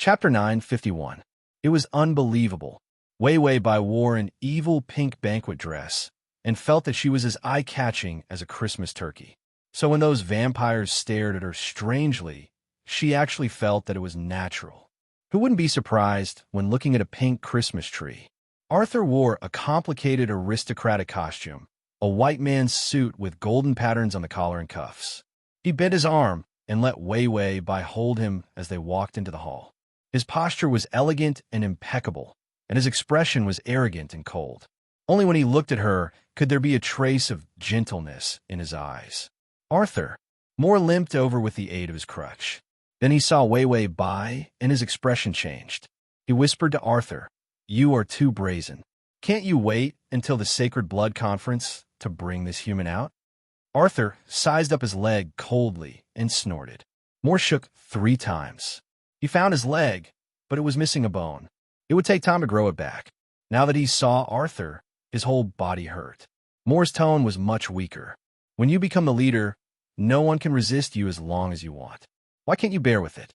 Chapter 951. It was unbelievable. Wei Wei Bai wore an evil pink banquet dress and felt that she was as eye-catching as a Christmas turkey. So when those vampires stared at her strangely, she actually felt that it was natural. Who wouldn't be surprised when looking at a pink Christmas tree? Arthur wore a complicated aristocratic costume, a white man's suit with golden patterns on the collar and cuffs. He bent his arm and let Wei Wei Bai hold him as they walked into the hall. His posture was elegant and impeccable, and his expression was arrogant and cold. Only when he looked at her could there be a trace of gentleness in his eyes. Arthur more limped over with the aid of his crutch. Then he saw Wei Wei Bai, and his expression changed. He whispered to Arthur, "You are too brazen. Can't you wait until the Sacred Blood Conference to bring this human out?" Arthur sized up his leg coldly and snorted. Moore shook 3 times. He found his leg, but it was missing a bone. It would take time to grow it back. Now that he saw Arthur, his whole body hurt. Moore's tone was much weaker. When you become the leader, no one can resist you as long as you want. Why can't you bear with it?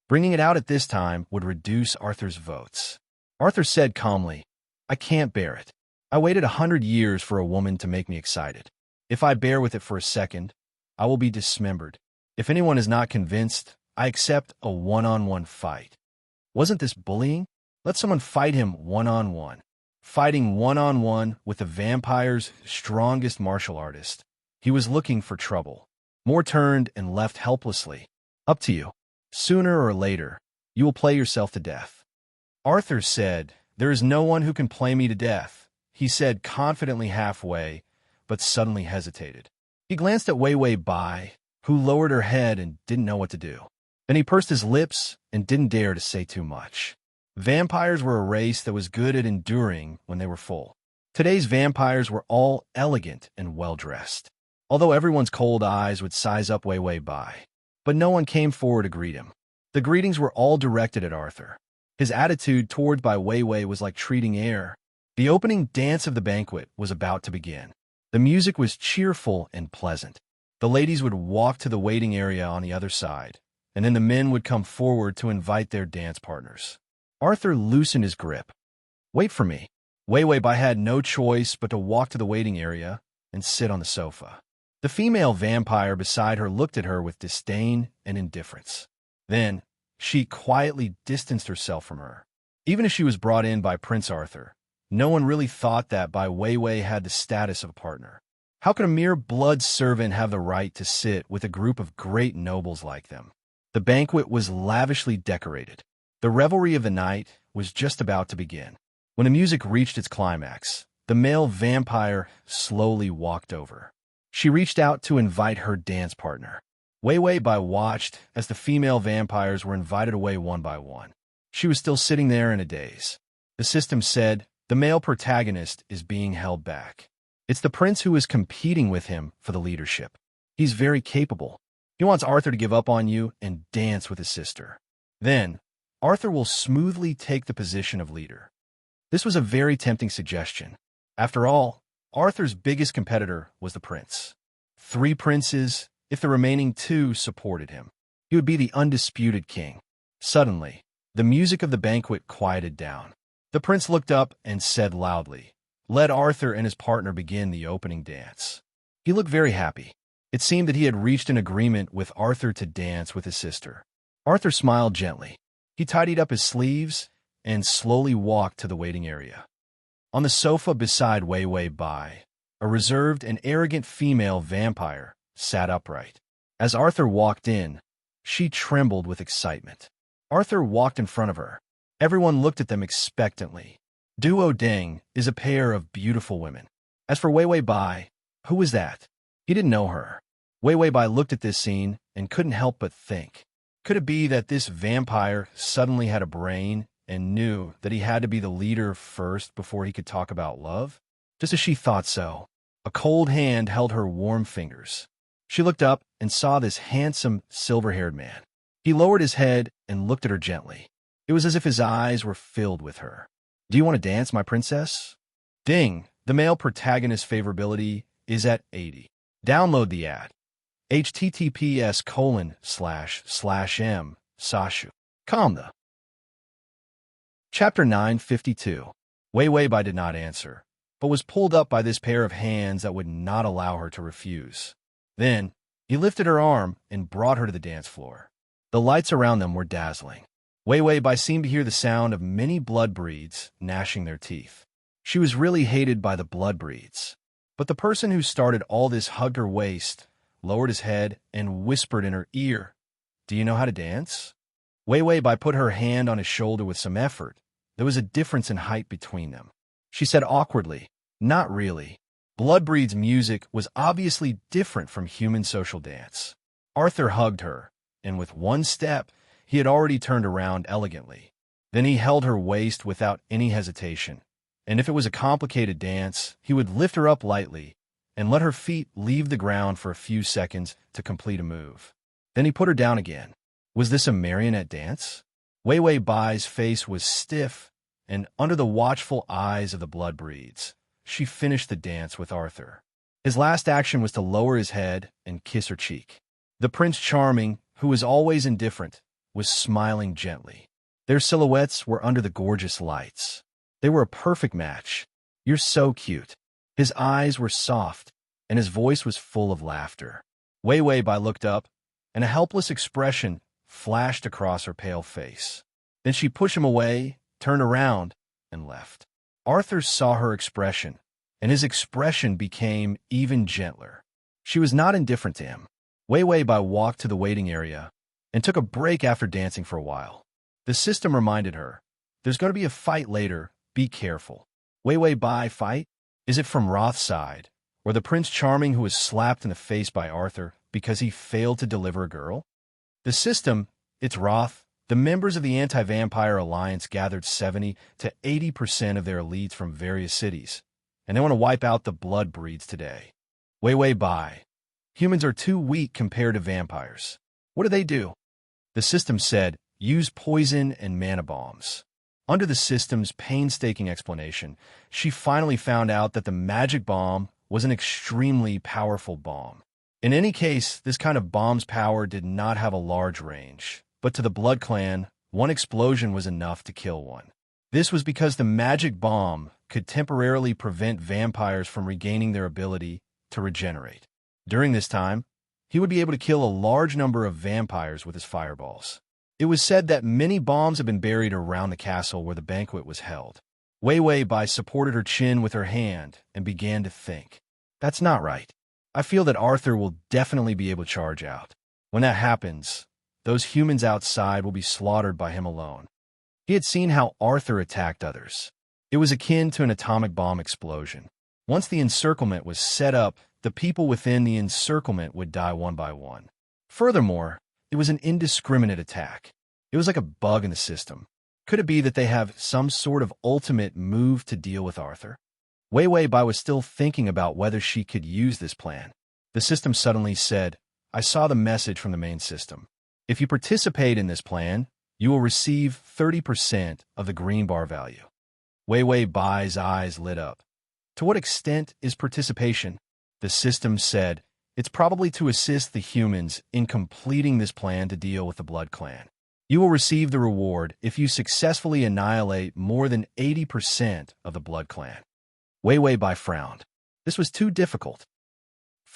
Bringing it out at this time would reduce Arthur's votes. Arthur said calmly, "I can't bear it. I waited 100 years for a woman to make me excited. If I bear with it for a second, I will be dismembered. If anyone is not convinced, I accept a one-on-one fight." Wasn't this bullying? Let someone fight him one-on-one. Fighting one-on-one with the vampire's strongest martial artist. He was looking for trouble. Moore turned and left helplessly. "Up to you. Sooner or later, you will play yourself to death." Arthur said, "There is no one who can play me to death," he said confidently halfway, but suddenly hesitated. He glanced at Wei Wei Bai, who lowered her head and didn't know what to do. Then he pursed his lips and didn't dare to say too much. Vampires were a race that was good at enduring when they were full. Today's vampires were all elegant and well-dressed, although everyone's cold eyes would size up Wei Wei Bai. But no one came forward to greet him. The greetings were all directed at Arthur. His attitude toward Wei Wei was like treating air. The opening dance of the banquet was about to begin. The music was cheerful and pleasant. The ladies would walk to the waiting area on the other side, and then the men would come forward to invite their dance partners. Arthur loosened his grip. "Wait for me." Wei Wei Bai had no choice but to walk to the waiting area and sit on the sofa. The female vampire beside her looked at her with disdain and indifference. Then, she quietly distanced herself from her. Even if she was brought in by Prince Arthur, no one really thought that Wei Wei had the status of a partner. How could a mere blood servant have the right to sit with a group of great nobles like them? The banquet was lavishly decorated. The revelry of the night was just about to begin. When the music reached its climax, the male vampire slowly walked over. She reached out to invite her dance partner. Wei Wei Bai watched as the female vampires were invited away one by one. She was still sitting there in a daze. The system said, "The male protagonist is being held back. It's the prince who is competing with him for the leadership. He's very capable. He wants Arthur to give up on you and dance with his sister. Then, Arthur will smoothly take the position of leader." This was a very tempting suggestion. After all, Arthur's biggest competitor was the prince. 3 princes, if the remaining 2 supported him. He would be the undisputed king. Suddenly, the music of the banquet quieted down. The prince looked up and said loudly, "Let Arthur and his partner begin the opening dance." He looked very happy. It seemed that he had reached an agreement with Arthur to dance with his sister. Arthur smiled gently. He tidied up his sleeves and slowly walked to the waiting area. On the sofa beside Wei Wei Bai, a reserved and arrogant female vampire sat upright. As Arthur walked in, she trembled with excitement. Arthur walked in front of her. Everyone looked at them expectantly. Duo Deng is a pair of beautiful women. As for Wei Wei Bai, who was that? He didn't know her. Wei Wei Bai looked at this scene and couldn't help but think. Could it be that this vampire suddenly had a brain and knew that he had to be the leader first before he could talk about love? Just as she thought so, a cold hand held her warm fingers. She looked up and saw this handsome, silver-haired man. He lowered his head and looked at her gently. It was as if his eyes were filled with her. "Do you want to dance, my princess?" Ding, the male protagonist's favorability is at 80. Download the ad. https://m/sashu. Calm the Chapter 952. Wei Wei Bai did not answer, but was pulled up by this pair of hands that would not allow her to refuse. Then, he lifted her arm and brought her to the dance floor. The lights around them were dazzling. Wei Wei Bai seemed to hear the sound of many blood breeds gnashing their teeth. She was really hated by the blood breeds. But the person who started all this hugged her waist, lowered his head, and whispered in her ear, "Do you know how to dance?" Wei Wei Bai put her hand on his shoulder with some effort. There was a difference in height between them. She said awkwardly, "Not really." Bloodbreed's music was obviously different from human social dance. Arthur hugged her, and with one step, he had already turned around elegantly. Then he held her waist without any hesitation, and if it was a complicated dance, he would lift her up lightly and let her feet leave the ground for a few seconds to complete a move. Then he put her down again. Was this a marionette dance? Wei Wei Bai's face was stiff, and under the watchful eyes of the bloodbreeds, she finished the dance with Arthur. His last action was to lower his head and kiss her cheek. The Prince Charming, who was always indifferent, was smiling gently. Their silhouettes were under the gorgeous lights. They were a perfect match. "You're so cute." His eyes were soft, and his voice was full of laughter. Wei Wei Bai looked up, and a helpless expression flashed across her pale face. Then she pushed him away, turned around, and left. Arthur saw her expression, and his expression became even gentler. She was not indifferent to him. Wei Wei Bai walked to the waiting area and took a break after dancing for a while. The system reminded her, "There's going to be a fight later, be careful." Wei Wei Bai fight? Is it from Roth's side, or the Prince Charming who was slapped in the face by Arthur because he failed to deliver a girl? The system, it's Roth. The members of the Anti-Vampire Alliance gathered 70 to 80% of their elites from various cities, and they want to wipe out the blood breeds today. Wei Wei Bai. Humans are too weak compared to vampires. What do? The system said, use poison and mana bombs. Under the system's painstaking explanation, she finally found out that the magic bomb was an extremely powerful bomb. In any case, this kind of bomb's power did not have a large range, but to the Blood Clan, one explosion was enough to kill one. This was because the magic bomb could temporarily prevent vampires from regaining their ability to regenerate. During this time, he would be able to kill a large number of vampires with his fireballs. It was said that many bombs had been buried around the castle where the banquet was held. Wei Wei Bai supported her chin with her hand and began to think. That's not right. I feel that Arthur will definitely be able to charge out. When that happens, those humans outside will be slaughtered by him alone. He had seen how Arthur attacked others. It was akin to an atomic bomb explosion. Once the encirclement was set up, the people within the encirclement would die one by one. Furthermore, it was an indiscriminate attack. It was like a bug in the system. Could it be that they have some sort of ultimate move to deal with Arthur? Wei Wei Bai was still thinking about whether she could use this plan. The system suddenly said, I saw the message from the main system. If you participate in this plan, you will receive 30% of the green bar value. Wei Wei Bai's eyes lit up. To what extent is participation? The system said, it's probably to assist the humans in completing this plan to deal with the Blood Clan. You will receive the reward if you successfully annihilate more than 80% of the Blood Clan. Wei Wei Bai frowned. This was too difficult. //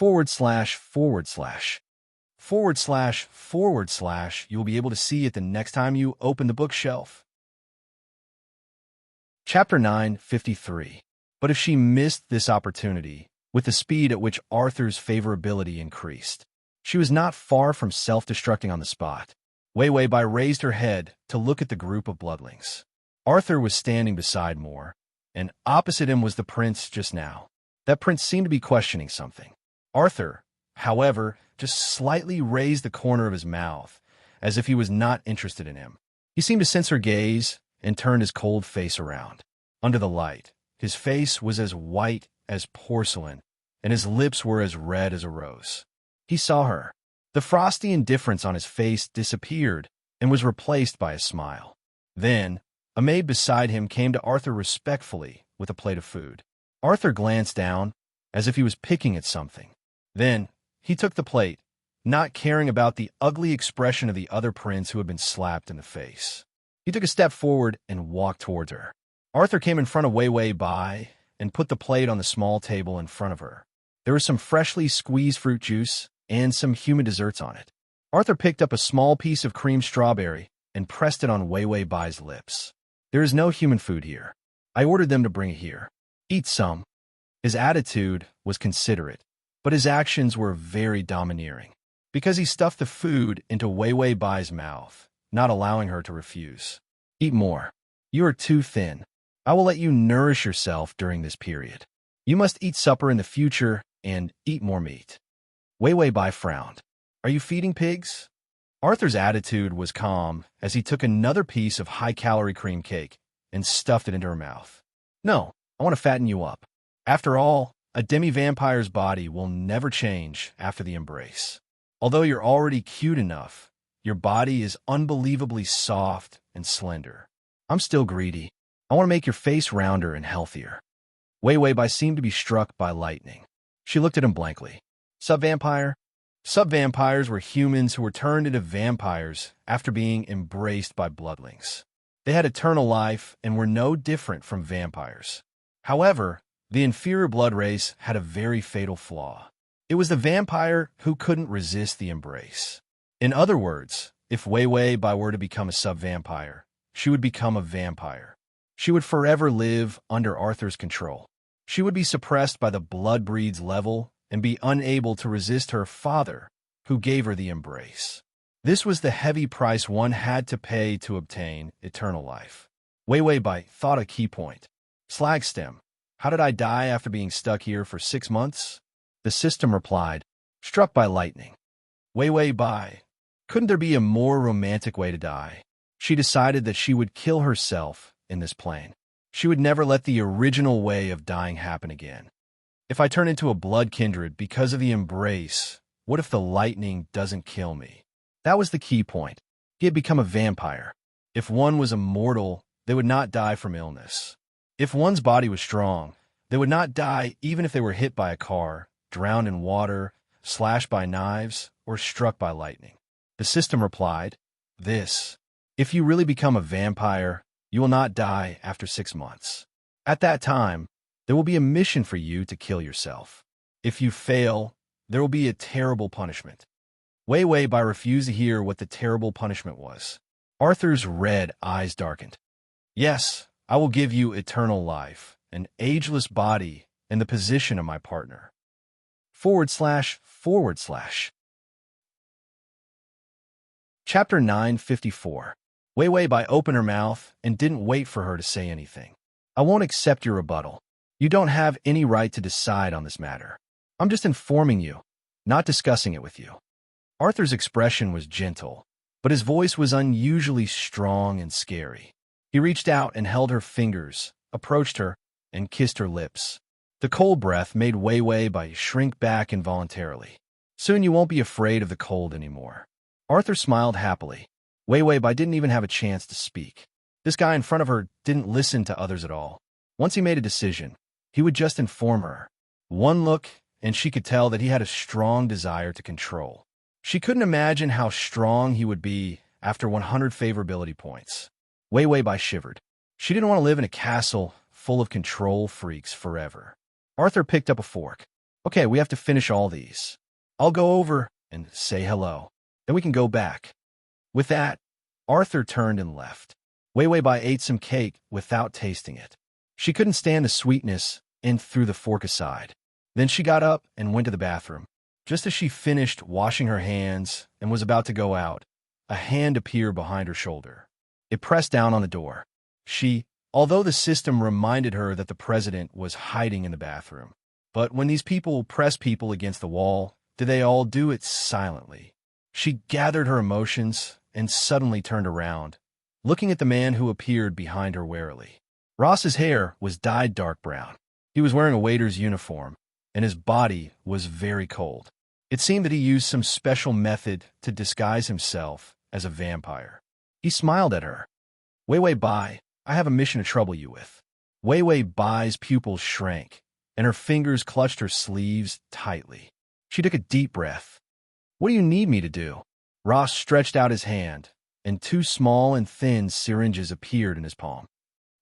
You will be able to see it the next time you open the bookshelf. Chapter 953. But if she missed this opportunity, with the speed at which Arthur's favorability increased, she was not far from self-destructing on the spot. Wei Wei Bai raised her head to look at the group of bloodlings. Arthur was standing beside Moore, and opposite him was the prince just now. That prince seemed to be questioning something. Arthur, however, just slightly raised the corner of his mouth, as if he was not interested in him. He seemed to sense her gaze and turned his cold face around. Under the light, his face was as white as porcelain, and his lips were as red as a rose. He saw her. The frosty indifference on his face disappeared and was replaced by a smile. Then, a maid beside him came to Arthur respectfully with a plate of food. Arthur glanced down, as if he was picking at something. Then, he took the plate, not caring about the ugly expression of the other prince who had been slapped in the face. He took a step forward and walked towards her. Arthur came in front of Wei Wei Bai and put the plate on the small table in front of her. There was some freshly squeezed fruit juice and some humid desserts on it. Arthur picked up a small piece of cream strawberry and pressed it on Wei Wei Bai's lips. There is no human food here. I ordered them to bring it here. Eat some. His attitude was considerate, but his actions were very domineering, because he stuffed the food into Wei Wei Bai's mouth, not allowing her to refuse. Eat more. You are too thin. I will let you nourish yourself during this period. You must eat supper in the future and eat more meat. Wei Wei Bai frowned. Are you feeding pigs? Arthur's attitude was calm as he took another piece of high-calorie cream cake and stuffed it into her mouth. No, I want to fatten you up. After all, a demi-vampire's body will never change after the embrace. Although you're already cute enough, your body is unbelievably soft and slender. I'm still greedy. I want to make your face rounder and healthier. Wei Wei Bai seemed to be struck by lightning. She looked at him blankly. Sub-vampire? Sub-vampires were humans who were turned into vampires after being embraced by bloodlings. They had eternal life and were no different from vampires. However, the inferior blood race had a very fatal flaw. It was the vampire who couldn't resist the embrace. In other words, if Wei Wei Bai were to become a sub-vampire, she would become a vampire. She would forever live under Arthur's control. She would be suppressed by the blood breed's level and be unable to resist her father, who gave her the embrace. This was the heavy price one had to pay to obtain eternal life. Wei Wei Bai thought a key point. Slagstem, how did I die after being stuck here for 6 months? The system replied, struck by lightning. Wei Wei Bai, couldn't there be a more romantic way to die? She decided that she would kill herself in this plane. She would never let the original way of dying happen again. If I turn into a blood kindred because of the embrace, what if the lightning doesn't kill me? That was the key point. He had become a vampire. If one was immortal, they would not die from illness. If one's body was strong, they would not die even if they were hit by a car, drowned in water, slashed by knives, or struck by lightning. The system replied, this. If you really become a vampire, you will not die after 6 months. At that time, there will be a mission for you to kill yourself. If you fail, there will be a terrible punishment. Wei Wei Bai refused to hear what the terrible punishment was. Arthur's red eyes darkened. Yes, I will give you eternal life, an ageless body, and the position of my partner. // Chapter 954. Wei Wei Bai opened her mouth and didn't wait for her to say anything. I won't accept your rebuttal. You don't have any right to decide on this matter. I'm just informing you, not discussing it with you. Arthur's expression was gentle, but his voice was unusually strong and scary. He reached out and held her fingers, approached her, and kissed her lips. The cold breath made Wei Wei Bai shrink back involuntarily. Soon you won't be afraid of the cold anymore. Arthur smiled happily. Wei Wei Bai didn't even have a chance to speak. This guy in front of her didn't listen to others at all. Once he made a decision, he would just inform her. One look, and she could tell that he had a strong desire to control. She couldn't imagine how strong he would be after 100 favorability points. Wei Wei Bai shivered. She didn't want to live in a castle full of control freaks forever. Arthur picked up a fork. Okay, we have to finish all these. I'll go over and say hello. Then we can go back. With that, Arthur turned and left. Wei Wei Bai ate some cake without tasting it. She couldn't stand the sweetness and threw the fork aside. Then she got up and went to the bathroom. Just as she finished washing her hands and was about to go out, a hand appeared behind her shoulder. It pressed down on the door. Although the system reminded her that the president was hiding in the bathroom. But when these people press people against the wall, do they all do it silently? She gathered her emotions and suddenly turned around, looking at the man who appeared behind her warily. Ross's hair was dyed dark brown. He was wearing a waiter's uniform, and his body was very cold. It seemed that he used some special method to disguise himself as a vampire. He smiled at her. Wei Wei Bai, I have a mission to trouble you with. Wei Wei Bai's pupils shrank, and her fingers clutched her sleeves tightly. She took a deep breath. What do you need me to do? Ross stretched out his hand, and two small and thin syringes appeared in his palm.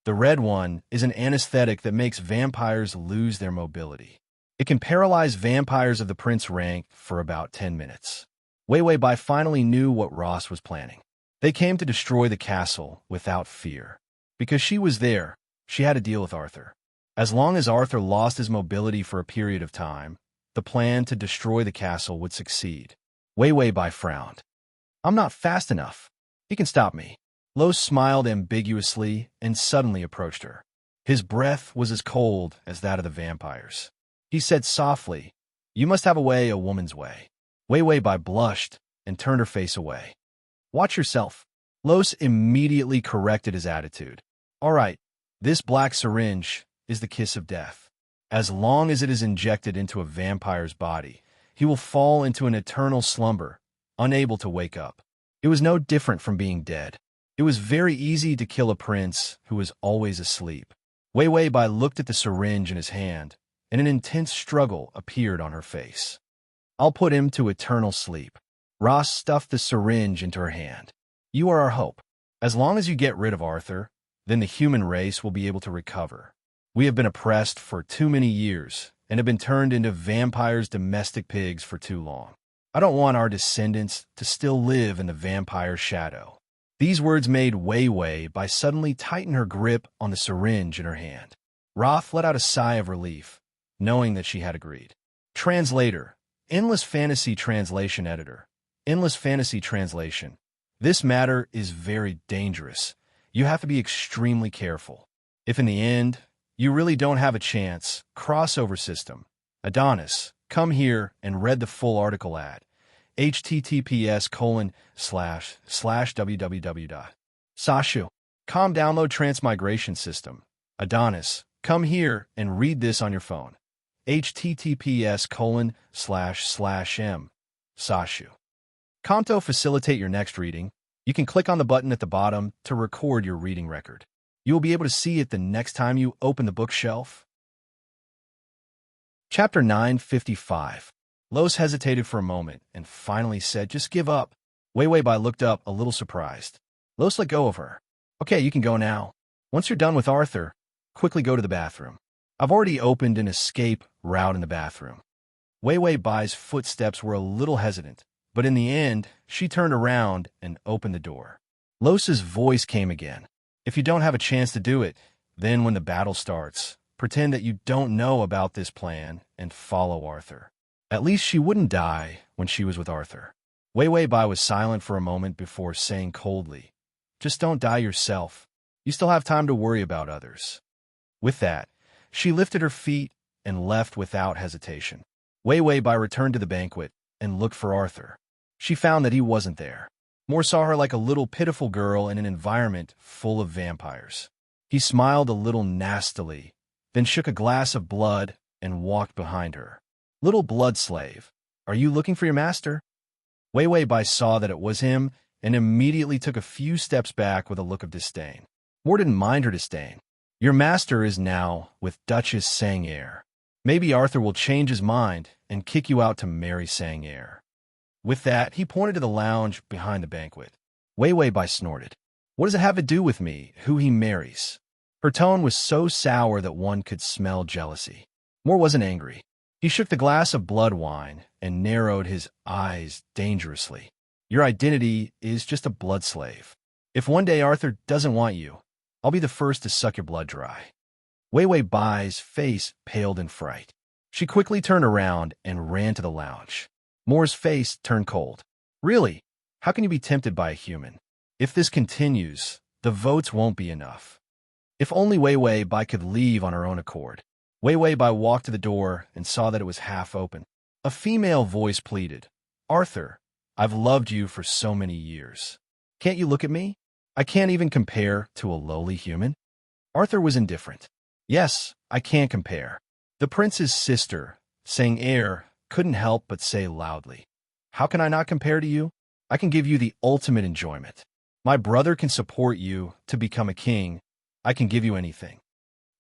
The red one is an anesthetic that makes vampires lose their mobility. It can paralyze vampires of the prince rank for about 10 minutes. Wei Wei Bai finally knew what Ross was planning. They came to destroy the castle without fear. Because she was there, she had to deal with Arthur. As long as Arthur lost his mobility for a period of time, the plan to destroy the castle would succeed. Wei Wei Bai frowned. I'm not fast enough. He can stop me. Lo smiled ambiguously and suddenly approached her. His breath was as cold as that of the vampires. He said softly, "You must have a woman's way." Wei Wei Bai blushed and turned her face away. "Watch yourself." Los immediately corrected his attitude. "All right, this black syringe is the kiss of death. As long as it is injected into a vampire's body, he will fall into an eternal slumber, unable to wake up. It was no different from being dead. It was very easy to kill a prince who was always asleep." Wei Wei Bai looked at the syringe in his hand, and an intense struggle appeared on her face. "I'll put him to eternal sleep." Ross stuffed the syringe into her hand. "You are our hope. As long as you get rid of Arthur, then the human race will be able to recover. We have been oppressed for too many years and have been turned into vampires' domestic pigs for too long. I don't want our descendants to still live in the vampire shadow." These words made Wei Wei Bai suddenly tighten her grip on the syringe in her hand. Roth let out a sigh of relief, knowing that she had agreed. Translator, Endless Fantasy Translation Editor. Endless Fantasy Translation. This matter is very dangerous. You have to be extremely careful. If in the end, you really don't have a chance, crossover system. Adonis, come here and read the full article at https://www. Sashu. Com download Transmigration system. Adonis, come here and read this on your phone. https://m. Sashu. Kanto facilitate your next reading. You can click on the button at the bottom to record your reading record. You will be able to see it the next time you open the bookshelf. Chapter 955. Los hesitated for a moment and finally said, "Just give up." Wei Wei Bai looked up a little surprised. Los let go of her. "Okay, you can go now. Once you're done with Arthur, quickly go to the bathroom. I've already opened an escape route in the bathroom." Wei Wei Bai's footsteps were a little hesitant, but in the end, she turned around and opened the door. Los's voice came again. "If you don't have a chance to do it, then when the battle starts, pretend that you don't know about this plan and follow Arthur." At least she wouldn't die when she was with Arthur. Wei Wei Bai was silent for a moment before saying coldly, "Just don't die yourself. You still have time to worry about others." With that, she lifted her feet and left without hesitation. Wei Wei Bai returned to the banquet and looked for Arthur. She found that he wasn't there. Moore saw her like a little pitiful girl in an environment full of vampires. He smiled a little nastily, then shook a glass of blood and walked behind her. "Little blood slave, are you looking for your master?" Wei Wei Bai saw that it was him and immediately took a few steps back with a look of disdain. Moore didn't mind her disdain. "Your master is now with Duchess Sangaire. Maybe Arthur will change his mind and kick you out to marry Sangaire." With that, he pointed to the lounge behind the banquet. Wei Wei Bai snorted. "What does it have to do with me, who he marries?" Her tone was so sour that one could smell jealousy. Moore wasn't angry. He shook the glass of blood wine and narrowed his eyes dangerously. "Your identity is just a blood slave. If one day Arthur doesn't want you, I'll be the first to suck your blood dry." Wei Wei Bai's face paled in fright. She quickly turned around and ran to the lounge. Moore's face turned cold. "Really? How can you be tempted by a human? If this continues, the votes won't be enough." If only Wei Wei Bai could leave on her own accord. Wei Wei Bai walked to the door and saw that it was half open. A female voice pleaded, "Arthur, I've loved you for so many years. Can't you look at me? I can't even compare to a lowly human." Arthur was indifferent. "Yes, I can't compare." The prince's sister, Sangaire, couldn't help but say loudly, "How can I not compare to you? I can give you the ultimate enjoyment. My brother can support you to become a king. I can give you anything."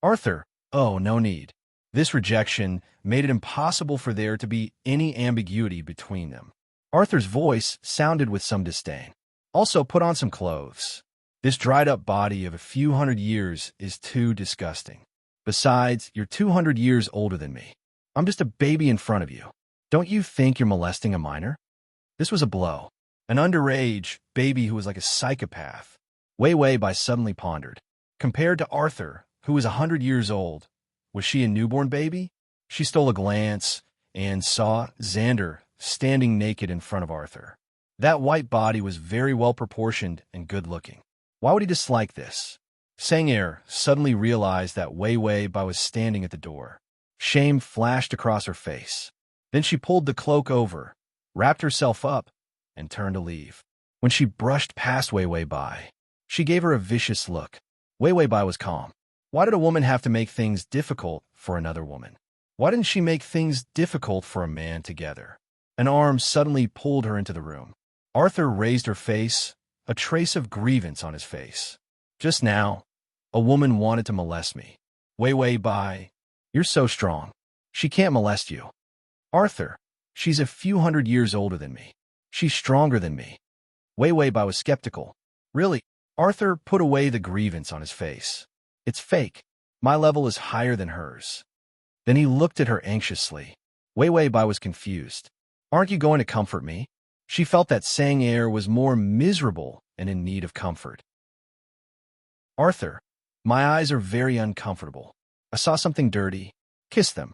Arthur, "Oh, no need." This rejection made it impossible for there to be any ambiguity between them. Arthur's voice sounded with some disdain. Also, put on some clothes. This dried-up body of a few hundred years is too disgusting. Besides, you're 200 years older than me. I'm just a baby in front of you. Don't you think you're molesting a minor? This was a blow. An underage baby who was like a psychopath. Wei Wei Bai suddenly pondered. Compared to Arthur, who was 100 years old, was she a newborn baby? She stole a glance and saw Xander standing naked in front of Arthur. That white body was very well proportioned and good-looking. Why would he dislike this? Sang'er suddenly realized that Wei Wei Bai was standing at the door. Shame flashed across her face. Then she pulled the cloak over, wrapped herself up, and turned to leave. When she brushed past Wei Wei Bai, she gave her a vicious look. Wei Wei Bai was calm. Why did a woman have to make things difficult for another woman? Why didn't she make things difficult for a man together? An arm suddenly pulled her into the room. Arthur raised her face, a trace of grievance on his face. Just now, a woman wanted to molest me. Wei Wei Bai, you're so strong. She can't molest you. Arthur, she's a few hundred years older than me. She's stronger than me. Wei Wei Bai was skeptical. Really? Arthur put away the grievance on his face. It's fake. My level is higher than hers. Then he looked at her anxiously. Wei Wei Bai was confused. Aren't you going to comfort me? She felt that Sang'er was more miserable and in need of comfort. Arthur, my eyes are very uncomfortable. I saw something dirty. Kiss them.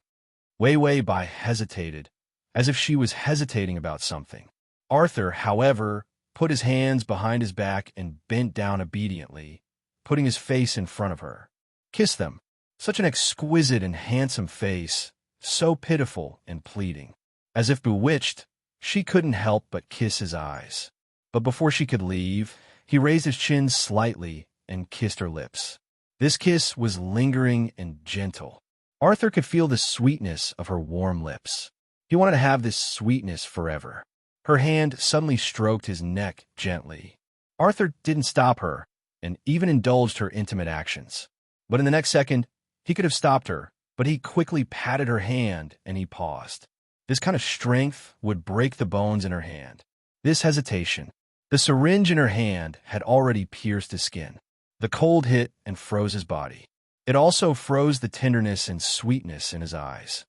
Wei Wei Bai hesitated, as if she was hesitating about something. Arthur, however, put his hands behind his back and bent down obediently, putting his face in front of her. Kiss them. Such an exquisite and handsome face, so pitiful and pleading. As if bewitched, she couldn't help but kiss his eyes. But before she could leave, he raised his chin slightly and kissed her lips. This kiss was lingering and gentle. Arthur could feel the sweetness of her warm lips. He wanted to have this sweetness forever. Her hand suddenly stroked his neck gently. Arthur didn't stop her and even indulged her intimate actions. But in the next second, he could have stopped her, but he quickly patted her hand and he paused. This kind of strength would break the bones in her hand. This hesitation. The syringe in her hand had already pierced his skin. The cold hit and froze his body. It also froze the tenderness and sweetness in his eyes.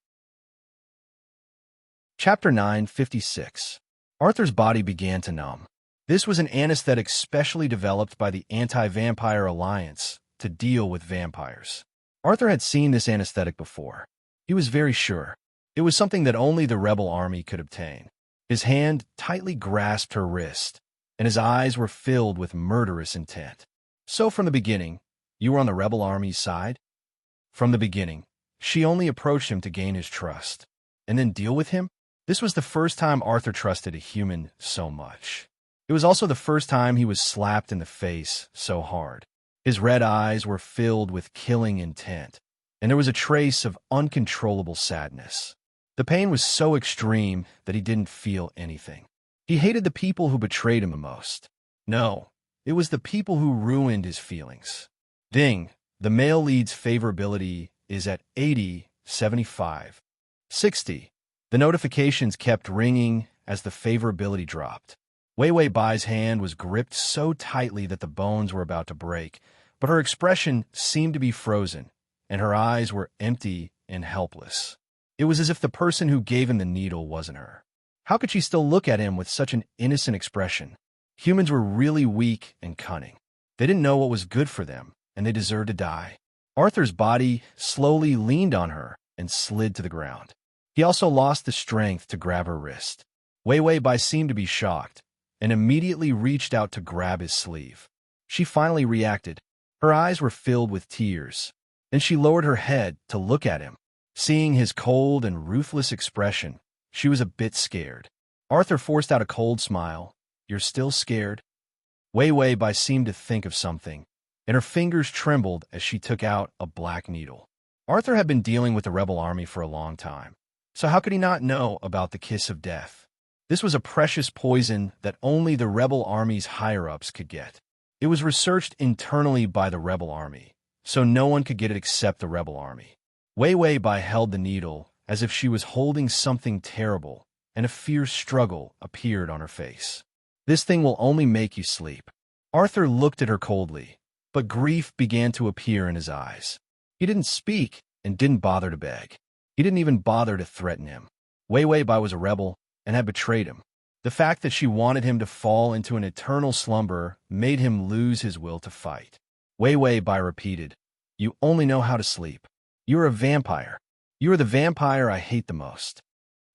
Chapter 956. Arthur's body began to numb. This was an anesthetic specially developed by the Anti-Vampire Alliance to deal with vampires. Arthur had seen this anesthetic before. He was very sure. It was something that only the rebel army could obtain. His hand tightly grasped her wrist, and his eyes were filled with murderous intent. So from the beginning, you were on the rebel army's side? From the beginning, she only approached him to gain his trust. And then deal with him? This was the first time Arthur trusted a human so much. It was also the first time he was slapped in the face so hard. His red eyes were filled with killing intent, and there was a trace of uncontrollable sadness. The pain was so extreme that he didn't feel anything. He hated the people who betrayed him the most. No, it was the people who ruined his feelings. Ding, the male lead's favorability is at 80, 75, 60. The notifications kept ringing as the favorability dropped. Wei Wei Bai's hand was gripped so tightly that the bones were about to break, but her expression seemed to be frozen, and her eyes were empty and helpless. It was as if the person who gave him the needle wasn't her. How could she still look at him with such an innocent expression? Humans were really weak and cunning. They didn't know what was good for them, and they deserved to die. Arthur's body slowly leaned on her and slid to the ground. He also lost the strength to grab her wrist. Wei Wei Bai seemed to be shocked, and immediately reached out to grab his sleeve. She finally reacted. Her eyes were filled with tears. Then she lowered her head to look at him. Seeing his cold and ruthless expression, she was a bit scared. Arthur forced out a cold smile. You're still scared? Wei Wei Bai seemed to think of something, and her fingers trembled as she took out a black needle. Arthur had been dealing with the rebel army for a long time, so how could he not know about the kiss of death? This was a precious poison that only the rebel army's higher-ups could get. It was researched internally by the rebel army, so no one could get it except the rebel army. Wei Wei Bai held the needle as if she was holding something terrible, and a fierce struggle appeared on her face. This thing will only make you sleep. Arthur looked at her coldly, but grief began to appear in his eyes. He didn't speak and didn't bother to beg. He didn't even bother to threaten him. Wei Wei Bai was a rebel and had betrayed him. The fact that she wanted him to fall into an eternal slumber made him lose his will to fight. Wei Wei Bai repeated, "You only know how to sleep. You're a vampire. You are the vampire I hate the most."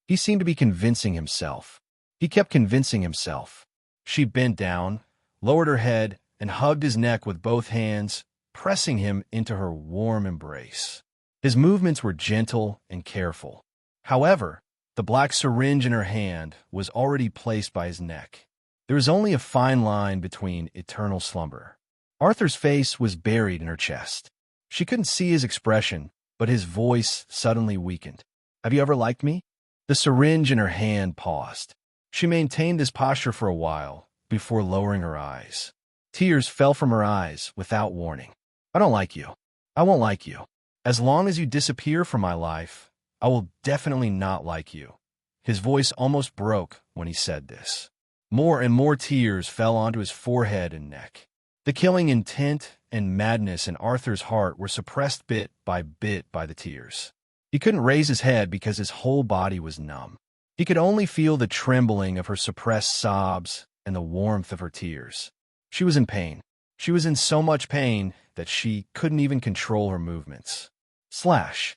He seemed to be convincing himself. He kept convincing himself. She bent down, lowered her head, and hugged his neck with both hands, pressing him into her warm embrace. His movements were gentle and careful. However, the black syringe in her hand was already placed by his neck. There was only a fine line between eternal slumber. Arthur's face was buried in her chest. She couldn't see his expression, but his voice suddenly weakened. "Have you ever liked me?" The syringe in her hand paused. She maintained this posture for a while before lowering her eyes. Tears fell from her eyes without warning. "I don't like you. I won't like you. As long as you disappear from my life, I will definitely not like you." His voice almost broke when he said this. More and more tears fell onto his forehead and neck. The killing intent and madness in Arthur's heart were suppressed bit by the tears. He couldn't raise his head because his whole body was numb. He could only feel the trembling of her suppressed sobs and the warmth of her tears. She was in pain. She was in so much pain that she couldn't even control her movements. Slash.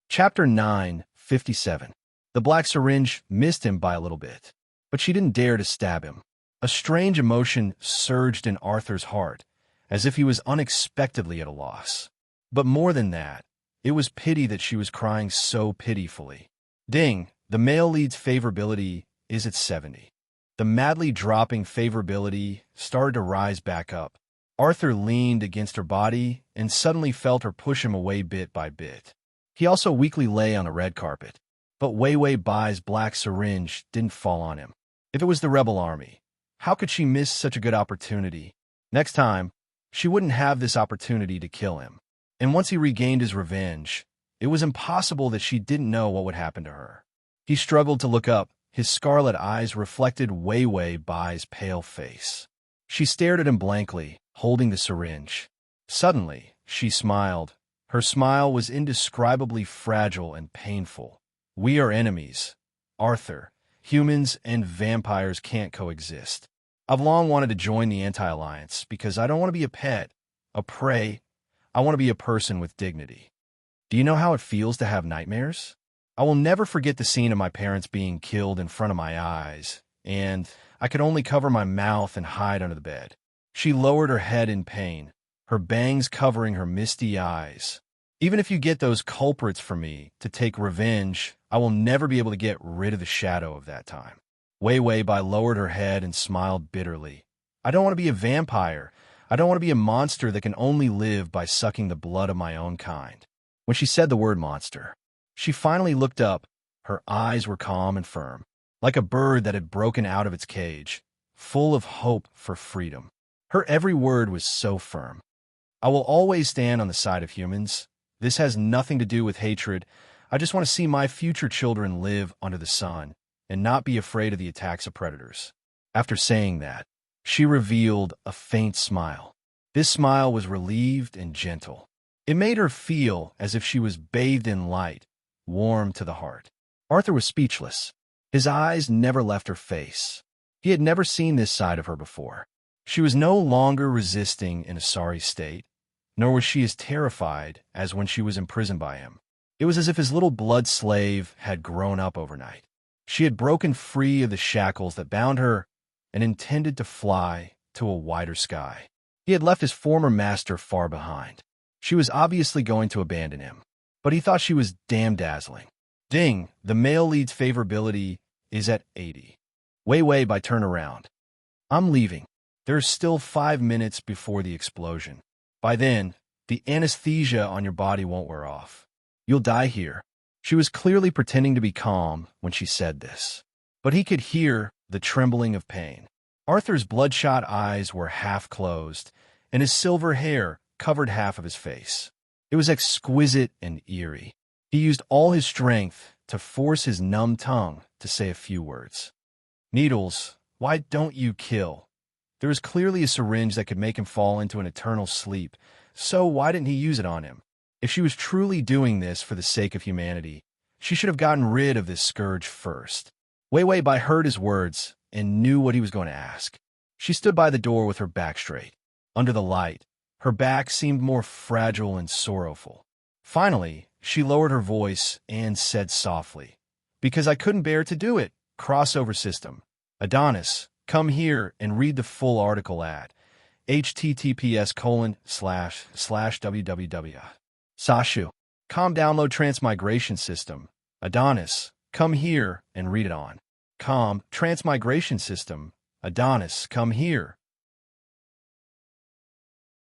Chapter 9:57. The black syringe missed him by a little bit, but she didn't dare to stab him. A strange emotion surged in Arthur's heart, as if he was unexpectedly at a loss. But more than that, it was pity that she was crying so pitifully. Ding, the male lead's favorability is at 70. The madly dropping favorability started to rise back up. Arthur leaned against her body and suddenly felt her push him away bit by bit. He also weakly lay on a red carpet, but Wei Wei Bai's black syringe didn't fall on him. If it was the rebel army, how could she miss such a good opportunity? Next time, she wouldn't have this opportunity to kill him. And once he regained his revenge, it was impossible that she didn't know what would happen to her. He struggled to look up. His scarlet eyes reflected Wei Wei Bai's pale face. She stared at him blankly, holding the syringe. Suddenly, she smiled. Her smile was indescribably fragile and painful. "We are enemies, Arthur. Humans and vampires can't coexist. I've long wanted to join the Anti-Alliance because I don't want to be a pet, a prey. I want to be a person with dignity. Do you know how it feels to have nightmares? I will never forget the scene of my parents being killed in front of my eyes, and I could only cover my mouth and hide under the bed." She lowered her head in pain, her bangs covering her misty eyes. "Even if you get those culprits for me to take revenge, I will never be able to get rid of the shadow of that time." Wei Wei Bai lowered her head and smiled bitterly. "I don't want to be a vampire. I don't want to be a monster that can only live by sucking the blood of my own kind." When she said the word monster, she finally looked up. Her eyes were calm and firm, like a bird that had broken out of its cage, full of hope for freedom. Her every word was so firm. "I will always stand on the side of humans. This has nothing to do with hatred. I just want to see my future children live under the sun and not be afraid of the attacks of predators." After saying that, she revealed a faint smile. This smile was relieved and gentle. It made her feel as if she was bathed in light, warm to the heart. Arthur was speechless. His eyes never left her face. He had never seen this side of her before. She was no longer resisting in a sorry state, nor was she as terrified as when she was imprisoned by him. It was as if his little blood slave had grown up overnight. She had broken free of the shackles that bound her and intended to fly to a wider sky. He had left his former master far behind. She was obviously going to abandon him, but he thought she was damn dazzling. Ding, the male lead's favorability is at 80. Wei Wei Bai turn around. "I'm leaving. There's still 5 minutes before the explosion. By then, the anesthesia on your body won't wear off. You'll die here." She was clearly pretending to be calm when she said this, but he could hear the trembling of pain. Arthur's bloodshot eyes were half closed, and his silver hair covered half of his face. It was exquisite and eerie. He used all his strength to force his numb tongue to say a few words. Needles, why don't you kill? There was clearly a syringe that could make him fall into an eternal sleep, so why didn't he use it on him? If she was truly doing this for the sake of humanity, she should have gotten rid of this scourge first. Wei Wei Bai heard his words and knew what he was going to ask. She stood by the door with her back straight. Under the light, her back seemed more fragile and sorrowful. Finally, she lowered her voice and said softly, "Because I couldn't bear to do it. Crossover system. Adonis, come here and read the full article at https://www. Sashu. Download Transmigration system. Adonis, come here and read it on. Transmigration system. Adonis, come here."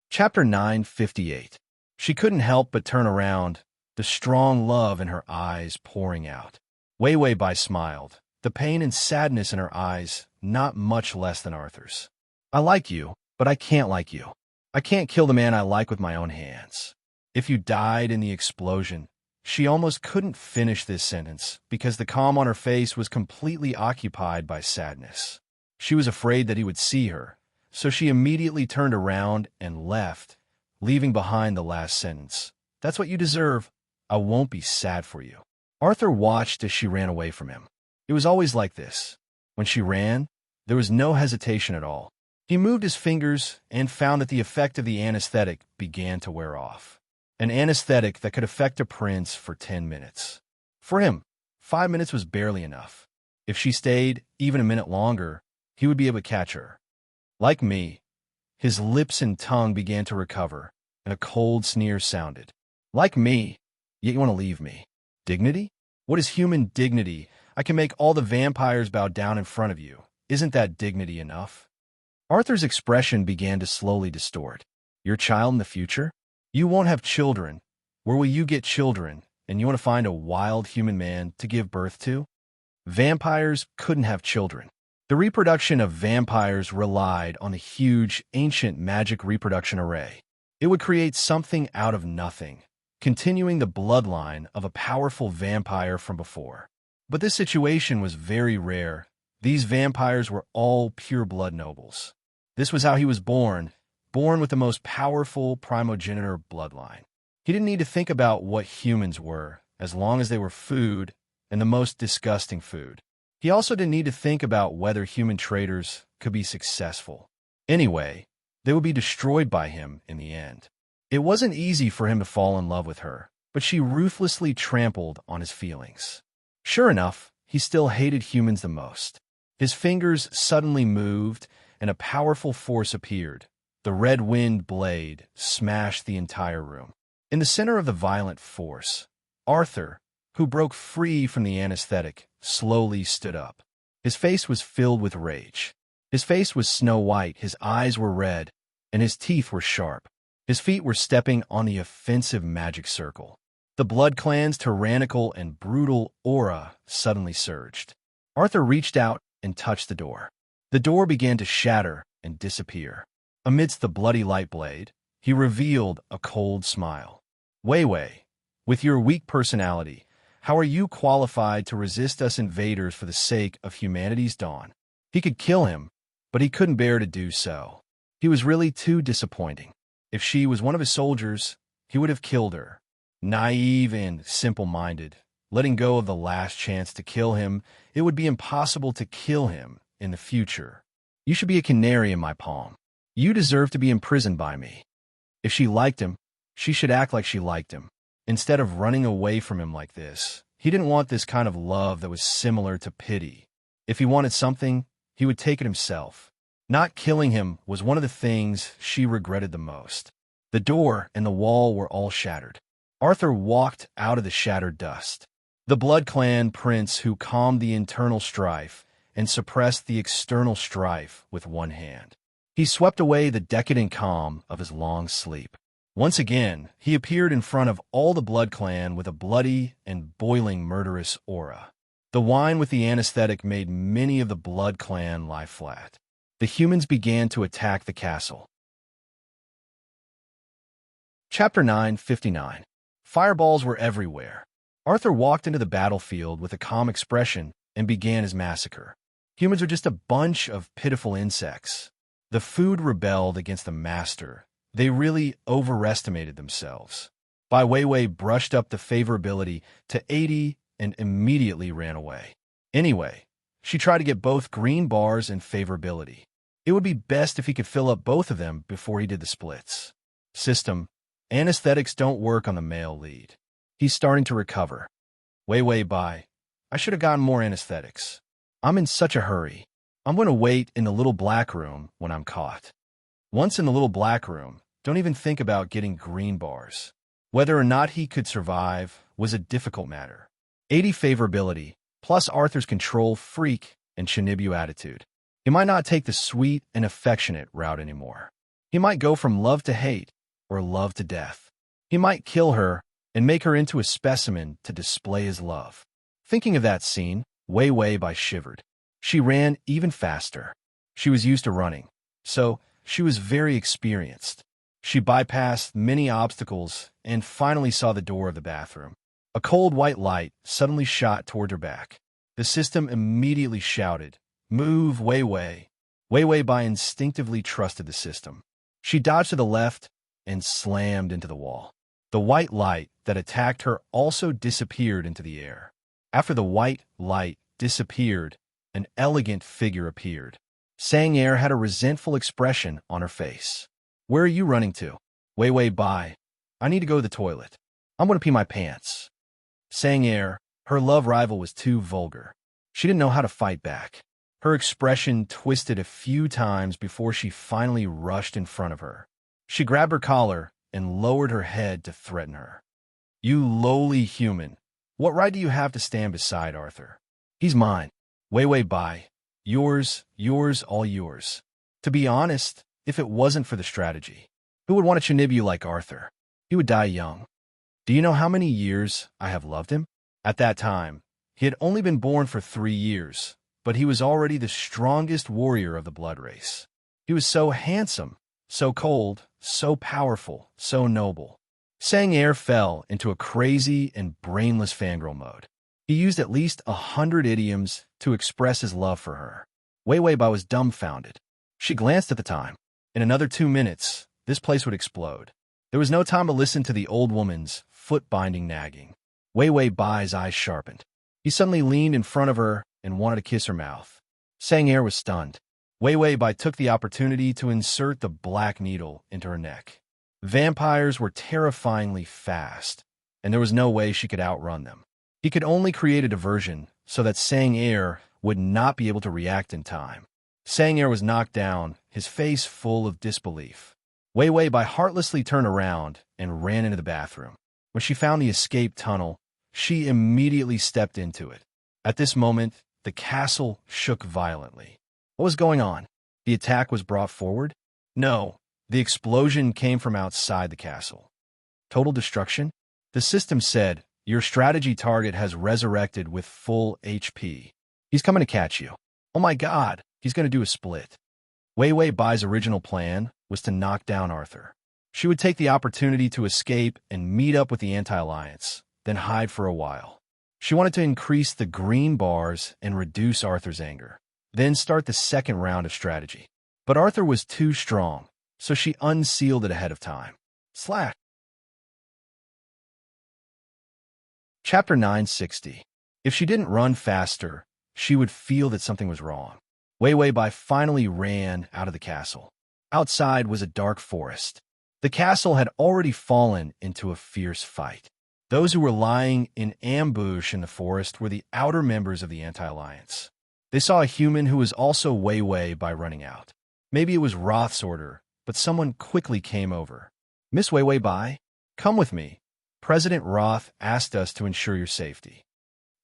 Chapter 958. She couldn't help but turn around, the strong love in her eyes pouring out. Wei Wei Bai smiled, the pain and sadness in her eyes not much less than Arthur's. "I like you, but I can't like you. I can't kill the man I like with my own hands. If you died in the explosion..." She almost couldn't finish this sentence because the calm on her face was completely occupied by sadness. She was afraid that he would see her, so she immediately turned around and left, leaving behind the last sentence. "That's what you deserve. I won't be sad for you." Arthur watched as she ran away from him. It was always like this. When she ran, there was no hesitation at all. He moved his fingers and found that the effect of the anesthetic began to wear off. An anesthetic that could affect a prince for 10 minutes. For him, 5 minutes was barely enough. If she stayed even a minute longer, he would be able to catch her. Like me, his lips and tongue began to recover, and a cold sneer sounded. "Like me, yet you want to leave me. Dignity? What is human dignity? I can make all the vampires bow down in front of you. Isn't that dignity enough?" Arthur's expression began to slowly distort. "Your child in the future? You won't have children. Where will you get children? And you want to find a wild human man to give birth to?" Vampires couldn't have children. The reproduction of vampires relied on a huge, ancient magic reproduction array. It would create something out of nothing, continuing the bloodline of a powerful vampire from before. But this situation was very rare. These vampires were all pure-blood nobles. This was how he was born with the most powerful primogenitor bloodline. He didn't need to think about what humans were, as long as they were food, and the most disgusting food. He also didn't need to think about whether human traders could be successful. Anyway, they would be destroyed by him in the end. It wasn't easy for him to fall in love with her, but she ruthlessly trampled on his feelings. Sure enough, he still hated humans the most. His fingers suddenly moved, and a powerful force appeared. The red wind blade smashed the entire room. In the center of the violent force, Arthur, who broke free from the anesthetic, slowly stood up. His face was filled with rage. His face was snow white, his eyes were red, and his teeth were sharp. His feet were stepping on the offensive magic circle. The Blood Clan's tyrannical and brutal aura suddenly surged. Arthur reached out and touched the door. The door began to shatter and disappear. Amidst the bloody light blade, he revealed a cold smile. "Wei Wei, with your weak personality, how are you qualified to resist us invaders for the sake of humanity's dawn?" He could kill him, but he couldn't bear to do so. He was really too disappointing. If she was one of his soldiers, he would have killed her. Naive and simple-minded, letting go of the last chance to kill him, it would be impossible to kill him in the future. "You should be a canary in my palm. You deserve to be imprisoned by me." If she liked him, she should act like she liked him, instead of running away from him like this. He didn't want this kind of love that was similar to pity. If he wanted something, he would take it himself. Not killing him was one of the things she regretted the most. The door and the wall were all shattered. Arthur walked out of the shattered dust. The Blood Clan prince who calmed the internal strife and suppressed the external strife with one hand. He swept away the decadent calm of his long sleep. Once again, he appeared in front of all the Blood Clan with a bloody and boiling murderous aura. The wine with the anesthetic made many of the Blood Clan lie flat. The humans began to attack the castle. Chapter 959. Fireballs were everywhere. Arthur walked into the battlefield with a calm expression and began his massacre. Humans are just a bunch of pitiful insects. The food rebelled against the master. They really overestimated themselves. Bai Weiwei brushed up the favorability to 80 and immediately ran away. Anyway, she tried to get both green bars and favorability. It would be best if he could fill up both of them before he did the splits. System: anesthetics don't work on the male lead. He's starting to recover. Weiwei Bai, I should have gotten more anesthetics. I'm in such a hurry. I'm going to wait in the little black room when I'm caught. Once in the little black room, don't even think about getting green bars. Whether or not he could survive was a difficult matter. 80 favorability, plus Arthur's control freak and Shinibu attitude. He might not take the sweet and affectionate route anymore. He might go from love to hate or love to death. He might kill her and make her into a specimen to display his love. Thinking of that scene, Weiwei Bai shivered. She ran even faster. She was used to running, so she was very experienced. She bypassed many obstacles and finally saw the door of the bathroom. A cold white light suddenly shot toward her back. The system immediately shouted, "Move, Weiwei." Weiwei Bai instinctively trusted the system. She dodged to the left and slammed into the wall. The white light that attacked her also disappeared into the air. After the white light disappeared, an elegant figure appeared. Sang Air had a resentful expression on her face. "Where are you running to?" Weiwei Bai, I need to go to the toilet. I'm going to pee my pants. Sang Air, her love rival, was too vulgar. She didn't know how to fight back. Her expression twisted a few times before she finally rushed in front of her. She grabbed her collar and lowered her head to threaten her. "You lowly human, what right do you have to stand beside Arthur? He's mine. Weiwei Bai, yours, all yours. To be honest, if it wasn't for the strategy, who would want a Shinibu like Arthur? He would die young. Do you know how many years I have loved him?" At that time, he had only been born for 3 years, but he was already the strongest warrior of the blood race. He was so handsome, so cold, so powerful, so noble. Sang Air fell into a crazy and brainless fangirl mode. He used at least 100 idioms to express his love for her. Weiwei Bai was dumbfounded. She glanced at the time. In another 2 minutes, this place would explode. There was no time to listen to the old woman's foot-binding nagging. Weiwei Bai's eyes sharpened. He suddenly leaned in front of her and wanted to kiss her mouth. Sang Air was stunned. Weiwei Bai took the opportunity to insert the black needle into her neck. Vampires were terrifyingly fast, and there was no way she could outrun them. He could only create a diversion so that Sang Air would not be able to react in time. Sang Air was knocked down, his face full of disbelief. Weiwei Bai heartlessly turned around and ran into the bathroom. When she found the escape tunnel, she immediately stepped into it. At this moment, the castle shook violently. What was going on? The attack was brought forward? No, the explosion came from outside the castle. Total destruction? The system said, your strategy target has resurrected with full HP. He's coming to catch you. Oh my god, he's going to do a split. Weiwei Bai's original plan was to knock down Arthur. She would take the opportunity to escape and meet up with the Anti-Alliance, then hide for a while. She wanted to increase the green bars and reduce Arthur's anger, then start the second round of strategy. But Arthur was too strong, so she unsealed it ahead of time. Slash. Chapter 960. If she didn't run faster, she would feel that something was wrong. Weiwei Bai finally ran out of the castle. Outside was a dark forest. The castle had already fallen into a fierce fight. Those who were lying in ambush in the forest were the outer members of the Anti-Alliance. They saw a human who was also Weiwei Bai running out. Maybe it was Roth's order, but someone quickly came over. "Miss Weiwei Bai, come with me. President Roth asked us to ensure your safety."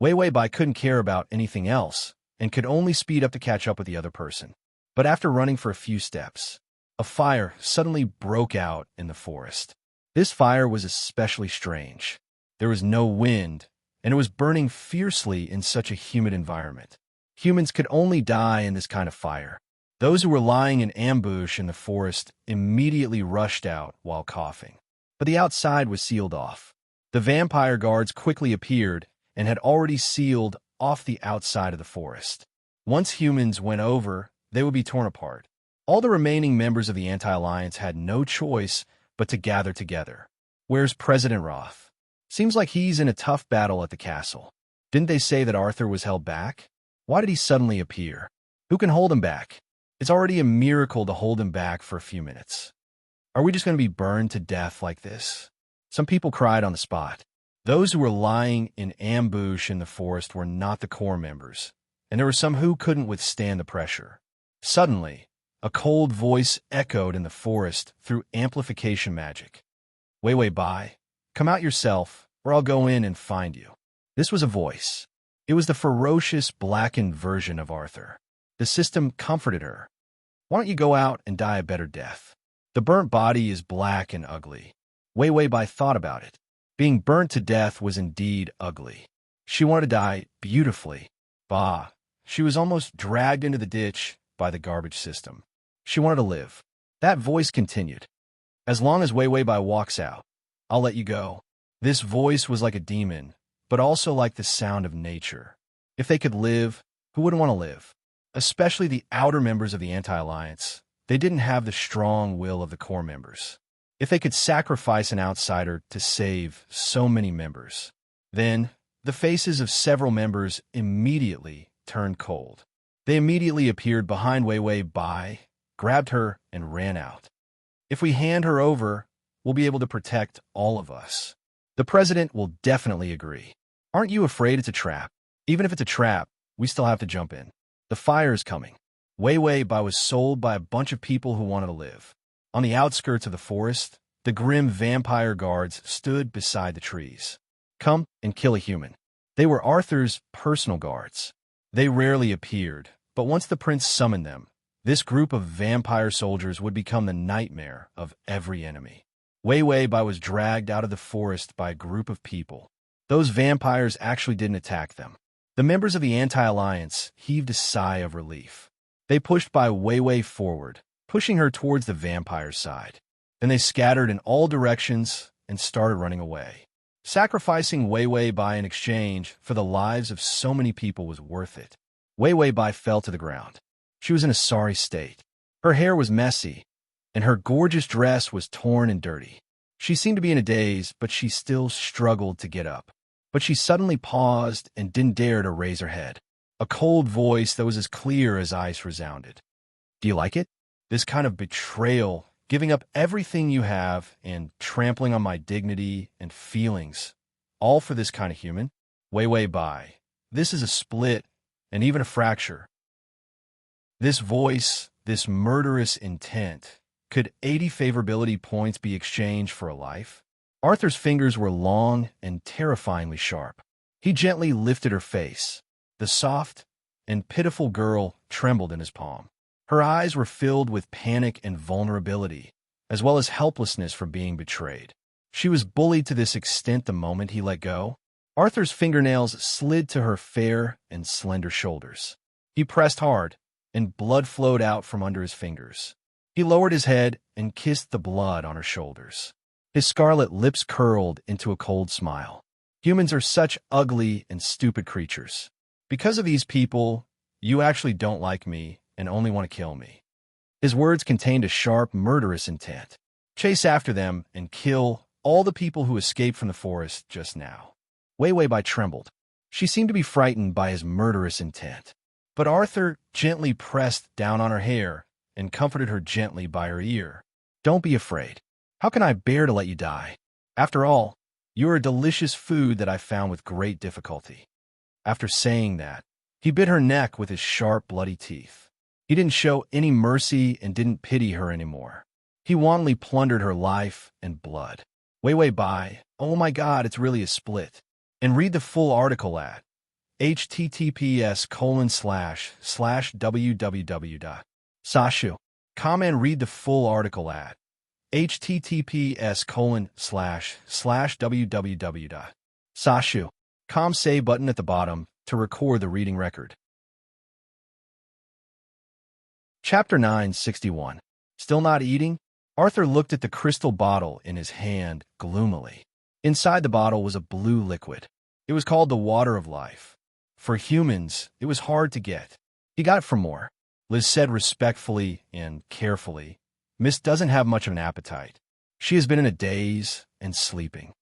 Weiwei Bai couldn't care about anything else and could only speed up to catch up with the other person. But after running for a few steps, a fire suddenly broke out in the forest. This fire was especially strange. There was no wind, and it was burning fiercely in such a humid environment. Humans could only die in this kind of fire. Those who were lying in ambush in the forest immediately rushed out while coughing. But the outside was sealed off. The vampire guards quickly appeared and had already sealed off the outside of the forest. Once humans went over, they would be torn apart. All the remaining members of the Anti-Alliance had no choice but to gather together. Where's President Roth? Seems like he's in a tough battle at the castle. Didn't they say that Arthur was held back? Why did he suddenly appear? Who can hold him back? It's already a miracle to hold him back for a few minutes. Are we just going to be burned to death like this? Some people cried on the spot. Those who were lying in ambush in the forest were not the core members, and there were some who couldn't withstand the pressure. Suddenly, a cold voice echoed in the forest through amplification magic. Wei Bai, come out yourself, or I'll go in and find you. This was a voice. It was the ferocious, blackened version of Arthur. The system comforted her. Why don't you go out and die a better death? The burnt body is black and ugly. Wei Bai thought about it. Being burnt to death was indeed ugly. She wanted to die beautifully. Bah! She was almost dragged into the ditch by the garbage system. She wanted to live. That voice continued. As long as Wei Bai walks out, I'll let you go. This voice was like a demon, but also like the sound of nature. If they could live, who wouldn't want to live? Especially the outer members of the Anti-Alliance. They didn't have the strong will of the core members. If they could sacrifice an outsider to save so many members, then the faces of several members immediately turned cold. They immediately appeared behind Wei Bai, grabbed her, and ran out. If we hand her over, we'll be able to protect all of us. The president will definitely agree. Aren't you afraid it's a trap? Even if it's a trap, we still have to jump in. The fire is coming. Wei Bai was sold by a bunch of people who wanted to live. On the outskirts of the forest, the grim vampire guards stood beside the trees. Come and kill a human. They were Arthur's personal guards. They rarely appeared, but once the prince summoned them, this group of vampire soldiers would become the nightmare of every enemy. Wei Bai was dragged out of the forest by a group of people. Those vampires actually didn't attack them. The members of the Anti-Alliance heaved a sigh of relief. They pushed Wei forward, pushing her towards the vampire side. Then they scattered in all directions and started running away. Sacrificing Wei Bai in exchange for the lives of so many people was worth it. Wei Bai fell to the ground. She was in a sorry state. Her hair was messy, and her gorgeous dress was torn and dirty. She seemed to be in a daze, but she still struggled to get up. But she suddenly paused and didn't dare to raise her head. A cold voice that was as clear as ice resounded. Do you like it? This kind of betrayal, giving up everything you have and trampling on my dignity and feelings, all for this kind of human? Wei Bai, this is a split and even a fracture. This voice, this murderous intent, could 80 favorability points be exchanged for a life? Arthur's fingers were long and terrifyingly sharp. He gently lifted her face. The soft and pitiful girl trembled in his palm. Her eyes were filled with panic and vulnerability, as well as helplessness for being betrayed. She was bullied to this extent the moment he let go. Arthur's fingernails slid to her fair and slender shoulders. He pressed hard, and blood flowed out from under his fingers. He lowered his head and kissed the blood on her shoulders. His scarlet lips curled into a cold smile. Humans are such ugly and stupid creatures. Because of these people, you actually don't like me and only want to kill me. His words contained a sharp, murderous intent. Chase after them and kill all the people who escaped from the forest just now. Wei Bai trembled. She seemed to be frightened by his murderous intent. But Arthur gently pressed down on her hair and comforted her gently by her ear. Don't be afraid. How can I bear to let you die? After all, you are a delicious food that I found with great difficulty. After saying that, he bit her neck with his sharp, bloody teeth. He didn't show any mercy and didn't pity her anymore. He wantonly plundered her life and blood. Wei Bai, oh my God, it's really a split. And read the full article at https://www.sashu.com and read the full article at https://www.sashu.com. Say button at the bottom to record the reading record. Chapter 961. Still not eating? Arthur looked at the crystal bottle in his hand gloomily. Inside the bottle was a blue liquid. It was called the water of life. For humans, it was hard to get. He got it for more. Liz said respectfully and carefully. Miss doesn't have much of an appetite. She has been in a daze and sleeping.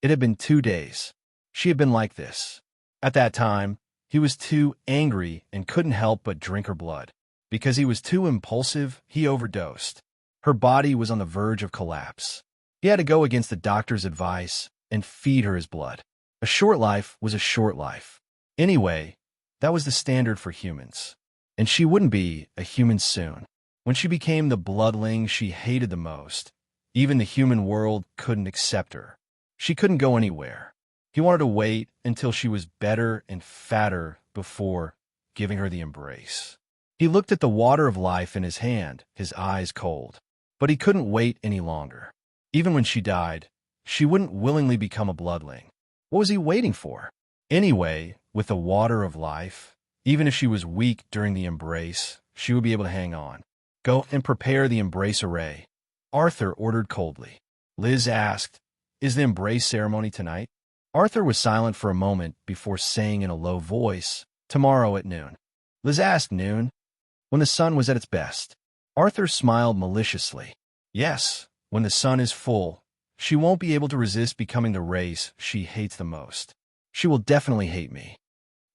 It had been 2 days. She had been like this. At that time, he was too angry and couldn't help but drink her blood. Because he was too impulsive, he overdosed. Her body was on the verge of collapse. He had to go against the doctor's advice and feed her his blood. A short life was a short life. Anyway, that was the standard for humans. And she wouldn't be a human soon. When she became the bloodling she hated the most, even the human world couldn't accept her. She couldn't go anywhere. He wanted to wait until she was better and fatter before giving her the embrace. He looked at the water of life in his hand, his eyes cold. But he couldn't wait any longer. Even when she died, she wouldn't willingly become a bloodling. What was he waiting for? Anyway, with the water of life, even if she was weak during the embrace, she would be able to hang on. Go and prepare the embrace array, Arthur ordered coldly. Liz asked, "Is the embrace ceremony tonight?" Arthur was silent for a moment before saying in a low voice, "Tomorrow at noon." Liz asked noon, when the sun was at its best. Arthur smiled maliciously. Yes, when the sun is full, she won't be able to resist becoming the race she hates the most. She will definitely hate me.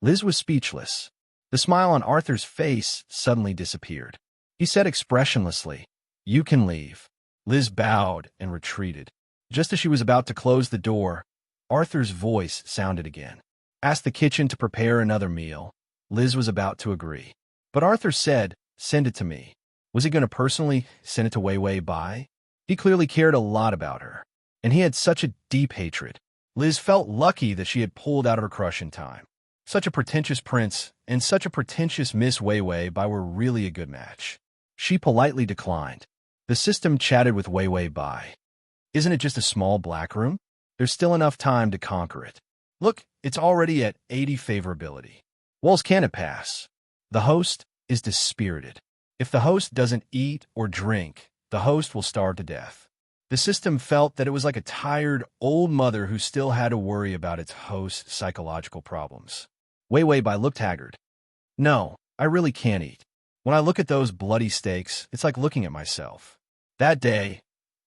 Liz was speechless. The smile on Arthur's face suddenly disappeared. He said expressionlessly, "You can leave." Liz bowed and retreated. Just as she was about to close the door, Arthur's voice sounded again. Ask the kitchen to prepare another meal. Liz was about to agree. But Arthur said, "Send it to me." Was he going to personally send it to Wei Wei Bai? He clearly cared a lot about her, and he had such a deep hatred. Liz felt lucky that she had pulled out of her crush in time. Such a pretentious prince and such a pretentious Miss Wei Wei Bai were really a good match. She politely declined. The system chatted with Wei Wei Bai. Isn't it just a small black room? There's still enough time to conquer it. Look, it's already at 80 favorability. Walls can it pass? The host is dispirited. If the host doesn't eat or drink, the host will starve to death. The system felt that it was like a tired, old mother who still had to worry about its host's psychological problems. Wei Wei Bai looked haggard. No, I really can't eat. When I look at those bloody steaks, it's like looking at myself. That day,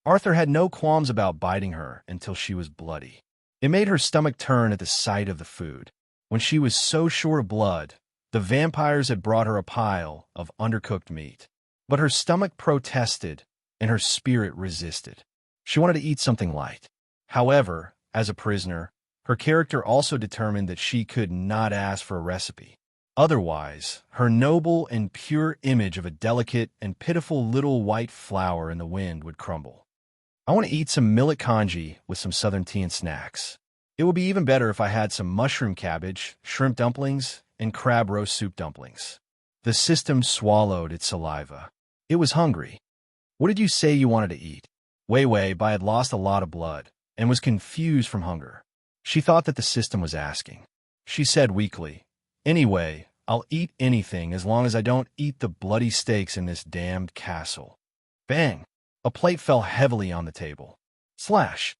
Arthur had no qualms about biting her until she was bloody. It made her stomach turn at the sight of the food. When she was so short of blood, the vampires had brought her a pile of undercooked meat. But her stomach protested, and her spirit resisted. She wanted to eat something light. However, as a prisoner, her character also determined that she could not ask for a recipe. Otherwise, her noble and pure image of a delicate and pitiful little white flower in the wind would crumble. I want to eat some millet congee with some southern tea and snacks. It would be even better if I had some mushroom cabbage, shrimp dumplings, and crab roast soup dumplings. The system swallowed its saliva. It was hungry. What did you say you wanted to eat? Wei Wei Bai had lost a lot of blood and was confused from hunger. She thought that the system was asking. She said weakly, "Anyway, I'll eat anything as long as I don't eat the bloody steaks in this damned castle." Bang! A plate fell heavily on the table. Slash!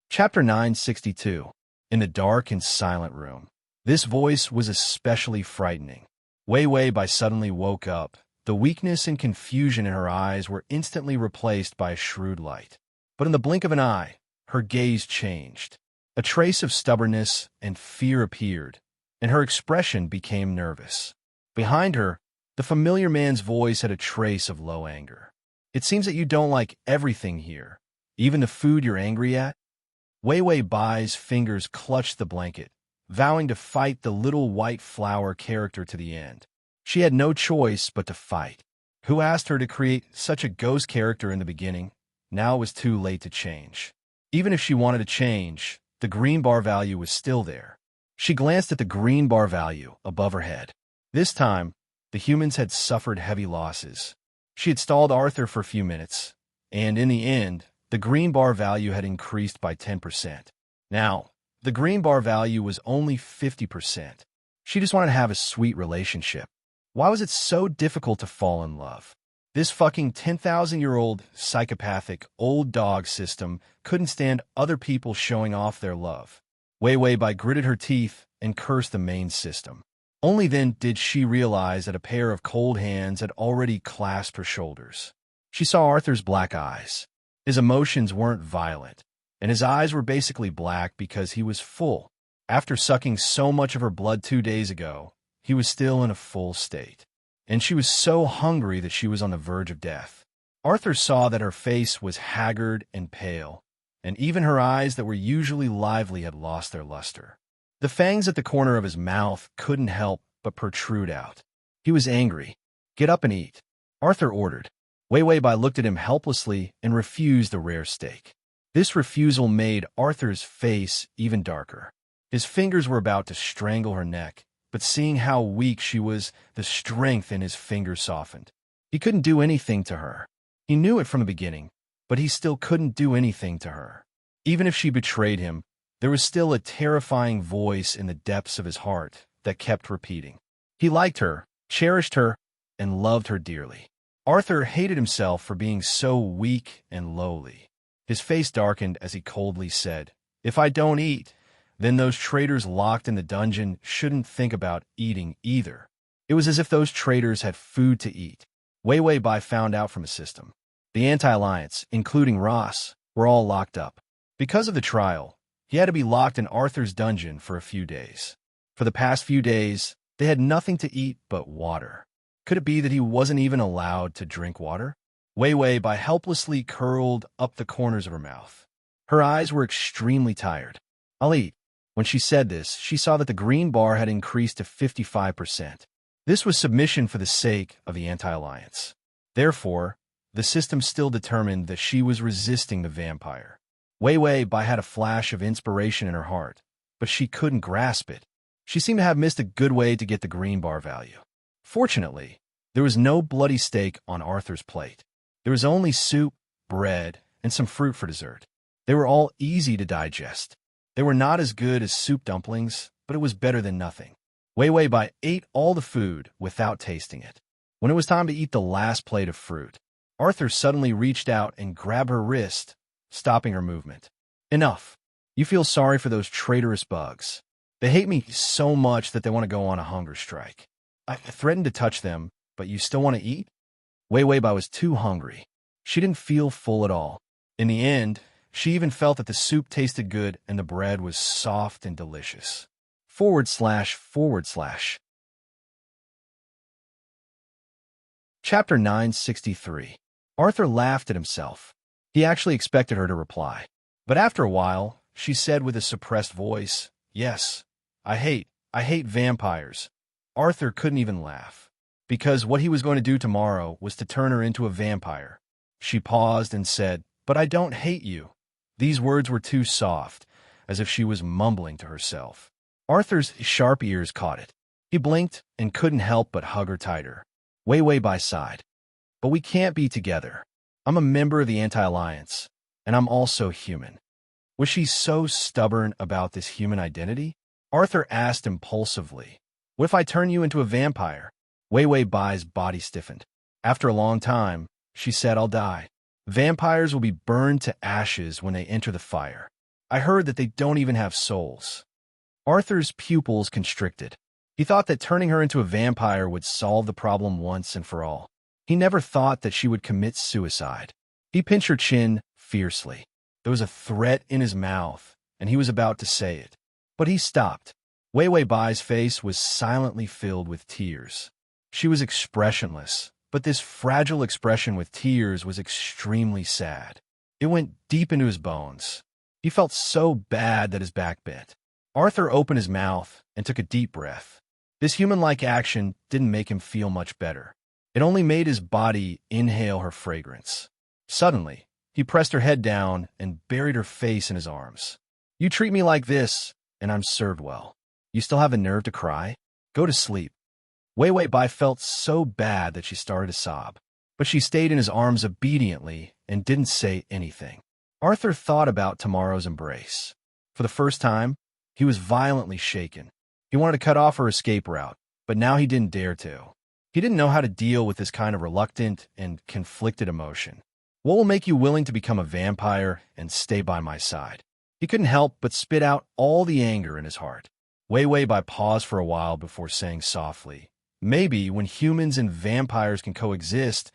Chapter 962. In the dark and silent room. This voice was especially frightening. Wei Wei Bai suddenly woke up. The weakness and confusion in her eyes were instantly replaced by a shrewd light. But in the blink of an eye, her gaze changed. A trace of stubbornness and fear appeared, and her expression became nervous. Behind her, the familiar man's voice had a trace of low anger. "It seems that you don't like everything here, even the food you're angry at." Wei Wei Bai's fingers clutched the blanket, vowing to fight the little white flower character to the end. She had no choice but to fight. Who asked her to create such a ghost character in the beginning? Now it was too late to change. Even if she wanted to change, the green bar value was still there. She glanced at the green bar value above her head. This time, the humans had suffered heavy losses. She had stalled Arthur for a few minutes, and in the end, the green bar value had increased by 10%. Now, the green bar value was only 50%. She just wanted to have a sweet relationship. Why was it so difficult to fall in love? This fucking 10,000-year-old psychopathic old dog system couldn't stand other people showing off their love. Wei Wei Bai gritted her teeth and cursed the main system. Only then did she realize that a pair of cold hands had already clasped her shoulders. She saw Arthur's black eyes. His emotions weren't violent, and his eyes were basically black because he was full. After sucking so much of her blood 2 days ago, he was still in a full state. And she was so hungry that she was on the verge of death. Arthur saw that her face was haggard and pale, and even her eyes that were usually lively had lost their luster. The fangs at the corner of his mouth couldn't help but protrude out. He was angry. "Get up and eat," Arthur ordered. Wei Wei Bai looked at him helplessly and refused the rare steak. This refusal made Arthur's face even darker. His fingers were about to strangle her neck, but seeing how weak she was, the strength in his fingers softened. He couldn't do anything to her. He knew it from the beginning, but he still couldn't do anything to her. Even if she betrayed him, there was still a terrifying voice in the depths of his heart that kept repeating. He liked her, cherished her, and loved her dearly. Arthur hated himself for being so weak and lowly. His face darkened as he coldly said, "If I don't eat, then those traitors locked in the dungeon shouldn't think about eating either." It was as if those traitors had food to eat. Wei Wei Bai found out from his system. The Anti-Alliance, including Ross, were all locked up. Because of the trial, he had to be locked in Arthur's dungeon for a few days. For the past few days, they had nothing to eat but water. Could it be that he wasn't even allowed to drink water? Wei Wei Bai helplessly curled up the corners of her mouth. Her eyes were extremely tired. "I'll eat." When she said this, she saw that the green bar had increased to 55%. This was submission for the sake of the Anti-Alliance. Therefore, the system still determined that she was resisting the vampire. Wei Wei Bai had a flash of inspiration in her heart, but she couldn't grasp it. She seemed to have missed a good way to get the green bar value. Fortunately, there was no bloody steak on Arthur's plate. There was only soup, bread, and some fruit for dessert. They were all easy to digest. They were not as good as soup dumplings, but it was better than nothing. Wei Wei Bai ate all the food without tasting it. When it was time to eat the last plate of fruit, Arthur suddenly reached out and grabbed her wrist, stopping her movement. "Enough. You feel sorry for those traitorous bugs. They hate me so much that they want to go on a hunger strike. I threatened to touch them, but you still want to eat?" Wei Wei Bai was too hungry. She didn't feel full at all. In the end, she even felt that the soup tasted good and the bread was soft and delicious. // Chapter 963. Arthur laughed at himself. He actually expected her to reply. But after a while, she said with a suppressed voice, "Yes, I hate vampires." Arthur couldn't even laugh, because what he was going to do tomorrow was to turn her into a vampire. She paused and said, "But I don't hate you." These words were too soft, as if she was mumbling to herself. Arthur's sharp ears caught it. He blinked and couldn't help but hug her tighter. Wei Wei Bai sighed. "But we can't be together. I'm a member of the Anti-Alliance, and I'm also human." Was she so stubborn about this human identity? Arthur asked impulsively, "What if I turn you into a vampire?" Wei Wei Bai's body stiffened. After a long time, she said, "I'll die. Vampires will be burned to ashes when they enter the fire. I heard that they don't even have souls." Arthur's pupils constricted. He thought that turning her into a vampire would solve the problem once and for all. He never thought that she would commit suicide. He pinched her chin fiercely. There was a threat in his mouth, and he was about to say it. But he stopped. Wei Wei Bai's face was silently filled with tears. She was expressionless, but this fragile expression with tears was extremely sad. It went deep into his bones. He felt so bad that his back bent. Arthur opened his mouth and took a deep breath. This human-like action didn't make him feel much better. It only made his body inhale her fragrance. Suddenly, he pressed her head down and buried her face in his arms. "You treat me like this, and I'm served well. You still have the nerve to cry? Go to sleep." Wei Wei Bai felt so bad that she started to sob, but she stayed in his arms obediently and didn't say anything. Arthur thought about tomorrow's embrace. For the first time, he was violently shaken. He wanted to cut off her escape route, but now he didn't dare to. He didn't know how to deal with this kind of reluctant and conflicted emotion. "What will make you willing to become a vampire and stay by my side?" He couldn't help but spit out all the anger in his heart. Wei Wei Bai paused for a while before saying softly, "Maybe when humans and vampires can coexist,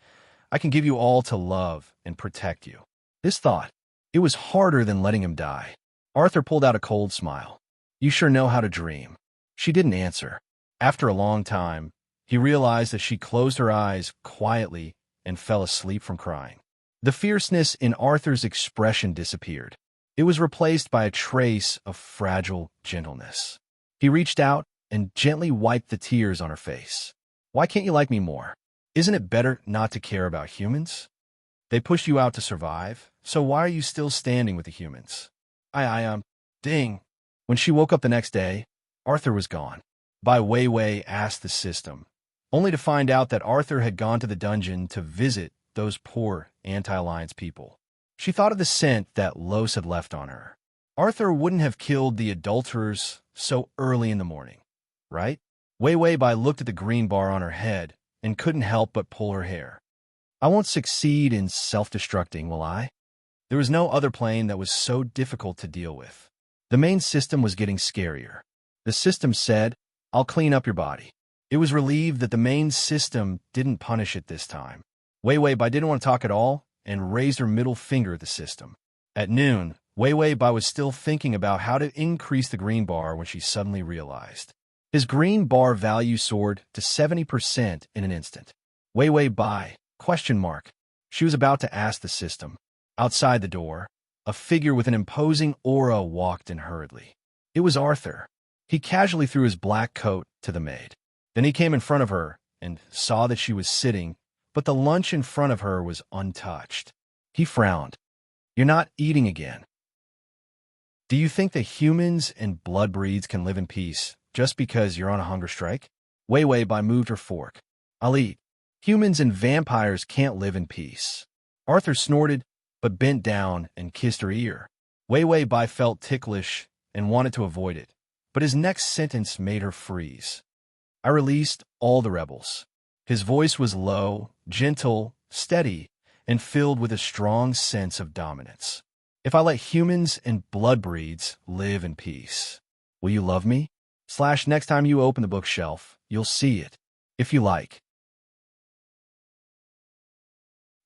I can give you all to love and protect you." This thought, it was harder than letting him die. Arthur pulled out a cold smile. "You sure know how to dream." She didn't answer. After a long time, he realized that she closed her eyes quietly and fell asleep from crying. The fierceness in Arthur's expression disappeared. It was replaced by a trace of fragile gentleness. He reached out and gently wiped the tears on her face. "Why can't you like me more? Isn't it better not to care about humans? They pushed you out to survive, so why are you still standing with the humans?" Ding. When she woke up the next day, Arthur was gone. Bai Weiwei asked the system, only to find out that Arthur had gone to the dungeon to visit those poor anti-alliance people. She thought of the scent that Los had left on her. Arthur wouldn't have killed the adulterers so early in the morning, right? Weiwei Bai looked at the green bar on her head and couldn't help but pull her hair. "I won't succeed in self-destructing, will I?" There was no other plane that was so difficult to deal with. The main system was getting scarier. The system said, "I'll clean up your body." It was relieved that the main system didn't punish it this time. Weiwei Bai didn't want to talk at all and raised her middle finger at the system. At noon, Weiwei Bai was still thinking about how to increase the green bar when she suddenly realized. His green bar value soared to 70% in an instant. Weiwei Bai, ? She was about to ask the system. Outside the door, a figure with an imposing aura walked in hurriedly. It was Arthur. He casually threw his black coat to the maid. Then he came in front of her and saw that she was sitting, but the lunch in front of her was untouched. He frowned. "You're not eating again. Do you think that humans and blood breeds can live in peace just because you're on a hunger strike?" Weiwei Bai moved her fork. "I'll eat. Humans and vampires can't live in peace." Arthur snorted, but bent down and kissed her ear. Weiwei Bai felt ticklish and wanted to avoid it, but his next sentence made her freeze. "I released all the rebels." His voice was low, gentle, steady, and filled with a strong sense of dominance. "If I let humans and blood breeds live in peace, will you love me? Next time you open the bookshelf, you'll see it, if you like."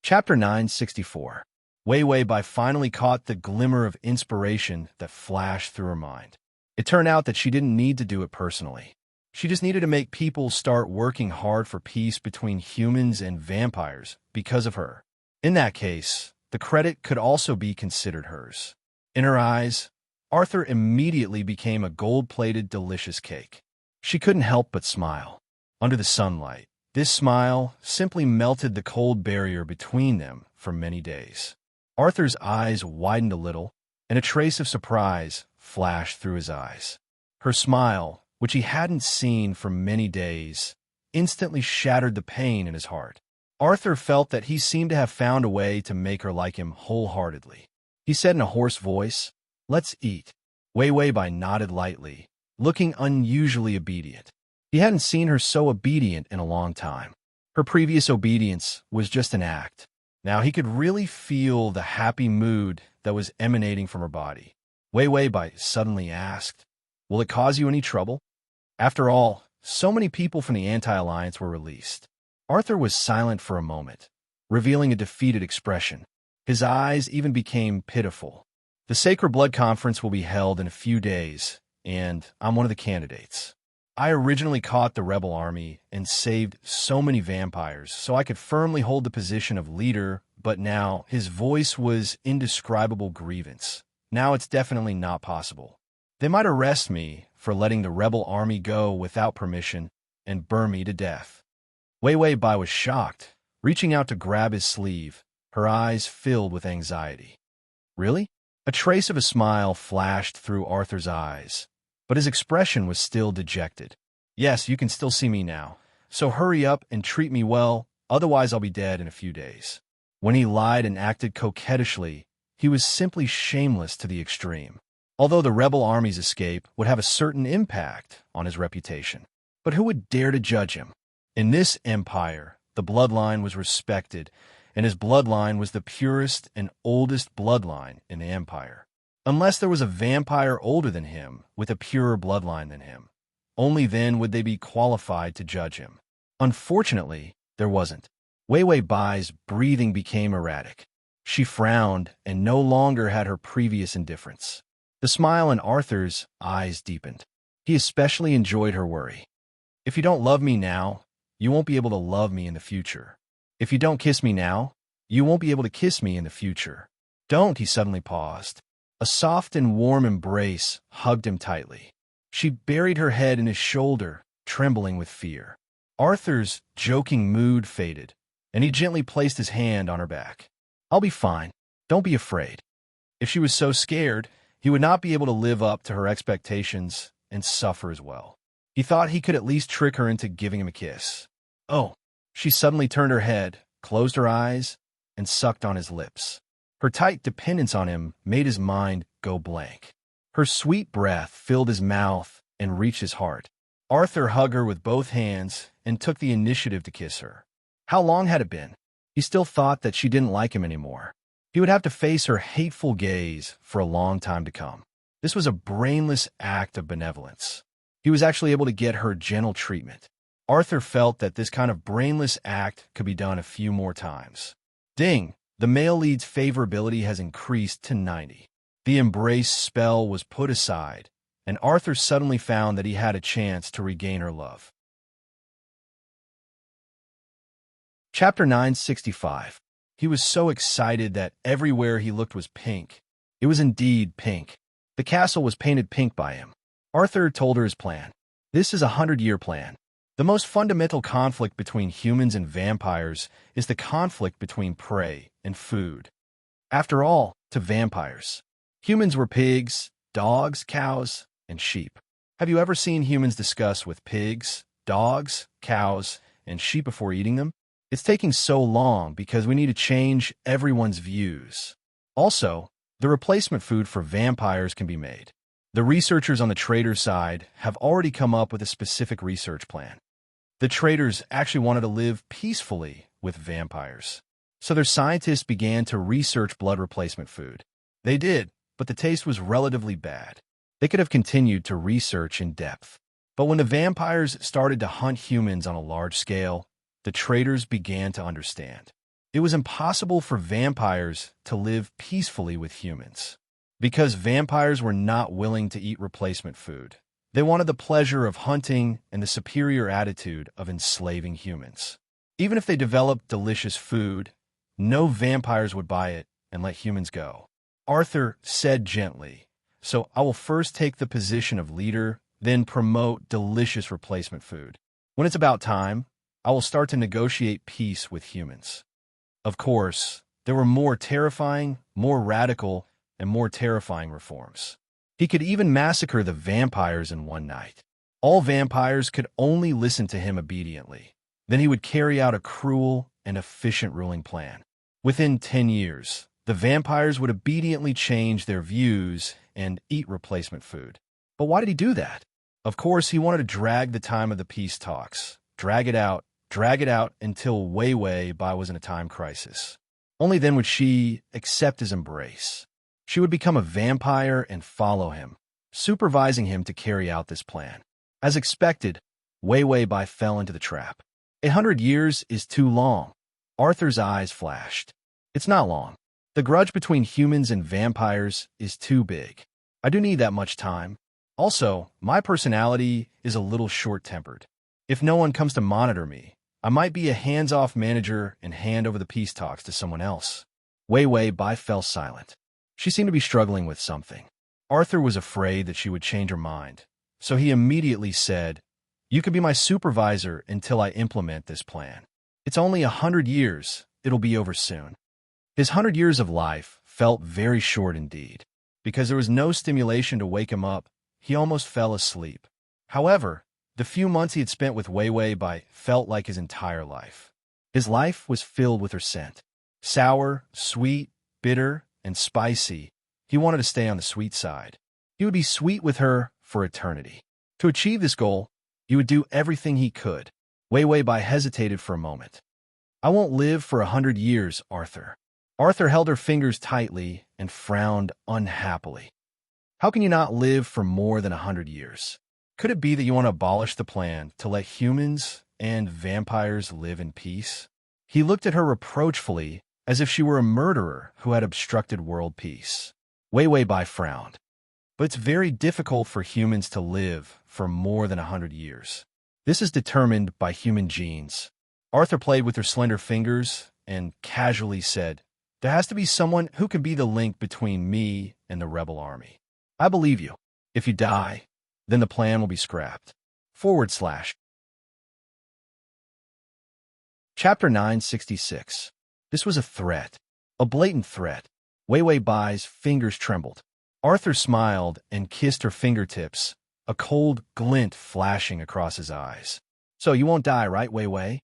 Chapter 964. Weiwei Bai finally caught the glimmer of inspiration that flashed through her mind. It turned out that she didn't need to do it personally. She just needed to make people start working hard for peace between humans and vampires because of her. In that case, the credit could also be considered hers. In her eyes, Arthur immediately became a gold-plated, delicious cake. She couldn't help but smile. Under the sunlight, this smile simply melted the cold barrier between them for many days. Arthur's eyes widened a little, and a trace of surprise flashed through his eyes. Her smile, which he hadn't seen for many days, instantly shattered the pain in his heart. Arthur felt that he seemed to have found a way to make her like him wholeheartedly. He said in a hoarse voice, "Let's eat." Weiwei Bai nodded lightly, looking unusually obedient. He hadn't seen her so obedient in a long time. Her previous obedience was just an act. Now he could really feel the happy mood that was emanating from her body. Weiwei Bai suddenly asked, "Will it cause you any trouble?" After all, so many people from the anti-alliance were released. Arthur was silent for a moment, revealing a defeated expression. His eyes even became pitiful. "The Sacred Blood Conference will be held in a few days, and I'm one of the candidates. I originally caught the rebel army and saved so many vampires so I could firmly hold the position of leader, but now," his voice was indescribable grievance. "Now it's definitely not possible. They might arrest me for letting the rebel army go without permission and burn me to death." Weiwei Bai was shocked, reaching out to grab his sleeve, her eyes filled with anxiety. "Really?" A trace of a smile flashed through Arthur's eyes, but his expression was still dejected. "Yes, you can still see me now. So hurry up and treat me well, otherwise I'll be dead in a few days." When he lied and acted coquettishly, he was simply shameless to the extreme. Although the rebel army's escape would have a certain impact on his reputation. But who would dare to judge him? In this empire, the bloodline was respected, and his bloodline was the purest and oldest bloodline in the empire. unless there was a vampire older than him with a purer bloodline than him. Only then would they be qualified to judge him. Unfortunately, there wasn't. Wei Wei Bai's breathing became erratic. She frowned and no longer had her previous indifference. The smile in Arthur's eyes deepened. He especially enjoyed her worry. If you don't love me now, you won't be able to love me in the future. If you don't kiss me now, you won't be able to kiss me in the future. Don't, he suddenly paused. A soft and warm embrace hugged him tightly. She buried her head in his shoulder, trembling with fear. Arthur's joking mood faded, and he gently placed his hand on her back. I'll be fine. Don't be afraid. If she was so scared, he would not be able to live up to her expectations and suffer as well. He thought he could at least trick her into giving him a kiss. Oh, she suddenly turned her head, closed her eyes, and sucked on his lips. Her tight dependence on him made his mind go blank. Her sweet breath filled his mouth and reached his heart. Arthur hugged her with both hands and took the initiative to kiss her. How long had it been? He still thought that she didn't like him anymore. He would have to face her hateful gaze for a long time to come. This was a brainless act of benevolence. He was actually able to get her gentle treatment. Arthur felt that this kind of brainless act could be done a few more times. Ding! The male lead's favorability has increased to 90. The embrace spell was put aside, and Arthur suddenly found that he had a chance to regain her love. Chapter 965. He was so excited that everywhere he looked was pink. It was indeed pink. The castle was painted pink by him. Arthur told her his plan. This is a 100-year plan. The most fundamental conflict between humans and vampires is the conflict between prey and food. After all, to vampires, humans were pigs, dogs, cows, and sheep. Have you ever seen humans discuss with pigs, dogs, cows, and sheep before eating them? It's taking so long because we need to change everyone's views. Also, the replacement food for vampires can be made. The researchers on the trader's side have already come up with a specific research plan. The traders actually wanted to live peacefully with vampires. So their scientists began to research blood replacement food. They did, but the taste was relatively bad. They could have continued to research in depth. But when the vampires started to hunt humans on a large scale, the traders began to understand. It was impossible for vampires to live peacefully with humans. Because vampires were not willing to eat replacement food. They wanted the pleasure of hunting and the superior attitude of enslaving humans. Even if they developed delicious food, no vampires would buy it and let humans go. Arthur said gently, "So I will first take the position of leader, then promote delicious replacement food. When it's about time, I will start to negotiate peace with humans." Of course, there were more terrifying, more radical, and more terrifying reforms. He could even massacre the vampires in one night. All vampires could only listen to him obediently. Then he would carry out a cruel and efficient ruling plan. Within 10 years, the vampires would obediently change their views and eat replacement food. But why did he do that? Of course, he wanted to drag the time of the peace talks. Drag it out until Wei Wei Bai was in a time crisis. Only then would she accept his embrace. She would become a vampire and follow him, supervising him to carry out this plan. As expected, Wei Wei Bai fell into the trap. 100 years is too long. Arthur's eyes flashed. It's not long. The grudge between humans and vampires is too big. I do need that much time. Also, my personality is a little short-tempered. If no one comes to monitor me, I might be a hands-off manager and hand over the peace talks to someone else. Wei Wei Bai fell silent. She seemed to be struggling with something. Arthur was afraid that she would change her mind, so he immediately said, "You could be my supervisor until I implement this plan. It's only 100 years. It'll be over soon." His 100 years of life felt very short indeed. Because there was no stimulation to wake him up, he almost fell asleep. However, the few months he had spent with Wei Wei Bai felt like his entire life. His life was filled with her scent. Sour, sweet, bitter, and spicy. He wanted to stay on the sweet side. He would be sweet with her for eternity. To achieve this goal, he would do everything he could. Wei Wei Bai hesitated for a moment. "I won't live for 100 years, Arthur." Arthur held her fingers tightly and frowned unhappily. How can you not live for more than 100 years? Could it be that you want to abolish the plan to let humans and vampires live in peace? He looked at her reproachfully, as if she were a murderer who had obstructed world peace. Wei Wei Bai frowned. But it's very difficult for humans to live for more than 100 years. This is determined by human genes. Arthur played with her slender fingers and casually said, "There has to be someone who can be the link between me and the rebel army. I believe you. If you die, then the plan will be scrapped." Chapter 966. This was a threat. A blatant threat. Wei Wei Bai's fingers trembled. Arthur smiled and kissed her fingertips, a cold glint flashing across his eyes. "So you won't die, right, Wei Wei?"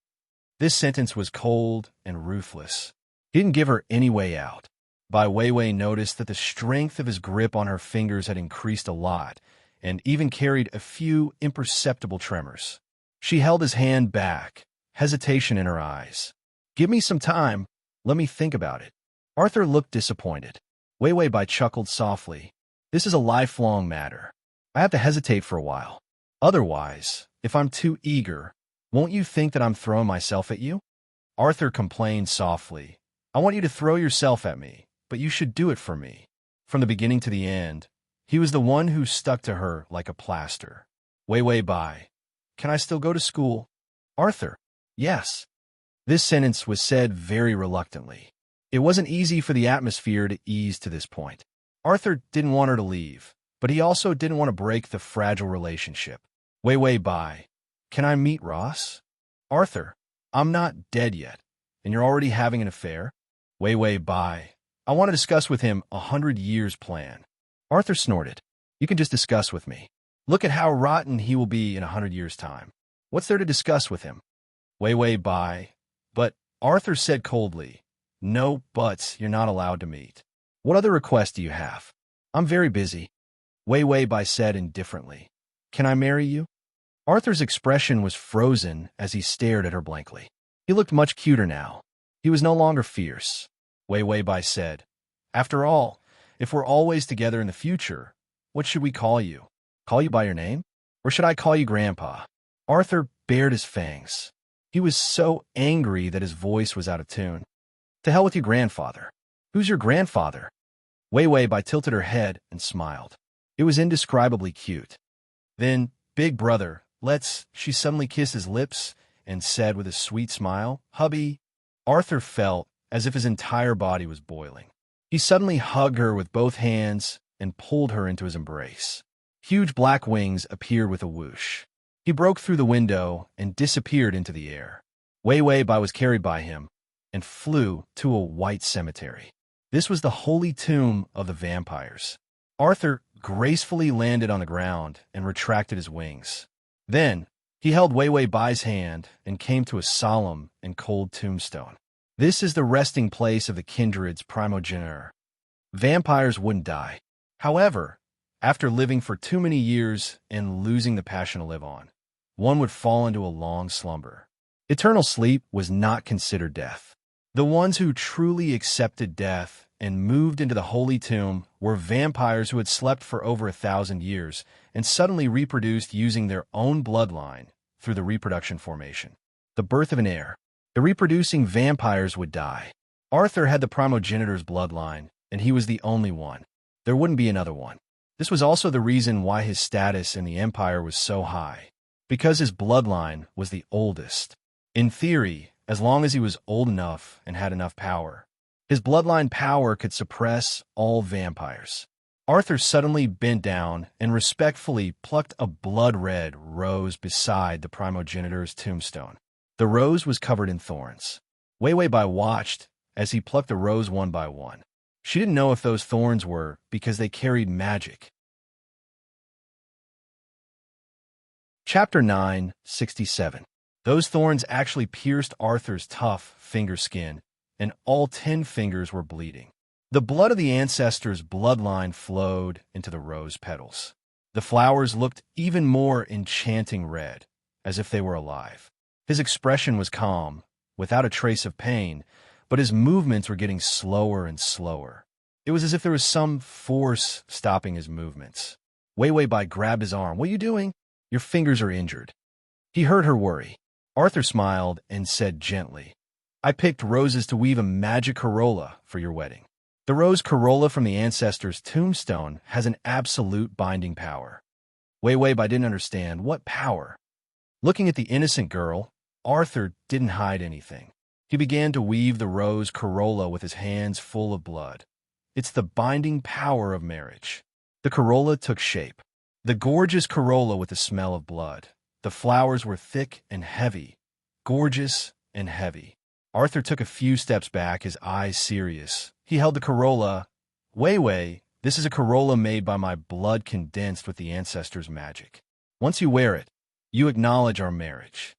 This sentence was cold and ruthless. He didn't give her any way out. Bai Wei Wei noticed that the strength of his grip on her fingers had increased a lot, and even carried a few imperceptible tremors. She held his hand back, hesitation in her eyes. "Give me some time. Let me think about it." Arthur looked disappointed. Wei Wei Bai chuckled softly. "This is a lifelong matter. I have to hesitate for a while. Otherwise, if I'm too eager, won't you think that I'm throwing myself at you?" Arthur complained softly. "I want you to throw yourself at me, but you should do it for me." From the beginning to the end, he was the one who stuck to her like a plaster. "Wei Wei Bai, can I still go to school?" "Arthur, yes." This sentence was said very reluctantly. It wasn't easy for the atmosphere to ease to this point. Arthur didn't want her to leave, but he also didn't want to break the fragile relationship. "Wei Wei Bai, can I meet Ross?" "Arthur, I'm not dead yet, and you're already having an affair?" "Wei Wei Bai, I want to discuss with him 100 years plan." Arthur snorted. "You can just discuss with me. Look at how rotten he will be in 100 years' time. What's there to discuss with him?" "Wei Wei Bai, but," Arthur said coldly, "no buts, you're not allowed to meet. What other request do you have?" "I'm very busy," Wei Wei Bai said indifferently. "Can I marry you?" Arthur's expression was frozen as he stared at her blankly. He looked much cuter now. He was no longer fierce. Wei Wei Bai said, "After all, if we're always together in the future, what should we call you? Call you by your name? Or should I call you Grandpa?" Arthur bared his fangs. He was so angry that his voice was out of tune. "To hell with you, grandfather." "Who's your grandfather?" Wei Wei Bai tilted her head and smiled. It was indescribably cute. "Then, big brother, let's—" She suddenly kissed his lips and said with a sweet smile, "Hubby." Arthur felt as if his entire body was boiling. He suddenly hugged her with both hands and pulled her into his embrace. Huge black wings appeared with a whoosh. He broke through the window and disappeared into the air. Wei Wei Bai was carried by him and flew to a white cemetery. This was the holy tomb of the vampires. Arthur gracefully landed on the ground and retracted his wings. Then, he held Wei Wei Bai's hand and came to a solemn and cold tombstone. This is the resting place of the kindred's primogeniture. Vampires wouldn't die. However, after living for too many years and losing the passion to live on, one would fall into a long slumber. Eternal sleep was not considered death. The ones who truly accepted death and moved into the holy tomb were vampires who had slept for over 1,000 years and suddenly reproduced using their own bloodline through the reproduction formation. The birth of an heir. The reproducing vampires would die. Arthur had the primogenitor's bloodline, and he was the only one. There wouldn't be another one. This was also the reason why his status in the empire was so high, because his bloodline was the oldest. In theory, as long as he was old enough and had enough power, his bloodline power could suppress all vampires. Arthur suddenly bent down and respectfully plucked a blood-red rose beside the primogenitor's tombstone. The rose was covered in thorns. Wei Wei Bai watched as he plucked the rose one by one. She didn't know if those thorns were because they carried magic. Chapter 967. Those thorns actually pierced Arthur's tough finger skin, and all 10 fingers were bleeding. The blood of the ancestors' bloodline flowed into the rose petals. The flowers looked even more enchanting red, as if they were alive. His expression was calm, without a trace of pain, but his movements were getting slower and slower. It was as if there was some force stopping his movements. Wei Wei Bai grabbed his arm. "What are you doing? Your fingers are injured." He heard her worry. Arthur smiled and said gently, "I picked roses to weave a magic corolla for your wedding. The rose corolla from the ancestor's tombstone has an absolute binding power." Wei Wei Bai didn't understand. What power? Looking at the innocent girl, Arthur didn't hide anything. He began to weave the rose corolla with his hands full of blood. It's the binding power of marriage. The corolla took shape. The gorgeous corolla with the smell of blood. The flowers were thick and heavy, gorgeous and heavy. Arthur took a few steps back, his eyes serious. He held the corolla. "Wei Wei, this is a corolla made by my blood condensed with the ancestor's magic. Once you wear it, you acknowledge our marriage."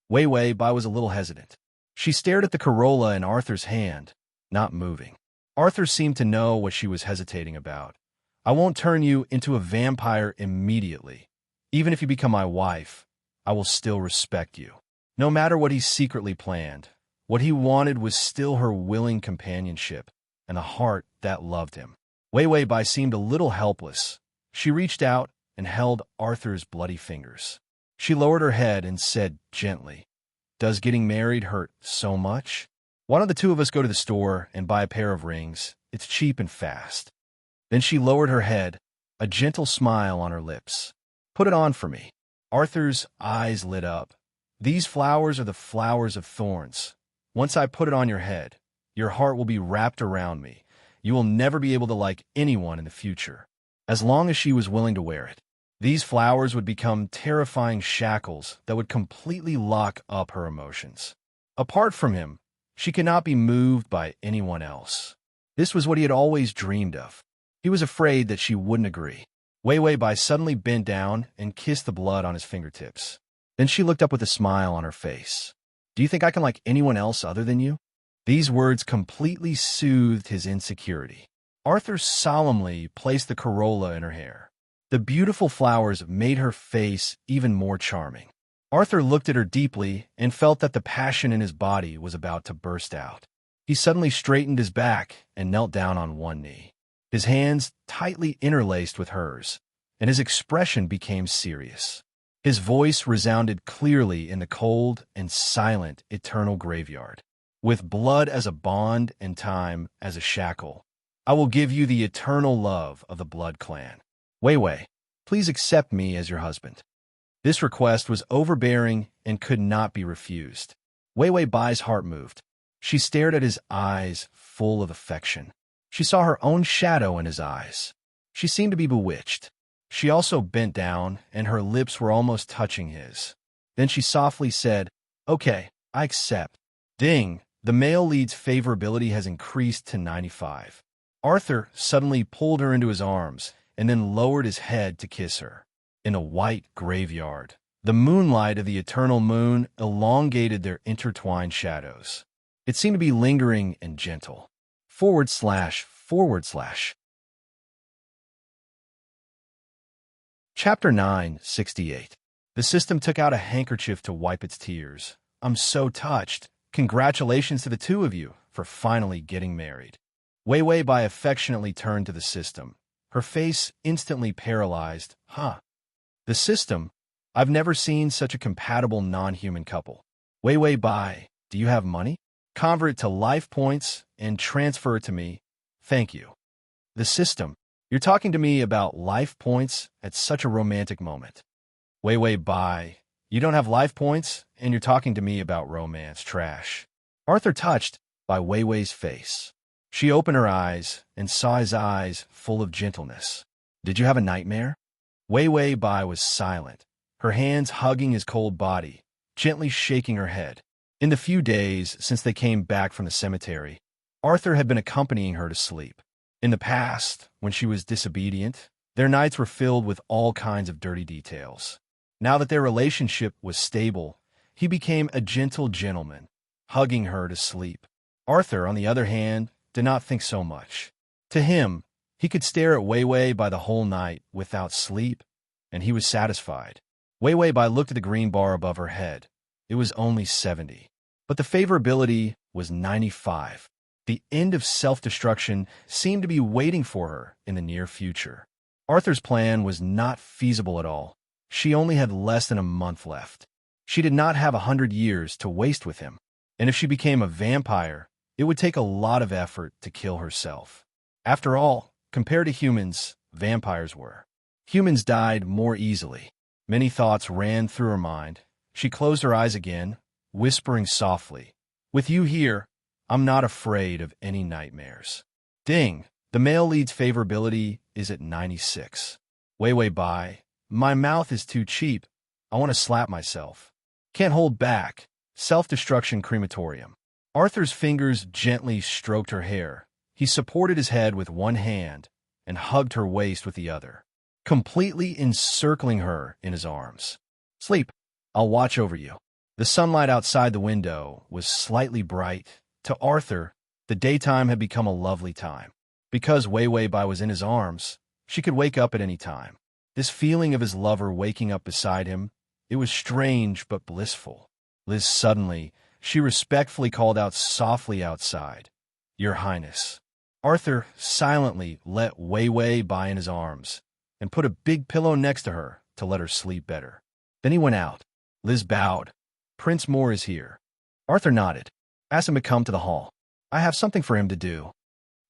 Wei Wei Bai was a little hesitant. She stared at the corolla in Arthur's hand, not moving. Arthur seemed to know what she was hesitating about. "I won't turn you into a vampire immediately. Even if you become my wife, I will still respect you." No matter what he secretly planned, what he wanted was still her willing companionship and a heart that loved him. Wei Wei Bai seemed a little helpless. She reached out and held Arthur's bloody fingers. She lowered her head and said gently, "Does getting married hurt so much? Why don't the two of us go to the store and buy a pair of rings? It's cheap and fast." Then she lowered her head, a gentle smile on her lips. "Put it on for me." Arthur's eyes lit up. "These flowers are the flowers of thorns. Once I put it on your head, your heart will be wrapped around me. You will never be able to like anyone in the future." As long as she was willing to wear it, these flowers would become terrifying shackles that would completely lock up her emotions. Apart from him, she could not be moved by anyone else. This was what he had always dreamed of. He was afraid that she wouldn't agree. Wei Wei Bai suddenly bent down and kissed the blood on his fingertips. Then she looked up with a smile on her face. "Do you think I can like anyone else other than you?" These words completely soothed his insecurity. Arthur solemnly placed the corolla in her hair. The beautiful flowers made her face even more charming. Arthur looked at her deeply and felt that the passion in his body was about to burst out. He suddenly straightened his back and knelt down on one knee. His hands tightly interlaced with hers, and his expression became serious. His voice resounded clearly in the cold and silent eternal graveyard. "With blood as a bond and time as a shackle, I will give you the eternal love of the blood clan. Wei Wei, please accept me as your husband." This request was overbearing and could not be refused. Wei Wei Bai's heart moved. She stared at his eyes full of affection. She saw her own shadow in his eyes. She seemed to be bewitched. She also bent down, and her lips were almost touching his. Then she softly said, "Okay, I accept." Ding! The male lead's favorability has increased to 95. Arthur suddenly pulled her into his arms and then lowered his head to kiss her. In a white graveyard, the moonlight of the eternal moon elongated their intertwined shadows. It seemed to be lingering and gentle. // Chapter 968. The system took out a handkerchief to wipe its tears. "I'm so touched. Congratulations to the two of you for finally getting married." Wei Wei Bai affectionately turned to the system, her face instantly paralyzed. "Huh. The system? I've never seen such a compatible non-human couple. Wei Wei Bai, do you have money? Convert it to life points and transfer it to me. Thank you." The system. "You're talking to me about life points at such a romantic moment." Wei Wei Bai, "You don't have life points, and you're talking to me about romance trash." Arthur touched by Wei Wei's face. She opened her eyes and saw his eyes full of gentleness. "Did you have a nightmare?" Wei Wei Bai was silent, her hands hugging his cold body, gently shaking her head. In the few days since they came back from the cemetery, Arthur had been accompanying her to sleep. In the past, when she was disobedient, their nights were filled with all kinds of dirty details. Now that their relationship was stable, he became a gentle gentleman, hugging her to sleep. Arthur, on the other hand, did not think so much. To him, he could stare at Wei Wei by the whole night without sleep, and he was satisfied. Wei Wei Bai looked at the green bar above her head. It was only 70, but the favorability was 95. The end of self-destruction seemed to be waiting for her in the near future. Arthur's plan was not feasible at all. She only had less than a month left. She did not have 100 years to waste with him. And if she became a vampire, it would take a lot of effort to kill herself. After all, compared to humans, vampires were. Humans died more easily. Many thoughts ran through her mind. She closed her eyes again, whispering softly, "With you here, I'm not afraid of any nightmares." Ding! The male lead's favorability is at 96. Way by. My mouth is too cheap. I want to slap myself. Can't hold back. Self-destruction crematorium. Arthur's fingers gently stroked her hair. He supported his head with one hand and hugged her waist with the other, completely encircling her in his arms. Sleep. I'll watch over you. The sunlight outside the window was slightly bright. To Arthur, the daytime had become a lovely time. Because Wei Bai was in his arms, she could wake up at any time. This feeling of his lover waking up beside him, it was strange but blissful. Liz suddenly, she respectfully called out softly outside, "Your Highness." Arthur silently let Wei Bai in his arms and put a big pillow next to her to let her sleep better. Then he went out. Liz bowed. "Prince Moore is here." Arthur nodded. "Ask him to come to the hall. I have something for him to do."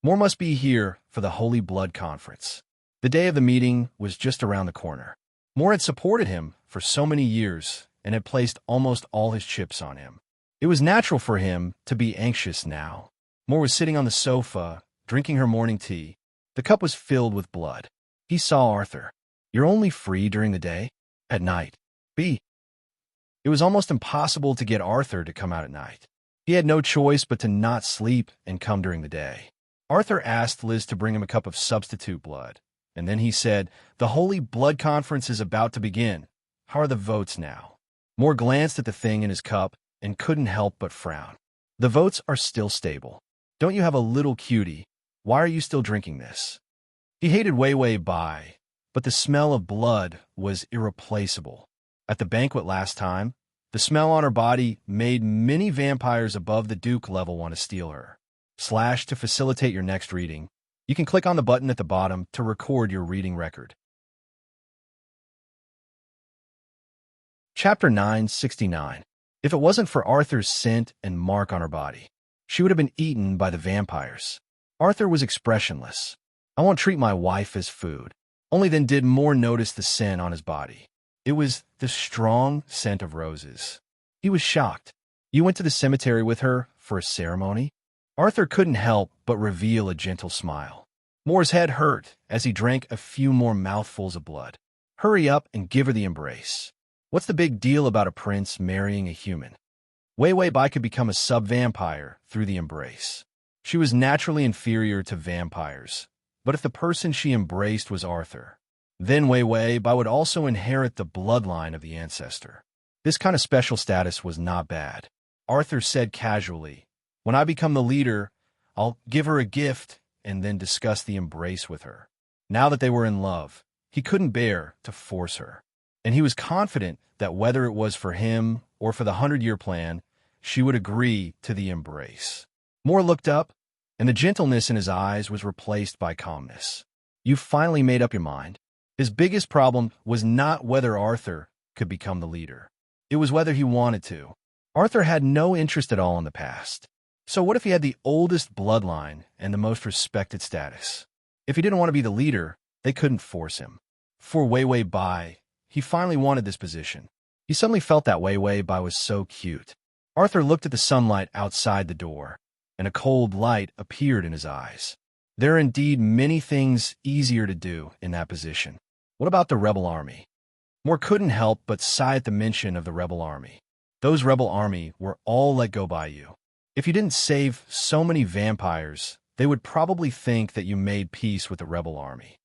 Moore must be here for the Holy Blood Conference. The day of the meeting was just around the corner. Moore had supported him for so many years and had placed almost all his chips on him. It was natural for him to be anxious now. Moore was sitting on the sofa, drinking her morning tea. The cup was filled with blood. He saw Arthur. "You're only free during the day? At night? B." It was almost impossible to get Arthur to come out at night. He had no choice but to not sleep and come during the day. Arthur asked Liz to bring him a cup of substitute blood, and then he said, "The Holy Blood Conference is about to begin. How are the votes now?" Moore glanced at the thing in his cup and couldn't help but frown. "The votes are still stable. Don't you have a little cutie? Why are you still drinking this?" He hated Wei Bai, but the smell of blood was irreplaceable. At the banquet last time, the smell on her body made many vampires above the Duke level want to steal her. / to facilitate your next reading. You can click on the button at the bottom to record your reading record. Chapter 969. If it wasn't for Arthur's scent and mark on her body, she would have been eaten by the vampires. Arthur was expressionless. "I won't treat my wife as food." Only then did Moore notice the scent on his body. It was the strong scent of roses. He was shocked. "You went to the cemetery with her for a ceremony?" Arthur couldn't help but reveal a gentle smile. Moore's head hurt as he drank a few more mouthfuls of blood. "Hurry up and give her the embrace. What's the big deal about a prince marrying a human?" Wei Bai could become a sub-vampire through the embrace. She was naturally inferior to vampires, but if the person she embraced was Arthur, then Wei Bai would also inherit the bloodline of the ancestor. This kind of special status was not bad. Arthur said casually, "When I become the leader, I'll give her a gift and then discuss the embrace with her." Now that they were in love, he couldn't bear to force her, and he was confident that whether it was for him or for the 100-year plan, she would agree to the embrace. Moore looked up, and the gentleness in his eyes was replaced by calmness. "You've finally made up your mind." His biggest problem was not whether Arthur could become the leader. It was whether he wanted to. Arthur had no interest at all in the past. So what if he had the oldest bloodline and the most respected status? If he didn't want to be the leader, they couldn't force him. For Wei Bai, he finally wanted this position. He suddenly felt that Wei Bai was so cute. Arthur looked at the sunlight outside the door, and a cold light appeared in his eyes. There are indeed many things easier to do in that position. What about the rebel army? Moore couldn't help but sigh at the mention of the rebel army. Those rebel army were all let go by you. If you didn't save so many vampires, they would probably think that you made peace with the rebel army.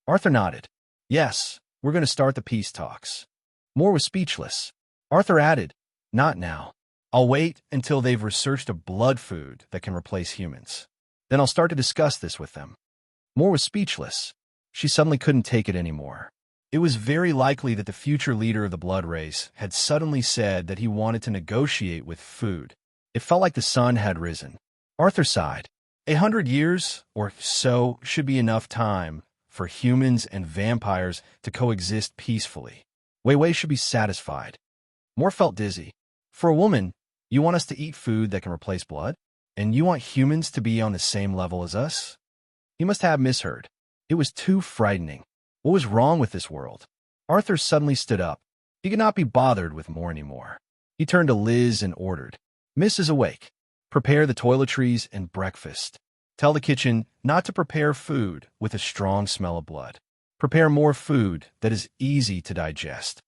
Arthur nodded. "Yes, we're going to start the peace talks." Moore was speechless. Arthur added, "Not now. I'll wait until they've researched a blood food that can replace humans. Then I'll start to discuss this with them." Moore was speechless. She suddenly couldn't take it anymore. It was very likely that the future leader of the blood race had suddenly said that he wanted to negotiate with food. It felt like the sun had risen. Arthur sighed. 100 years or so should be enough time for humans and vampires to coexist peacefully. Wei Wei should be satisfied. Moore felt dizzy. For a woman, you want us to eat food that can replace blood? And you want humans to be on the same level as us? He must have misheard. It was too frightening. What was wrong with this world? Arthur suddenly stood up. He could not be bothered with more anymore. He turned to Liz and ordered, "Miss is awake. Prepare the toiletries and breakfast. Tell the kitchen not to prepare food with a strong smell of blood. Prepare more food that is easy to digest."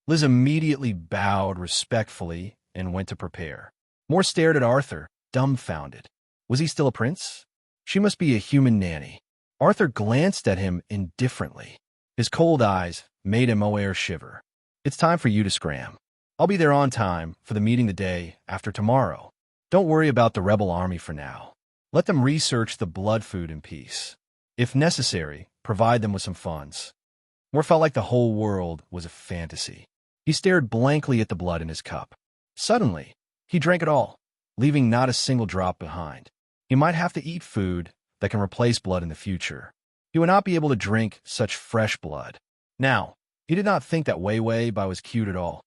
Liz immediately bowed respectfully and went to prepare. Moore stared at Arthur, dumbfounded. Was he still a prince? She must be a human nanny. Arthur glanced at him indifferently. His cold eyes made Immerse shiver. "It's time for you to scram. I'll be there on time for the meeting the day after tomorrow. Don't worry about the rebel army for now. Let them research the blood food in peace. If necessary, provide them with some funds." Moore felt like the whole world was a fantasy. He stared blankly at the blood in his cup. Suddenly, he drank it all, leaving not a single drop behind. He might have to eat food that can replace blood in the future. He would not be able to drink such fresh blood. Now, he did not think that Wei Wei Bai was cute at all.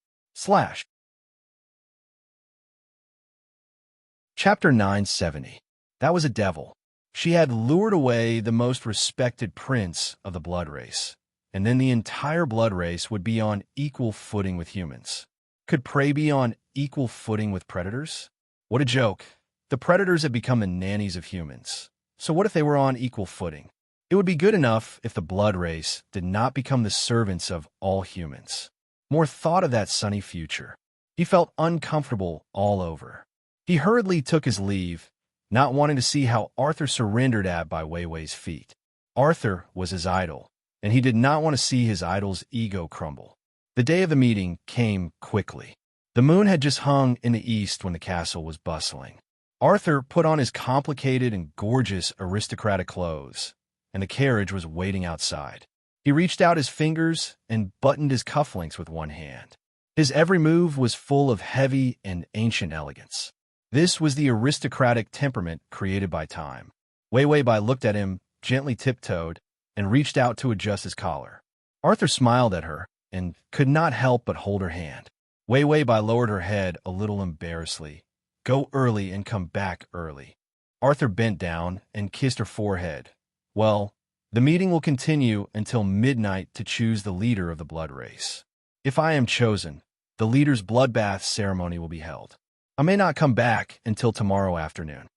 Chapter 970. That was a devil. She had lured away the most respected prince of the blood race, and then the entire blood race would be on equal footing with humans. Could prey be on equal footing with predators? What a joke. The predators had become the nannies of humans. So what if they were on equal footing? It would be good enough if the blood race did not become the servants of all humans. Moore thought of that sunny future. He felt uncomfortable all over. He hurriedly took his leave, not wanting to see how Arthur surrendered at by Wei Wei's feet. Arthur was his idol, and he did not want to see his idol's ego crumble. The day of the meeting came quickly. The moon had just hung in the east when the castle was bustling. Arthur put on his complicated and gorgeous aristocratic clothes, and the carriage was waiting outside. He reached out his fingers and buttoned his cufflinks with one hand. His every move was full of heavy and ancient elegance. This was the aristocratic temperament created by time. Wei Wei Bai looked at him, gently tiptoed, and reached out to adjust his collar. Arthur smiled at her and could not help but hold her hand. Wei Wei Bai lowered her head a little embarrassedly. "Go early and come back early." Arthur bent down and kissed her forehead. "Well, the meeting will continue until midnight to choose the leader of the blood race. If I am chosen, the leader's bloodbath ceremony will be held. I may not come back until tomorrow afternoon."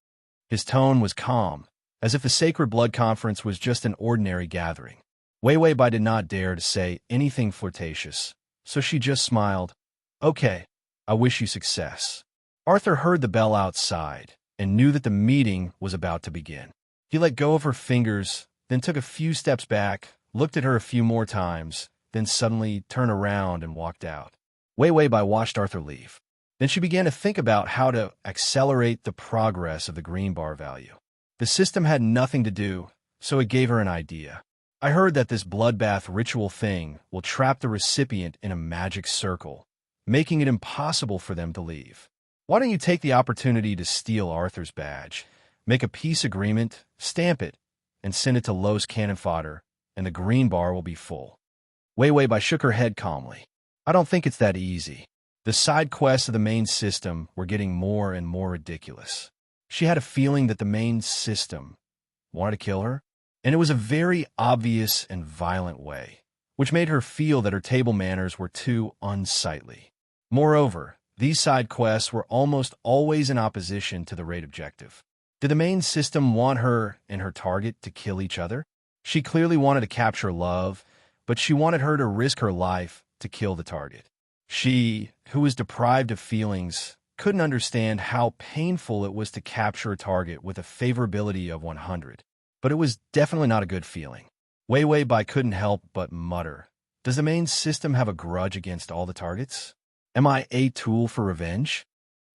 His tone was calm, as if the Sacred Blood Conference was just an ordinary gathering. Wei Wei Bai did not dare to say anything flirtatious, so she just smiled. "Okay, I wish you success." Arthur heard the bell outside and knew that the meeting was about to begin. He let go of her fingers, then took a few steps back, looked at her a few more times, then suddenly turned around and walked out. Wei Wei Bai watched Arthur leave. Then she began to think about how to accelerate the progress of the green bar value. The system had nothing to do, so it gave her an idea. "I heard that this bloodbath ritual thing will trap the recipient in a magic circle, making it impossible for them to leave. Why don't you take the opportunity to steal Arthur's badge, make a peace agreement, stamp it, and send it to Los Cannon Fodder, and the green bar will be full." Wei Wei Bai shook her head calmly. "I don't think it's that easy. The side quests of the main system were getting more and more ridiculous." She had a feeling that the main system wanted to kill her, and it was a very obvious and violent way, which made her feel that her table manners were too unsightly. Moreover, these side quests were almost always in opposition to the raid objective. Did the main system want her and her target to kill each other? She clearly wanted to capture love, but she wanted her to risk her life to kill the target. She, who was deprived of feelings, couldn't understand how painful it was to capture a target with a favorability of 100. But it was definitely not a good feeling. Wei Wei Bai couldn't help but mutter, "Does the main system have a grudge against all the targets? Am I a tool for revenge?"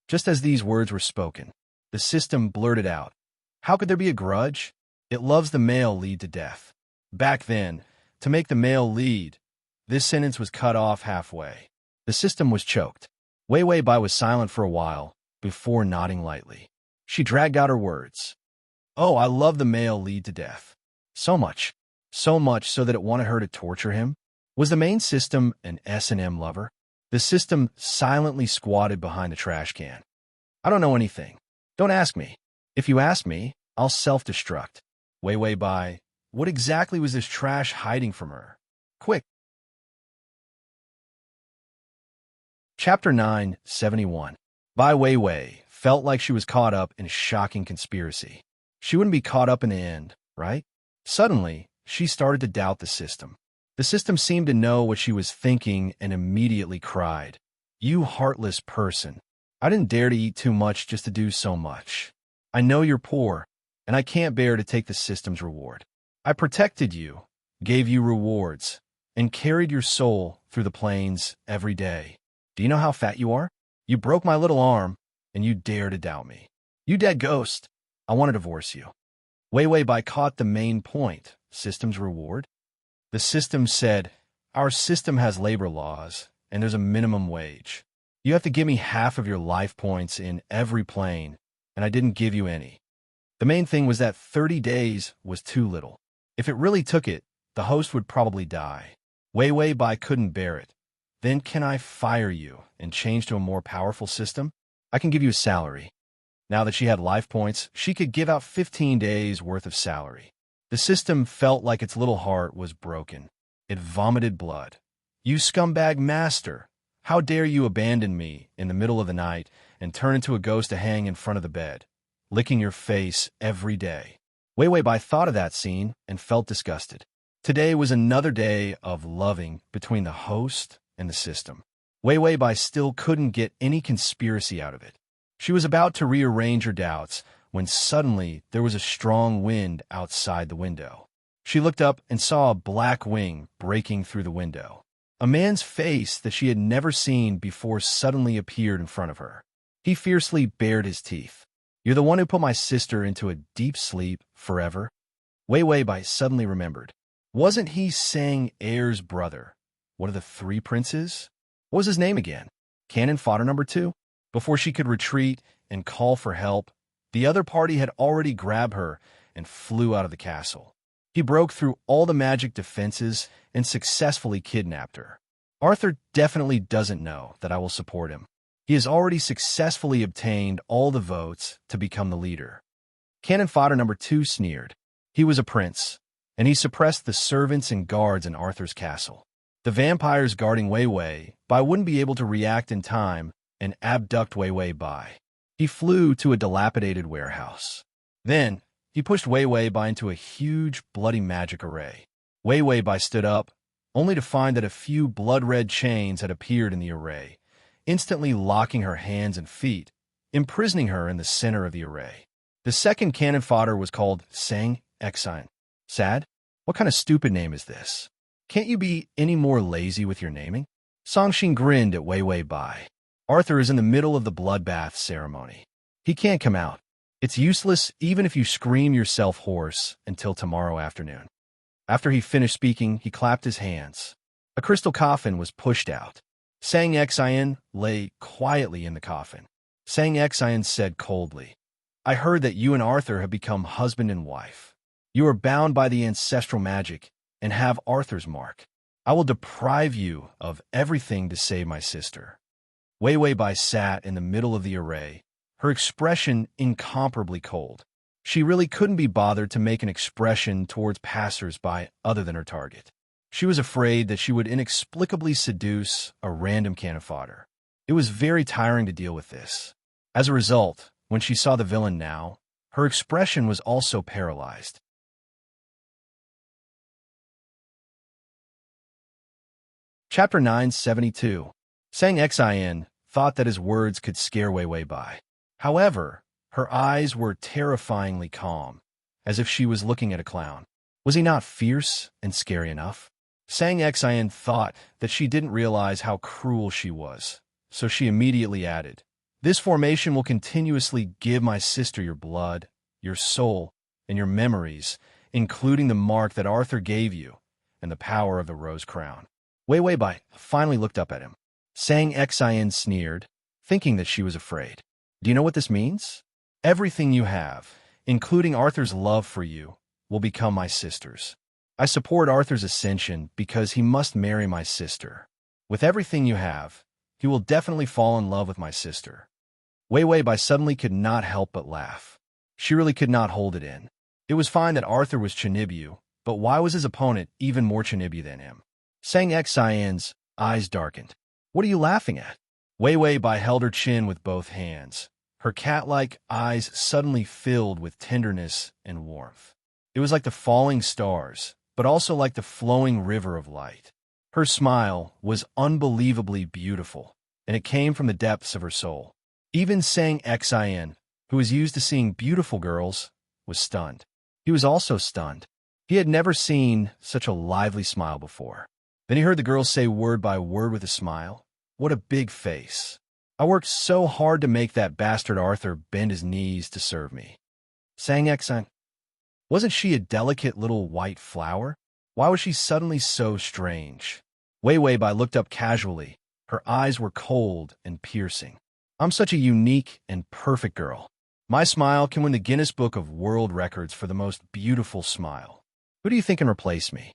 Just as these words were spoken, the system blurted out, "How could there be a grudge? It loves the male lead to death." Back then, to make the male lead, this sentence was cut off halfway. The system was choked. Wei Wei Bai was silent for a while, before nodding lightly. She dragged out her words. Oh, I love the male lead to death. So much. So much so that it wanted her to torture him. Was the main system an S&M lover? The system silently squatted behind the trash can. I don't know anything. Don't ask me. If you ask me, I'll self-destruct. Wei Bai, what exactly was this trash hiding from her? Quick. Chapter 971. Bai Weiwei felt like she was caught up in a shocking conspiracy. She wouldn't be caught up in the end, right? Suddenly, she started to doubt the system. The system seemed to know what she was thinking and immediately cried, "You heartless person. I didn't dare to eat too much just to do so much. I know you're poor, and I can't bear to take the system's reward. I protected you, gave you rewards, and carried your soul through the plains every day. Do you know how fat you are? You broke my little arm, and you dare to doubt me. You dead ghost. I want to divorce you." Wei Bai caught the main point, system's reward. The system said, "Our system has labor laws, and there's a minimum wage. You have to give me half of your life points in every plane, and I didn't give you any." The main thing was that 30 days was too little. If it really took it, the host would probably die. Wei Bai couldn't bear it. "Then can I fire you and change to a more powerful system? I can give you a salary." Now that she had life points, she could give out 15 days worth of salary. The system felt like its little heart was broken. It vomited blood. "You scumbag master! How dare you abandon me in the middle of the night and turn into a ghost to hang in front of the bed, licking your face every day?" Wei Bai thought of that scene and felt disgusted. Today was another day of loving between the host and the system. Wei Bai still couldn't get any conspiracy out of it. She was about to rearrange her doubts when suddenly there was a strong wind outside the window. She looked up and saw a black wing breaking through the window. A man's face that she had never seen before suddenly appeared in front of her. He fiercely bared his teeth. "You're the one who put my sister into a deep sleep forever?" Wei Bai suddenly remembered. Wasn't he Sang Heir's brother, one of the three princes? What was his name again? Cannon fodder number 2? Before she could retreat and call for help, the other party had already grabbed her and flew out of the castle. He broke through all the magic defenses and successfully kidnapped her. "Arthur definitely doesn't know that I will support him. He has already successfully obtained all the votes to become the leader." Cannon fodder number 2 sneered. He was a prince, and he suppressed the servants and guards in Arthur's castle. The vampires guarding Wei Bai wouldn't be able to react in time and abduct Wei Bai. He flew to a dilapidated warehouse. Then, he pushed Wei Bai into a huge, bloody magic array. Wei Bai stood up, only to find that a few blood-red chains had appeared in the array, instantly locking her hands and feet, imprisoning her in the center of the array. The second cannon fodder was called Sang Exine. Sad? What kind of stupid name is this? Can't you be any more lazy with your naming? Songxin grinned at Wei Bai. "Arthur is in the middle of the bloodbath ceremony. He can't come out. It's useless even if you scream yourself hoarse until tomorrow afternoon." After he finished speaking, he clapped his hands. A crystal coffin was pushed out. Sang Exine lay quietly in the coffin. Sang Exine said coldly, "I heard that you and Arthur have become husband and wife. You are bound by the ancestral magic and have Arthur's mark. I will deprive you of everything to save my sister." Wei Bai sat in the middle of the array, her expression incomparably cold. She really couldn't be bothered to make an expression towards passers-by other than her target. She was afraid that she would inexplicably seduce a random cannon fodder. It was very tiring to deal with this. As a result, when she saw the villain now, her expression was also paralyzed. Chapter 972. Sang Exine thought that his words could scare Wei Bai. However, her eyes were terrifyingly calm, as if she was looking at a clown. Was he not fierce and scary enough? Sang Exine thought that she didn't realize how cruel she was, so she immediately added, "This formation will continuously give my sister your blood, your soul, and your memories, including the mark that Arthur gave you and the power of the rose crown." Wei Bai finally looked up at him. Sang Exine sneered, thinking that she was afraid. "Do you know what this means? Everything you have, including Arthur's love for you, will become my sister's. I support Arthur's ascension because he must marry my sister. With everything you have, he will definitely fall in love with my sister. Wei Wei Bai suddenly could not help but laugh. She really could not hold it in. It was fine that Arthur was Chinibu, but why was his opponent even more Chinibu than him? Sang Xian's eyes darkened. What are you laughing at? Wei Wei Bai held her chin with both hands. Her cat-like eyes suddenly filled with tenderness and warmth. It was like the falling stars, but also like the flowing river of light. Her smile was unbelievably beautiful, and it came from the depths of her soul. Even Sang Xian, who was used to seeing beautiful girls, was stunned. He was also stunned. He had never seen such a lively smile before. Then he heard the girl say word by word with a smile, "What a big face. I worked so hard to make that bastard Arthur bend his knees to serve me." Sang Xian. Wasn't she a delicate little white flower? Why was she suddenly so strange? Wei Wei Bai looked up casually. Her eyes were cold and piercing. I'm such a unique and perfect girl. My smile can win the Guinness Book of World Records for the most beautiful smile. Who do you think can replace me?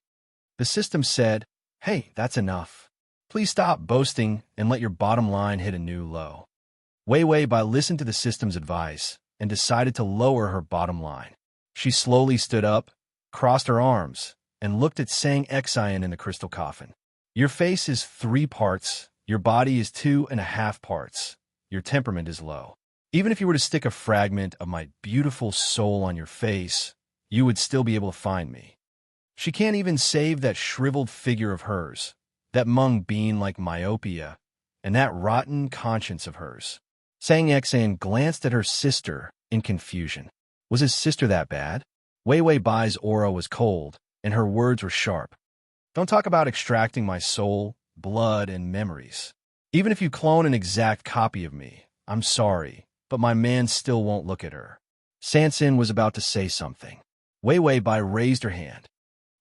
The system said, "Hey, that's enough. Please stop boasting and let your bottom line hit a new low." Wei Wei Bai listened to the system's advice and decided to lower her bottom line. She slowly stood up, crossed her arms, and looked at Sang Xian in the crystal coffin. Your face is 3 parts, your body is 2.5 parts, your temperament is low. Even if you were to stick a fragment of my beautiful soul on your face, you would still be able to find me. She can't even save that shriveled figure of hers, that mung bean like myopia, and that rotten conscience of hers. Sang Xian glanced at her sister in confusion. Was his sister that bad? Wei Wei Bai's aura was cold, and her words were sharp. Don't talk about extracting my soul, blood, and memories. Even if you clone an exact copy of me, I'm sorry, but my man still won't look at her. Sansin was about to say something. Wei Wei Bai raised her hand.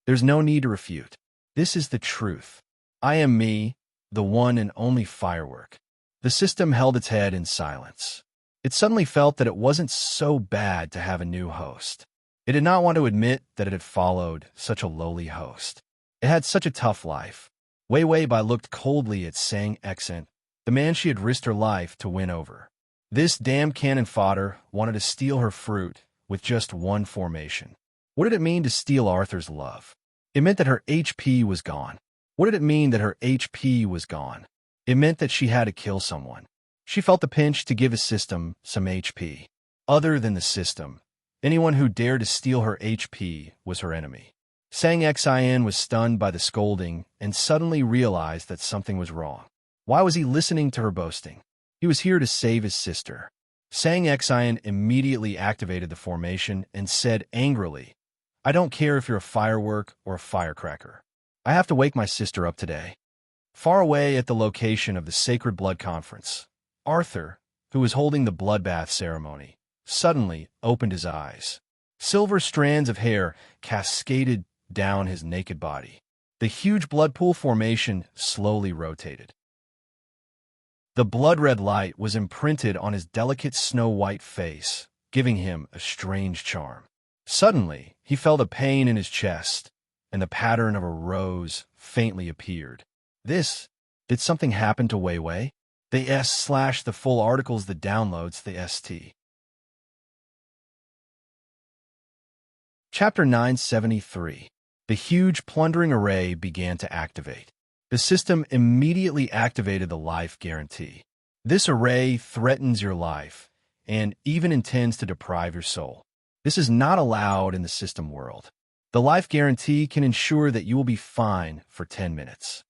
There's no need to refute. This is the truth. I am me, the one and only firework. The system held its head in silence. It suddenly felt that it wasn't so bad to have a new host. It did not want to admit that it had followed such a lowly host. It had such a tough life. Wei Wei Bai looked coldly at Sang Xian, the man she had risked her life to win over. This damn cannon fodder wanted to steal her fruit with just one formation. What did it mean to steal Arthur's love? It meant that her HP was gone. What did it mean that her HP was gone? It meant that she had to kill someone. She felt the pinch to give a system some HP. Other than the system, anyone who dared to steal her HP was her enemy. Sang Xian was stunned by the scolding and suddenly realized that something was wrong. Why was he listening to her boasting? He was here to save his sister. Sang Xian immediately activated the formation and said angrily, I don't care if you're a firework or a firecracker. I have to wake my sister up today. Far away at the location of the Sacred Blood Conference, Arthur, who was holding the bloodbath ceremony, suddenly opened his eyes. Silver strands of hair cascaded down his naked body. The huge blood pool formation slowly rotated. The blood-red light was imprinted on his delicate snow-white face, giving him a strange charm. Suddenly, he felt a pain in his chest, and the pattern of a rose faintly appeared. Did something happen to Wei Wei? The S/ the full articles that downloads the ST. Chapter 973. The huge plundering array began to activate. The system immediately activated the life guarantee. This array threatens your life and even intends to deprive your soul. This is not allowed in the system world. The life guarantee can ensure that you will be fine for 10 minutes.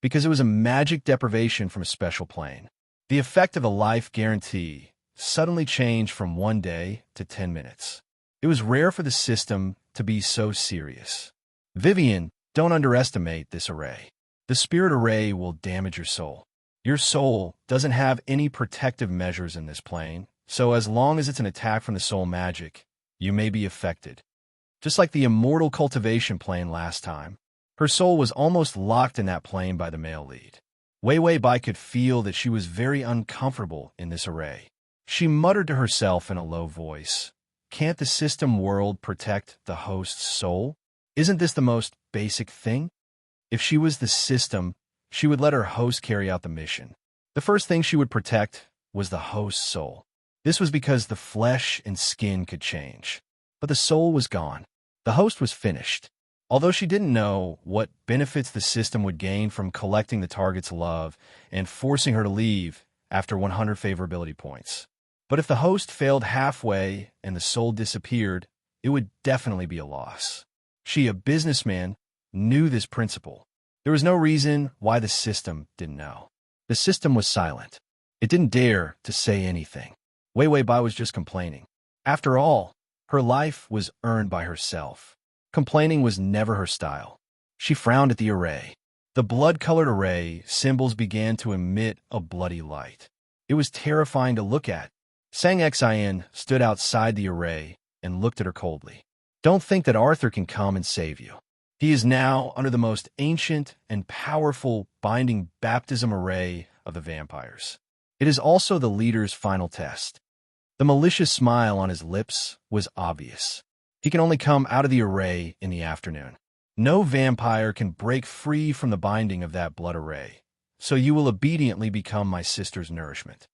Because it was a magic deprivation from a special plane, the effect of the life guarantee suddenly changed from 1 day to 10 minutes. It was rare for the system to be so serious. Vivian, don't underestimate this array. The spirit array will damage your soul. Your soul doesn't have any protective measures in this plane, so as long as it's an attack from the soul magic, you may be affected. Just like the immortal cultivation plane last time, her soul was almost locked in that plane by the male lead. Wei Wei Bai could feel that she was very uncomfortable in this array. She muttered to herself in a low voice, Can't the system world protect the host's soul? Isn't this the most basic thing? If she was the system, she would let her host carry out the mission. The first thing she would protect was the host's soul. This was because the flesh and skin could change, but the soul was gone. The host was finished. Although she didn't know what benefits the system would gain from collecting the target's love and forcing her to leave after 100 favorability points. But if the host failed halfway and the soul disappeared, it would definitely be a loss. She, a businessman, knew this principle. There was no reason why the system didn't know. The system was silent. It didn't dare to say anything. Wei Wei Bai was just complaining. After all, her life was earned by herself. Complaining was never her style. She frowned at the array. The blood-colored array symbols began to emit a bloody light. It was terrifying to look at. Sang Xin stood outside the array and looked at her coldly. Don't think that Arthur can come and save you. He is now under the most ancient and powerful binding baptism array of the vampires. It is also the leader's final test. The malicious smile on his lips was obvious. He can only come out of the array in the afternoon. No vampire can break free from the binding of that blood array, so you will obediently become my sister's nourishment.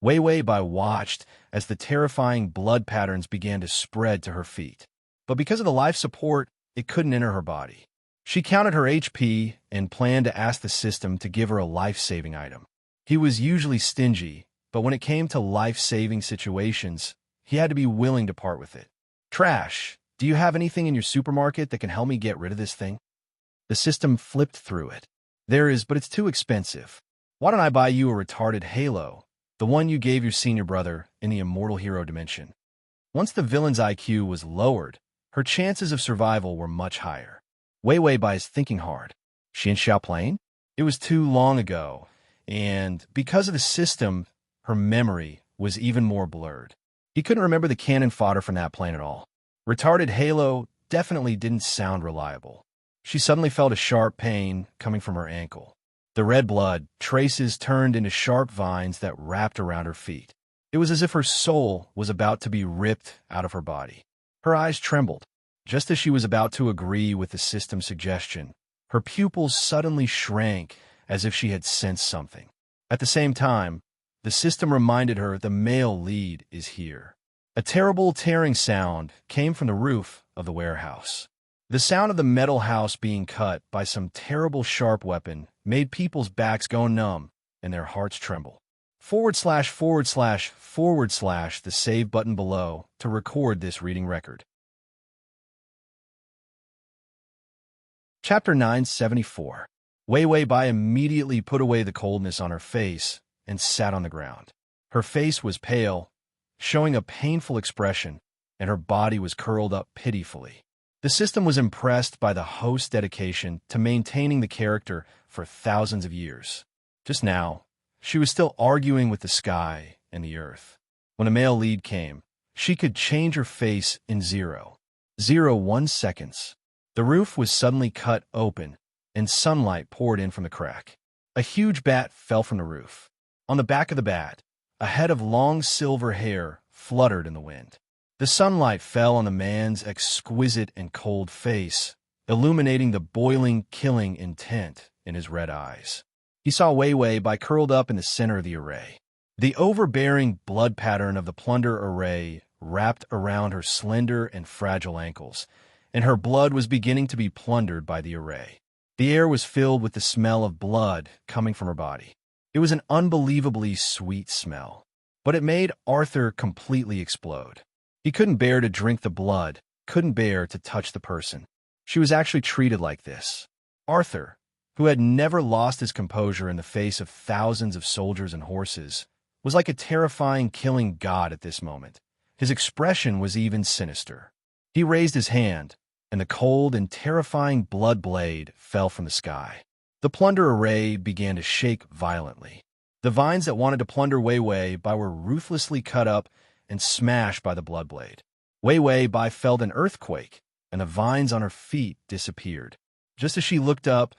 Wei Wei Bai watched as the terrifying blood patterns began to spread to her feet. But because of the life support, it couldn't enter her body. She counted her HP and planned to ask the system to give her a life-saving item. He was usually stingy, but when it came to life-saving situations, he had to be willing to part with it. Trash, do you have anything in your supermarket that can help me get rid of this thing? The system flipped through it. There is, but it's too expensive. Why don't I buy you a retarded halo, the one you gave your senior brother in the immortal hero dimension? Once the villain's IQ was lowered, her chances of survival were much higher. Wei Wei Bai is thinking hard. She in Xiaoplain? It was too long ago, and because of the system, her memory was even more blurred. He couldn't remember the cannon fodder from that plane at all. Retarded halo definitely didn't sound reliable. She suddenly felt a sharp pain coming from her ankle. The red blood traces turned into sharp vines that wrapped around her feet. It was as if her soul was about to be ripped out of her body. Her eyes trembled. Just as she was about to agree with the system's suggestion, her pupils suddenly shrank as if she had sensed something. At the same time, the system reminded her the male lead is here. A terrible tearing sound came from the roof of the warehouse. The sound of the metal house being cut by some terrible sharp weapon made people's backs go numb and their hearts tremble. / the save button below to record this reading record. Chapter 974. Wei Wei Bai immediately put away the coldness on her face and sat on the ground. Her face was pale, showing a painful expression, and her body was curled up pitifully. The system was impressed by the host's dedication to maintaining the character for thousands of years. Just now, she was still arguing with the sky and the earth. When a male lead came, she could change her face in 0.01 seconds. The roof was suddenly cut open, and sunlight poured in from the crack. A huge bat fell from the roof. On the back of the bat, a head of long silver hair fluttered in the wind. The sunlight fell on the man's exquisite and cold face, illuminating the boiling, killing intent in his red eyes. He saw Wei Wei Bai curled up in the center of the array. The overbearing blood pattern of the plunder array wrapped around her slender and fragile ankles, and her blood was beginning to be plundered by the array. The air was filled with the smell of blood coming from her body. It was an unbelievably sweet smell, but it made Arthur completely explode. He couldn't bear to drink the blood, couldn't bear to touch the person. She was actually treated like this. Arthur, who had never lost his composure in the face of thousands of soldiers and horses, was like a terrifying killing god at this moment. His expression was even sinister. He raised his hand, and the cold and terrifying blood blade fell from the sky. The plunder array began to shake violently. The vines that wanted to plunder Wei Wei Bai were ruthlessly cut up and smashed by the blood blade. Wei Wei Bai felt an earthquake, and the vines on her feet disappeared. Just as she looked up,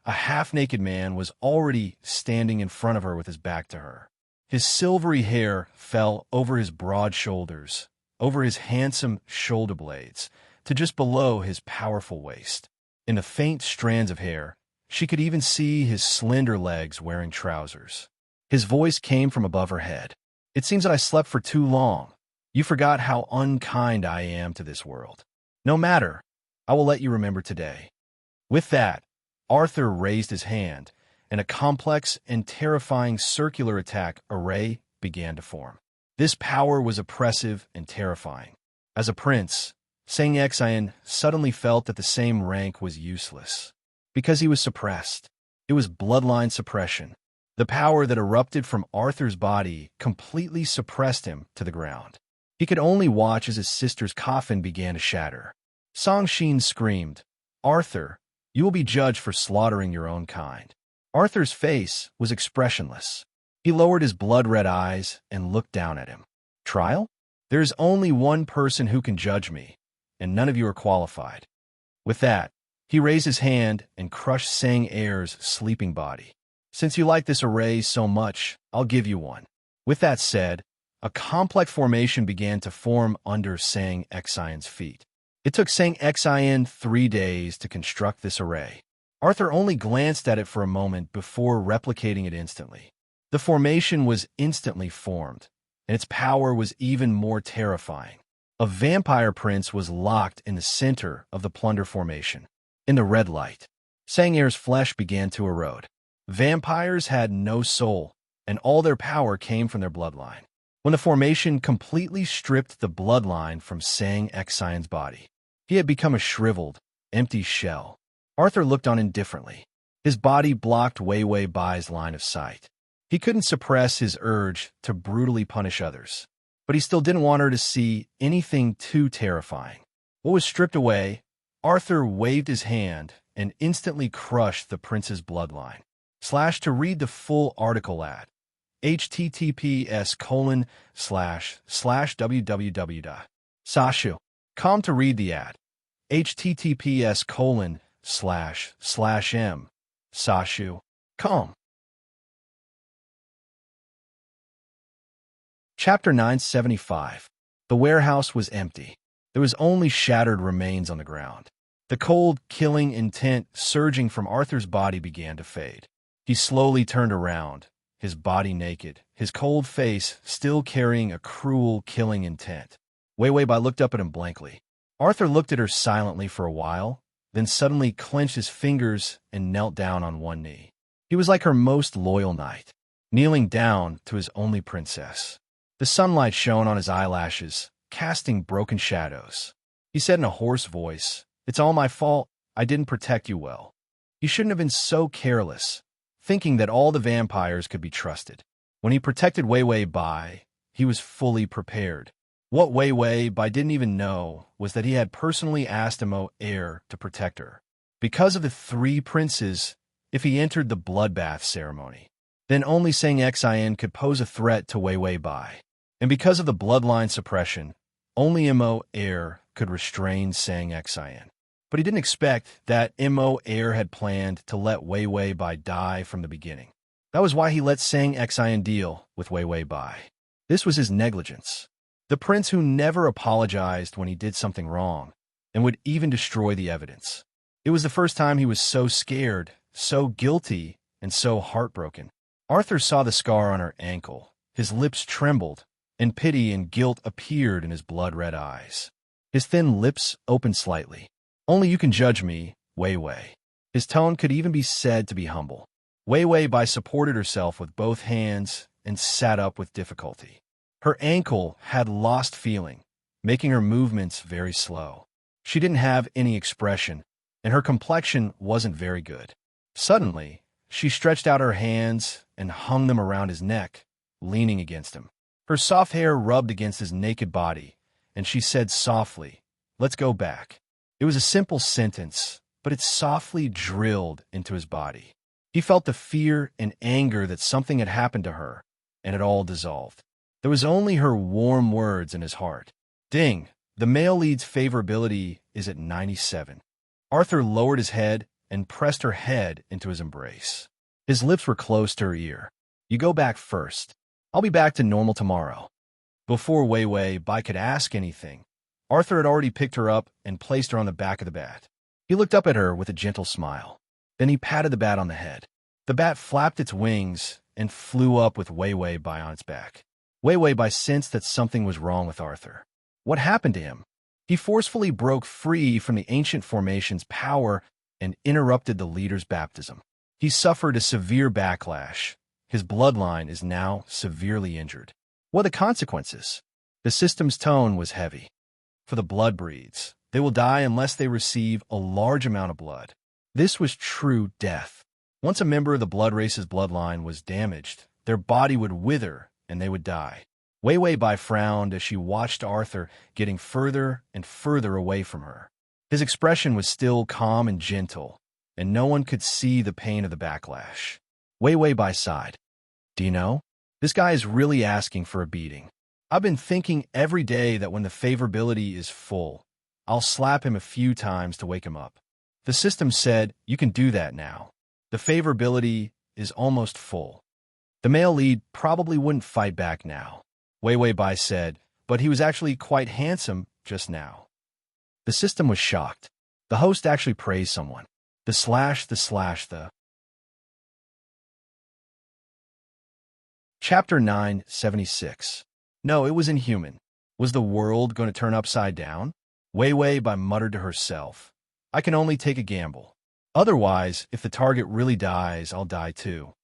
a half-naked man was already standing in front of her with his back to her. His silvery hair fell over his broad shoulders, over his handsome shoulder blades to just below his powerful waist. In the faint strands of hair, she could even see his slender legs wearing trousers. His voice came from above her head. "It seems that I slept for too long. You forgot how unkind I am to this world. No matter, I will let you remember today." With that, Arthur raised his hand, and a complex and terrifying circular attack array began to form. This power was oppressive and terrifying. As a prince, Sang Xian suddenly felt that the same rank was useless, because he was suppressed. It was bloodline suppression. The power that erupted from Arthur's body completely suppressed him to the ground. He could only watch as his sister's coffin began to shatter. Song Xin screamed, "Arthur, you will be judged for slaughtering your own kind." Arthur's face was expressionless. He lowered his blood-red eyes and looked down at him. "Trial? There is only one person who can judge me, and none of you are qualified." With that, he raised his hand and crushed Sang Er's sleeping body. "Since you like this array so much, I'll give you one." With that said, a complex formation began to form under Sang Xian's feet. It took Sang Xian 3 days to construct this array. Arthur only glanced at it for a moment before replicating it instantly. The formation was instantly formed, and its power was even more terrifying. A vampire prince was locked in the center of the plunder formation. In the red light, Sang Er's flesh began to erode. Vampires had no soul, and all their power came from their bloodline. When the formation completely stripped the bloodline from Sang Xian's body, he had become a shriveled, empty shell. Arthur looked on indifferently. His body blocked Wei Wei Bai's line of sight. He couldn't suppress his urge to brutally punish others, but he still didn't want her to see anything too terrifying. What was stripped away, Arthur waved his hand and instantly crushed the prince's bloodline. To read the full article at https://www.sashu.com to read the ad. https://m.sashu.com. Chapter 975. The warehouse was empty. There was only shattered remains on the ground. The cold, killing intent surging from Arthur's body began to fade. He slowly turned around, his body naked, his cold face still carrying a cruel, killing intent. Wei Wei Bai looked up at him blankly. Arthur looked at her silently for a while, then suddenly clenched his fingers and knelt down on one knee. He was like her most loyal knight, kneeling down to his only princess. The sunlight shone on his eyelashes, casting broken shadows. He said in a hoarse voice, "It's all my fault. I didn't protect you well. You shouldn't have been so careless, thinking that all the vampires could be trusted." When he protected Wei Wei Bai, he was fully prepared. What Wei Wei Bai didn't even know was that he had personally asked Immerse to protect her. Because of the 3 princes, if he entered the bloodbath ceremony, then only Sang Xian could pose a threat to Wei Wei Bai. And because of the bloodline suppression, only Immerse could restrain Sang Xian. But he didn't expect that Immerse had planned to let Wei Wei Bai die from the beginning. That was why he let Sang Xian deal with Wei Wei Bai. This was his negligence. The prince who never apologized when he did something wrong, and would even destroy the evidence. It was the first time he was so scared, so guilty, and so heartbroken. Arthur saw the scar on her ankle. His lips trembled, and pity and guilt appeared in his blood-red eyes. His thin lips opened slightly. "Only you can judge me, Wei Wei." His tone could even be said to be humble. Wei Wei Bai supported herself with both hands and sat up with difficulty. Her ankle had lost feeling, making her movements very slow. She didn't have any expression, and her complexion wasn't very good. Suddenly, she stretched out her hands and hung them around his neck, leaning against him. Her soft hair rubbed against his naked body, and she said softly, "Let's go back." It was a simple sentence, but it softly drilled into his body. He felt the fear and anger that something had happened to her, and it all dissolved. There was only her warm words in his heart. Ding! The male lead's favorability is at 97. Arthur lowered his head and pressed her head into his embrace. His lips were close to her ear. "You go back first. I'll be back to normal tomorrow." Before Wei Wei Bai could ask anything, Arthur had already picked her up and placed her on the back of the bat. He looked up at her with a gentle smile. Then he patted the bat on the head. The bat flapped its wings and flew up with Wei Wei Bai on its back. Wei Wei Bai sensed that something was wrong with Arthur. What happened to him? He forcefully broke free from the ancient formation's power and interrupted the leader's baptism. He suffered a severe backlash. His bloodline is now severely injured. What are the consequences? The system's tone was heavy. For the blood breeds, they will die unless they receive a large amount of blood. This was true death. Once a member of the blood race's bloodline was damaged, their body would wither and they would die. Wei Wei Bai frowned as she watched Arthur getting further and further away from her. His expression was still calm and gentle, and no one could see the pain of the backlash. Wei Wei Bai sighed. Do you know? This guy is really asking for a beating. I've been thinking every day that when the favorability is full, I'll slap him a few times to wake him up. The system said, you can do that now. The favorability is almost full. The male lead probably wouldn't fight back now. Wei Wei Bai said, but he was actually quite handsome just now. The system was shocked. The host actually praised someone. The. Chapter 976. No, it was inhuman. Was the world going to turn upside down? Wei Wei Bai muttered to herself. I can only take a gamble. Otherwise, if the target really dies, I'll die too.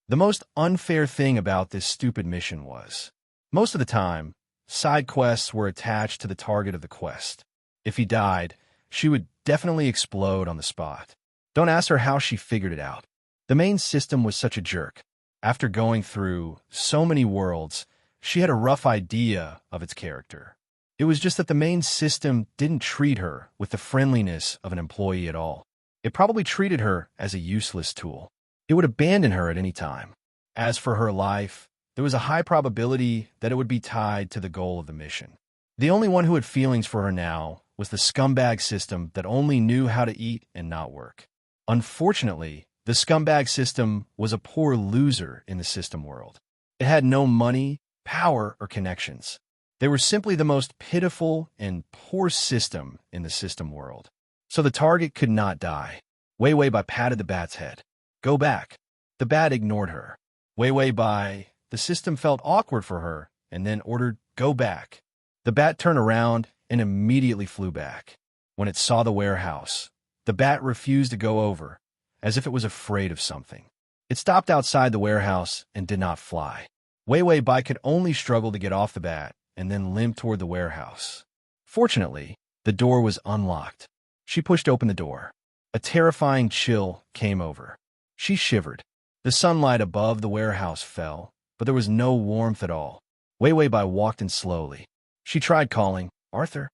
The most unfair thing about this stupid mission was, most of the time, side quests were attached to the target of the quest. If he died, she would definitely explode on the spot. Don't ask her how she figured it out. The main system was such a jerk. After going through so many worlds, she had a rough idea of its character. It was just that the main system didn't treat her with the friendliness of an employee at all. It probably treated her as a useless tool. It would abandon her at any time. As for her life, there was a high probability that it would be tied to the goal of the mission. The only one who had feelings for her now was the scumbag system that only knew how to eat and not work. Unfortunately, the scumbag system was a poor loser in the system world. It had no money, power, or connections. They were simply the most pitiful and poor system in the system world. So the target could not die. Wei Wei Bai patted the bat's head. Go back. The bat ignored her. Wei Wei Bai, the system felt awkward for her and then ordered, go back. The bat turned around and immediately flew back. When it saw the warehouse, the bat refused to go over, as if it was afraid of something. It stopped outside the warehouse and did not fly. Wei Wei Bai could only struggle to get off the bat and then limp toward the warehouse. Fortunately, the door was unlocked. She pushed open the door. A terrifying chill came over. She shivered. The sunlight above the warehouse fell, but there was no warmth at all. Wei Wei Bai walked in slowly. She tried calling, Arthur.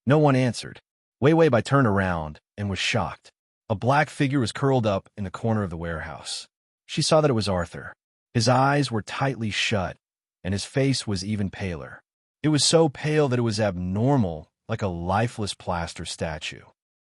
No one answered. Wei Wei Bai turned around and was shocked. A black figure was curled up in the corner of the warehouse. She saw that it was Arthur. His eyes were tightly shut, and his face was even paler. It was so pale that it was abnormal, like a lifeless plaster statue.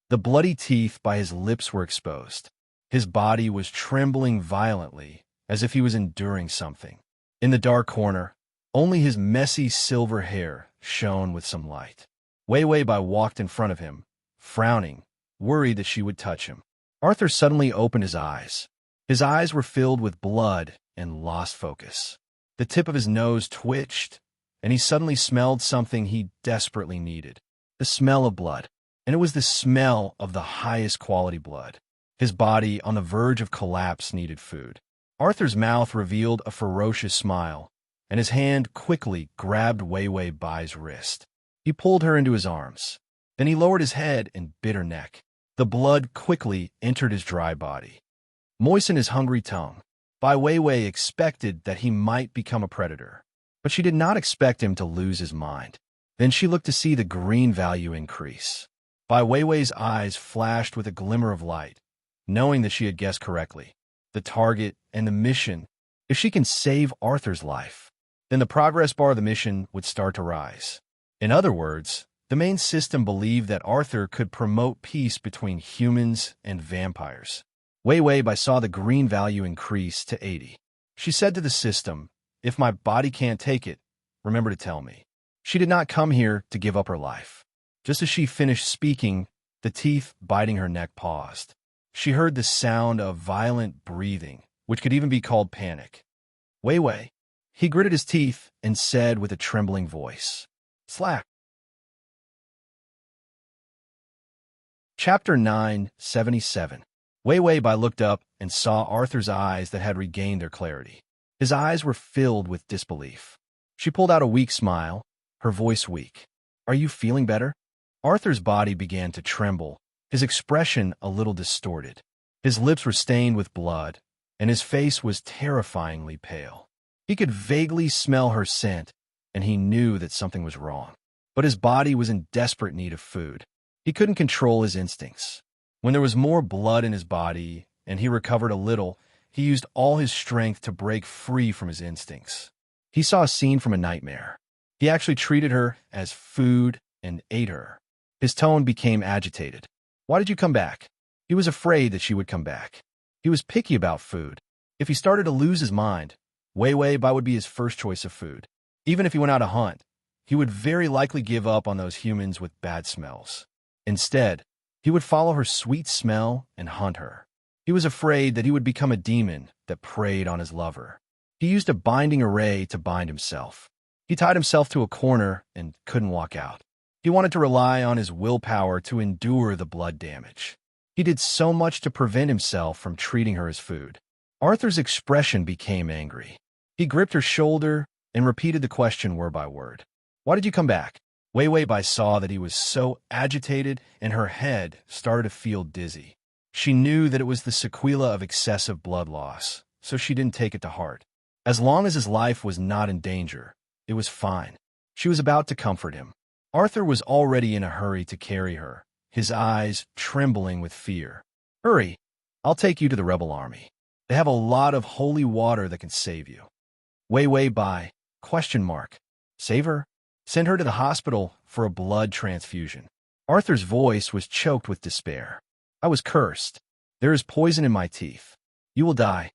The bloody teeth by his lips were exposed. His body was trembling violently, as if he was enduring something. In the dark corner, only his messy silver hair shone with some light. Wei Wei Bai walked in front of him, frowning, worried that she would touch him. Arthur suddenly opened his eyes. His eyes were filled with blood and lost focus. The tip of his nose twitched, and he suddenly smelled something he desperately needed. The smell of blood. And it was the smell of the highest quality blood. His body, on the verge of collapse, needed food. Arthur's mouth revealed a ferocious smile, and his hand quickly grabbed Wei Wei Bai's wrist. He pulled her into his arms. Then he lowered his head and bit her neck. The blood quickly entered his dry body, moistened his hungry tongue. Bai Weiwei expected that he might become a predator, but she did not expect him to lose his mind. Then she looked to see the green value increase. Bai Weiwei's eyes flashed with a glimmer of light, knowing that she had guessed correctly. The target and the mission. If she can save Arthur's life, then the progress bar of the mission would start to rise. In other words, the main system believed that Arthur could promote peace between humans and vampires. Wei Wei saw the green value increase to 80. She said to the system, "If my body can't take it, remember to tell me." She did not come here to give up her life. Just as she finished speaking, the teeth biting her neck paused. She heard the sound of violent breathing, which could even be called panic. Wei Wei. He gritted his teeth and said with a trembling voice, Slack. Chapter 977. Wei Wei looked up and saw Arthur's eyes that had regained their clarity. His eyes were filled with disbelief. She pulled out a weak smile, her voice weak. Are you feeling better? Arthur's body began to tremble, his expression a little distorted. His lips were stained with blood, and his face was terrifyingly pale. He could vaguely smell her scent, and he knew that something was wrong. But his body was in desperate need of food. He couldn't control his instincts. When there was more blood in his body, and he recovered a little, he used all his strength to break free from his instincts. He saw a scene from a nightmare. He actually treated her as food and ate her. His tone became agitated. Why did you come back? He was afraid that she would come back. He was picky about food. If he started to lose his mind, Wei Wei would be his first choice of food. Even if he went out to hunt, he would very likely give up on those humans with bad smells. Instead, he would follow her sweet smell and hunt her. He was afraid that he would become a demon that preyed on his lover. He used a binding array to bind himself. He tied himself to a corner and couldn't walk out. He wanted to rely on his willpower to endure the blood damage. He did so much to prevent himself from treating her as food. Arthur's expression became angry. He gripped her shoulder and repeated the question word by word. Why did you come back? Wei Wei saw that he was so agitated and her head started to feel dizzy. She knew that it was the sequela of excessive blood loss, so she didn't take it to heart. As long as his life was not in danger, it was fine. She was about to comfort him. Arthur was already in a hurry to carry her, his eyes trembling with fear. Hurry, I'll take you to the rebel army. They have a lot of holy water that can save you. Wei Wei Bai, ? Save her? Send her to the hospital for a blood transfusion. Arthur's voice was choked with despair. I was cursed. There is poison in my teeth. You will die.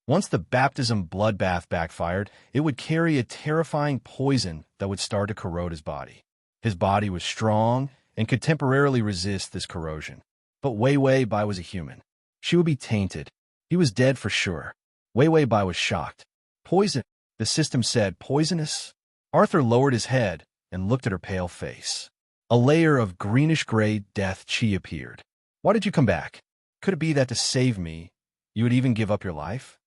Once the baptism bloodbath backfired, it would carry a terrifying poison that would start to corrode his body. His body was strong and could temporarily resist this corrosion. But Wei Wei was a human. She would be tainted. He was dead for sure. Wei Wei was shocked. Poison, the system said. Poisonous? Arthur lowered his head and looked at her pale face. A layer of greenish-gray death chi appeared. Why did you come back? Could it be that to save me, you would even give up your life?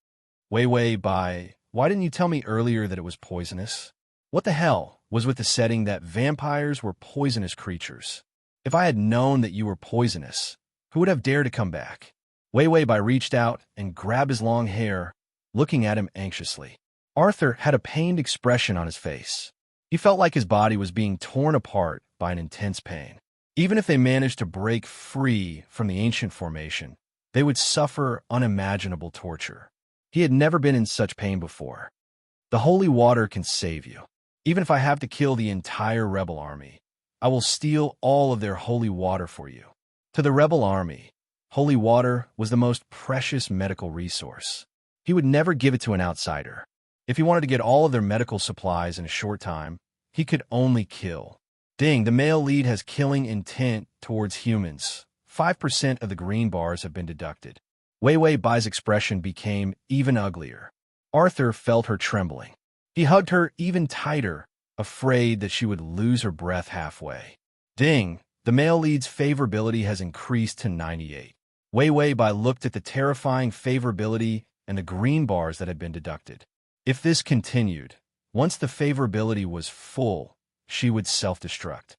Wei Wei why didn't you tell me earlier that it was poisonous? What the hell was with the setting that vampires were poisonous creatures? If I had known that you were poisonous, who would have dared to come back? Wei Wei reached out and grabbed his long hair, looking at him anxiously. Arthur had a pained expression on his face. He felt like his body was being torn apart by an intense pain. Even if they managed to break free from the ancient formation, they would suffer unimaginable torture. He had never been in such pain before. The holy water can save you. Even if I have to kill the entire rebel army, I will steal all of their holy water for you. To the rebel army, holy water was the most precious medical resource. He would never give it to an outsider. If he wanted to get all of their medical supplies in a short time, he could only kill. Ding, the male lead has killing intent towards humans. 5% of the green bars have been deducted. Wei Wei Bai's expression became even uglier. Arthur felt her trembling. He hugged her even tighter, afraid that she would lose her breath halfway. Ding, the male lead's favorability has increased to 98. Wei Wei Bai looked at the terrifying favorability and the green bars that had been deducted. If this continued, once the favorability was full, she would self-destruct.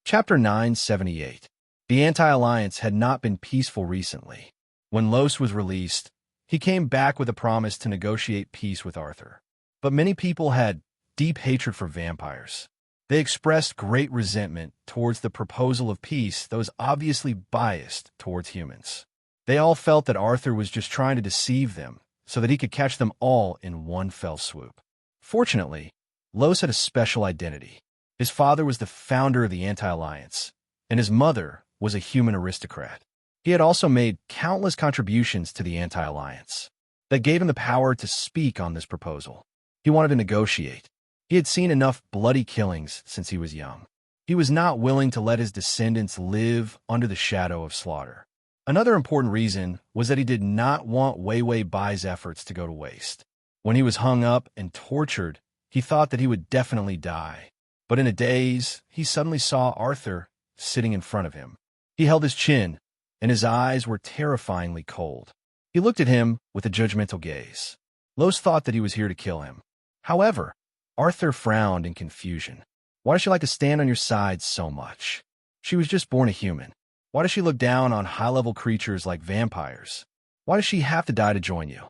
Chapter 978. The Anti-Alliance had not been peaceful recently. When Los was released, he came back with a promise to negotiate peace with Arthur. But many people had deep hatred for vampires. They expressed great resentment towards the proposal of peace that was obviously biased towards humans. They all felt that Arthur was just trying to deceive them so that he could catch them all in one fell swoop. Fortunately, Los had a special identity. His father was the founder of the Anti-Alliance, and his mother was a human aristocrat. He had also made countless contributions to the Anti-Alliance that gave him the power to speak on this proposal. He wanted to negotiate. He had seen enough bloody killings since he was young. He was not willing to let his descendants live under the shadow of slaughter. Another important reason was that he did not want Wei Wei Bai's efforts to go to waste. When he was hung up and tortured, he thought that he would definitely die. But in a daze, he suddenly saw Arthur sitting in front of him. He held his chin, and his eyes were terrifyingly cold. He looked at him with a judgmental gaze. Los thought that he was here to kill him. However, Arthur frowned in confusion. Why does she like to stand on your side so much? She was just born a human. Why does she look down on high-level creatures like vampires? Why does she have to die to join you?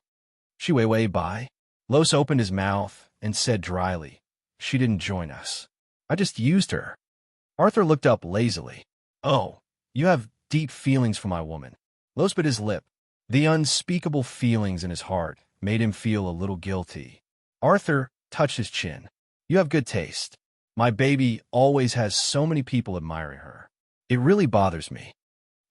She Wei Wei Bai? Los opened his mouth and said dryly, "She didn't join us. I just used her." Arthur looked up lazily. "Oh, you have deep feelings for my woman." Los bit his lip. The unspeakable feelings in his heart made him feel a little guilty. Arthur touched his chin. "You have good taste. My baby always has so many people admiring her. It really bothers me."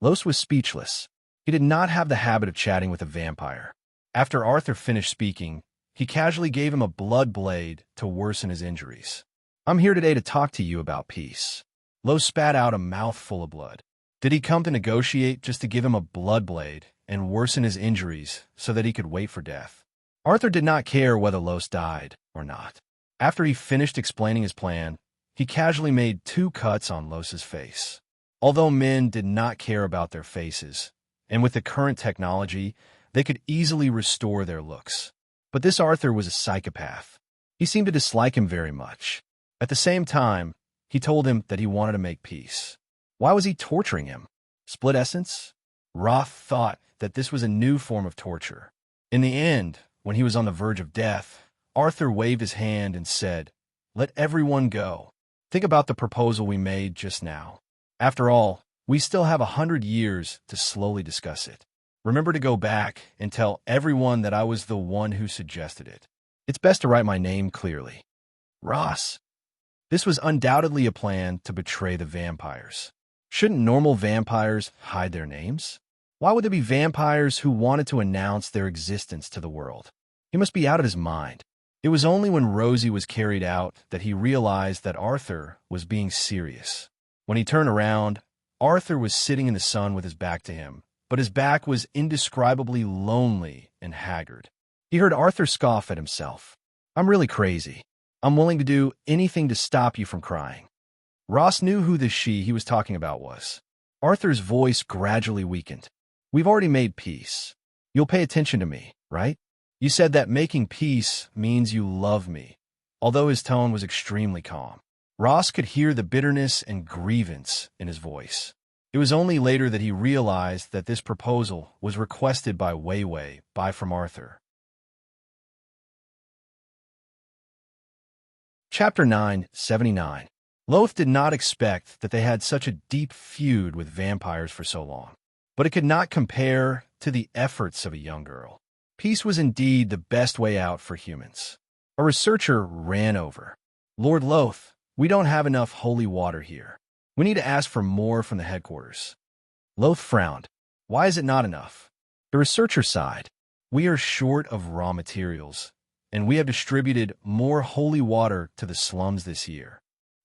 Los was speechless. He did not have the habit of chatting with a vampire. After Arthur finished speaking, he casually gave him a blood blade to worsen his injuries. "I'm here today to talk to you about peace." Los spat out a mouthful of blood. Did he come to negotiate just to give him a blood blade and worsen his injuries so that he could wait for death? Arthur did not care whether Los died or not. After he finished explaining his plan, he casually made 2 cuts on Los's face. Although men did not care about their faces, and with the current technology, they could easily restore their looks. But this Arthur was a psychopath. He seemed to dislike him very much. At the same time, he told him that he wanted to make peace. Why was he torturing him? Split essence? Roth thought that this was a new form of torture. In the end, when he was on the verge of death, Arthur waved his hand and said, "Let everyone go. Think about the proposal we made just now. After all, we still have 100 years to slowly discuss it. Remember to go back and tell everyone that I was the one who suggested it. It's best to write my name clearly. Ross." This was undoubtedly a plan to betray the vampires. Shouldn't normal vampires hide their names? Why would there be vampires who wanted to announce their existence to the world? He must be out of his mind. It was only when Rosie was carried out that he realized that Arthur was being serious. When he turned around, Arthur was sitting in the sun with his back to him, but his back was indescribably lonely and haggard. He heard Arthur scoff at himself. "I'm really crazy. I'm willing to do anything to stop you from crying." Ross knew who the she he was talking about was. Arthur's voice gradually weakened. "We've already made peace. You'll pay attention to me, right? You said that making peace means you love me." Although his tone was extremely calm, Ross could hear the bitterness and grievance in his voice. It was only later that he realized that this proposal was requested by Wei Wei Bai from Arthur. Chapter 979. Loth did not expect that they had such a deep feud with vampires for so long, but it could not compare to the efforts of a young girl. Peace was indeed the best way out for humans. A researcher ran over. "Lord Loth, we don't have enough holy water here. We need to ask for more from the headquarters." Loth frowned. "Why is it not enough?" The researcher sighed. "We are short of raw materials, and we have distributed more holy water to the slums this year."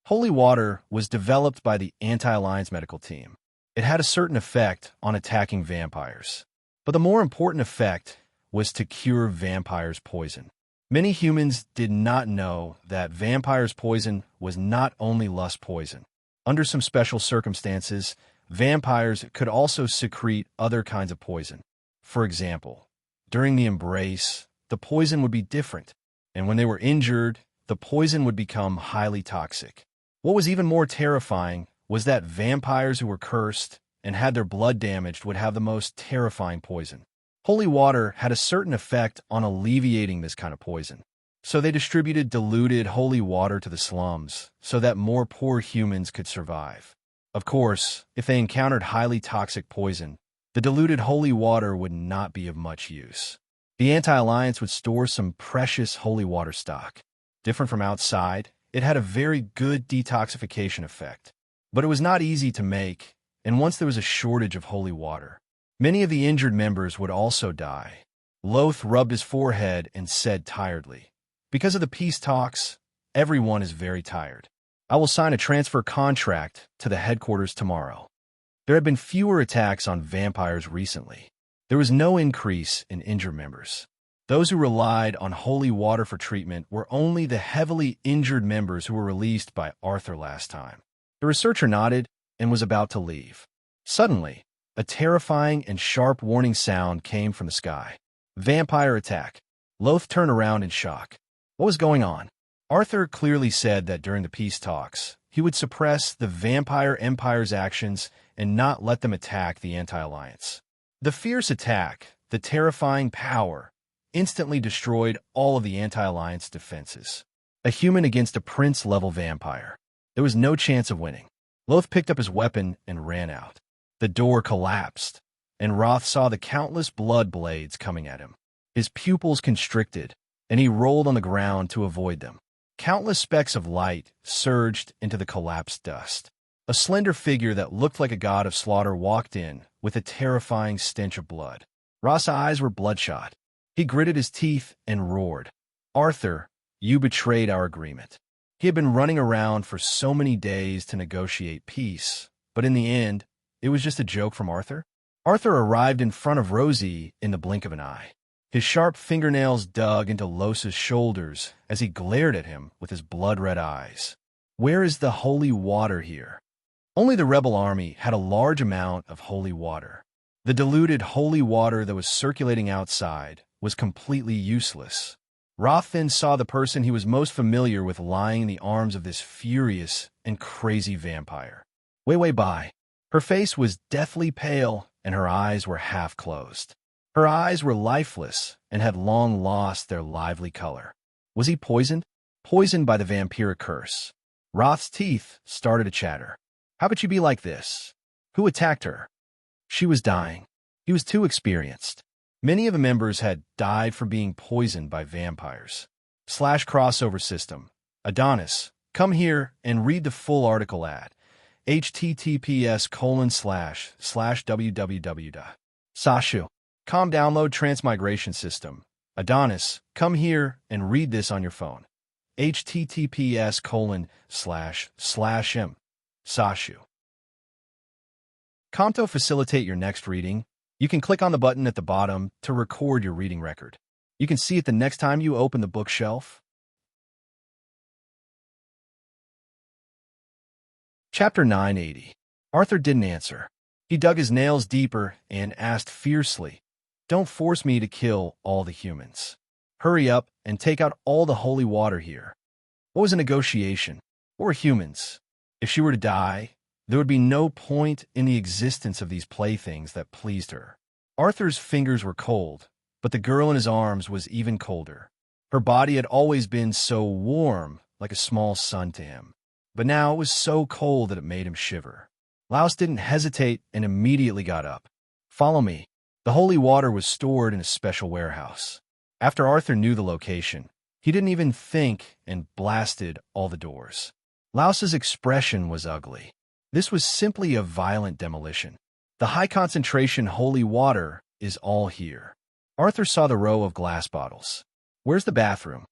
Holy water was developed by the Anti-Alliance medical team. It had a certain effect on attacking vampires. But the more important effect was to cure vampires' poison. Many humans did not know that vampires' poison was not only lust poison. Under some special circumstances, vampires could also secrete other kinds of poison. For example, during the embrace, the poison would be different, and when they were injured, the poison would become highly toxic. What was even more terrifying was that vampires who were cursed and had their blood damaged would have the most terrifying poison. Holy water had a certain effect on alleviating this kind of poison. So they distributed diluted holy water to the slums so that more poor humans could survive. Of course, if they encountered highly toxic poison, the diluted holy water would not be of much use. The Anti-Alliance would store some precious holy water stock. Different from outside, it had a very good detoxification effect. But it was not easy to make, and once there was a shortage of holy water, many of the injured members would also die. Loth rubbed his forehead and said tiredly, Because of the peace talks, everyone is very tired. I will sign a transfer contract to the headquarters tomorrow. There have been fewer attacks on vampires recently. There was no increase in injured members. Those who relied on holy water for treatment were only the heavily injured members who were released by Arthur last time. The researcher nodded and was about to leave. Suddenly, a terrifying and sharp warning sound came from the sky. Vampire attack. Loth turned around in shock. What was going on? Arthur clearly said that during the peace talks, he would suppress the Vampire Empire's actions and not let them attack the Anti-Alliance. The fierce attack, the terrifying power, instantly destroyed all of the Anti-Alliance defenses. A human against a prince-level vampire. There was no chance of winning. Loth picked up his weapon and ran out. The door collapsed, and Roth saw the countless blood blades coming at him. His pupils constricted, and he rolled on the ground to avoid them. Countless specks of light surged into the collapsed dust. A slender figure that looked like a god of slaughter walked in with a terrifying stench of blood. Roth's eyes were bloodshot. He gritted his teeth and roared, "Arthur, you betrayed our agreement." He had been running around for so many days to negotiate peace, but in the end, it was just a joke from Arthur. Arthur arrived in front of Rosie in the blink of an eye. His sharp fingernails dug into Los's shoulders as he glared at him with his blood-red eyes. "Where is the holy water here?" Only the rebel army had a large amount of holy water. The diluted holy water that was circulating outside was completely useless. Roth then saw the person he was most familiar with lying in the arms of this furious and crazy vampire. Wei Bai. Her face was deathly pale and her eyes were half closed. Her eyes were lifeless and had long lost their lively color. Was he poisoned? Poisoned by the vampiric curse. Roth's teeth started to chatter. How could she be like this? Who attacked her? She was dying. He was too experienced. Many of the members had died from being poisoned by vampires. /crossover system. Adonis, come here and read the full article at https://www. Sashu. Download Transmigration system. Adonis, come here and read this on your phone. https://m. Sashu. To facilitate your next reading, you can click on the button at the bottom to record your reading record. You can see it the next time you open the bookshelf. Chapter 980. Arthur didn't answer. He dug his nails deeper and asked fiercely, "Don't force me to kill all the humans. Hurry up and take out all the holy water here." What was a negotiation? What were humans? If she were to die, there would be no point in the existence of these playthings that pleased her. Arthur's fingers were cold, but the girl in his arms was even colder. Her body had always been so warm, like a small sun to him. But now it was so cold that it made him shiver. Laos didn't hesitate and immediately got up. "Follow me." The holy water was stored in a special warehouse. After Arthur knew the location, he didn't even think and blasted all the doors. Laos's expression was ugly. This was simply a violent demolition. The high-concentration holy water is all here. Arthur saw the row of glass bottles. Where's the bathroom?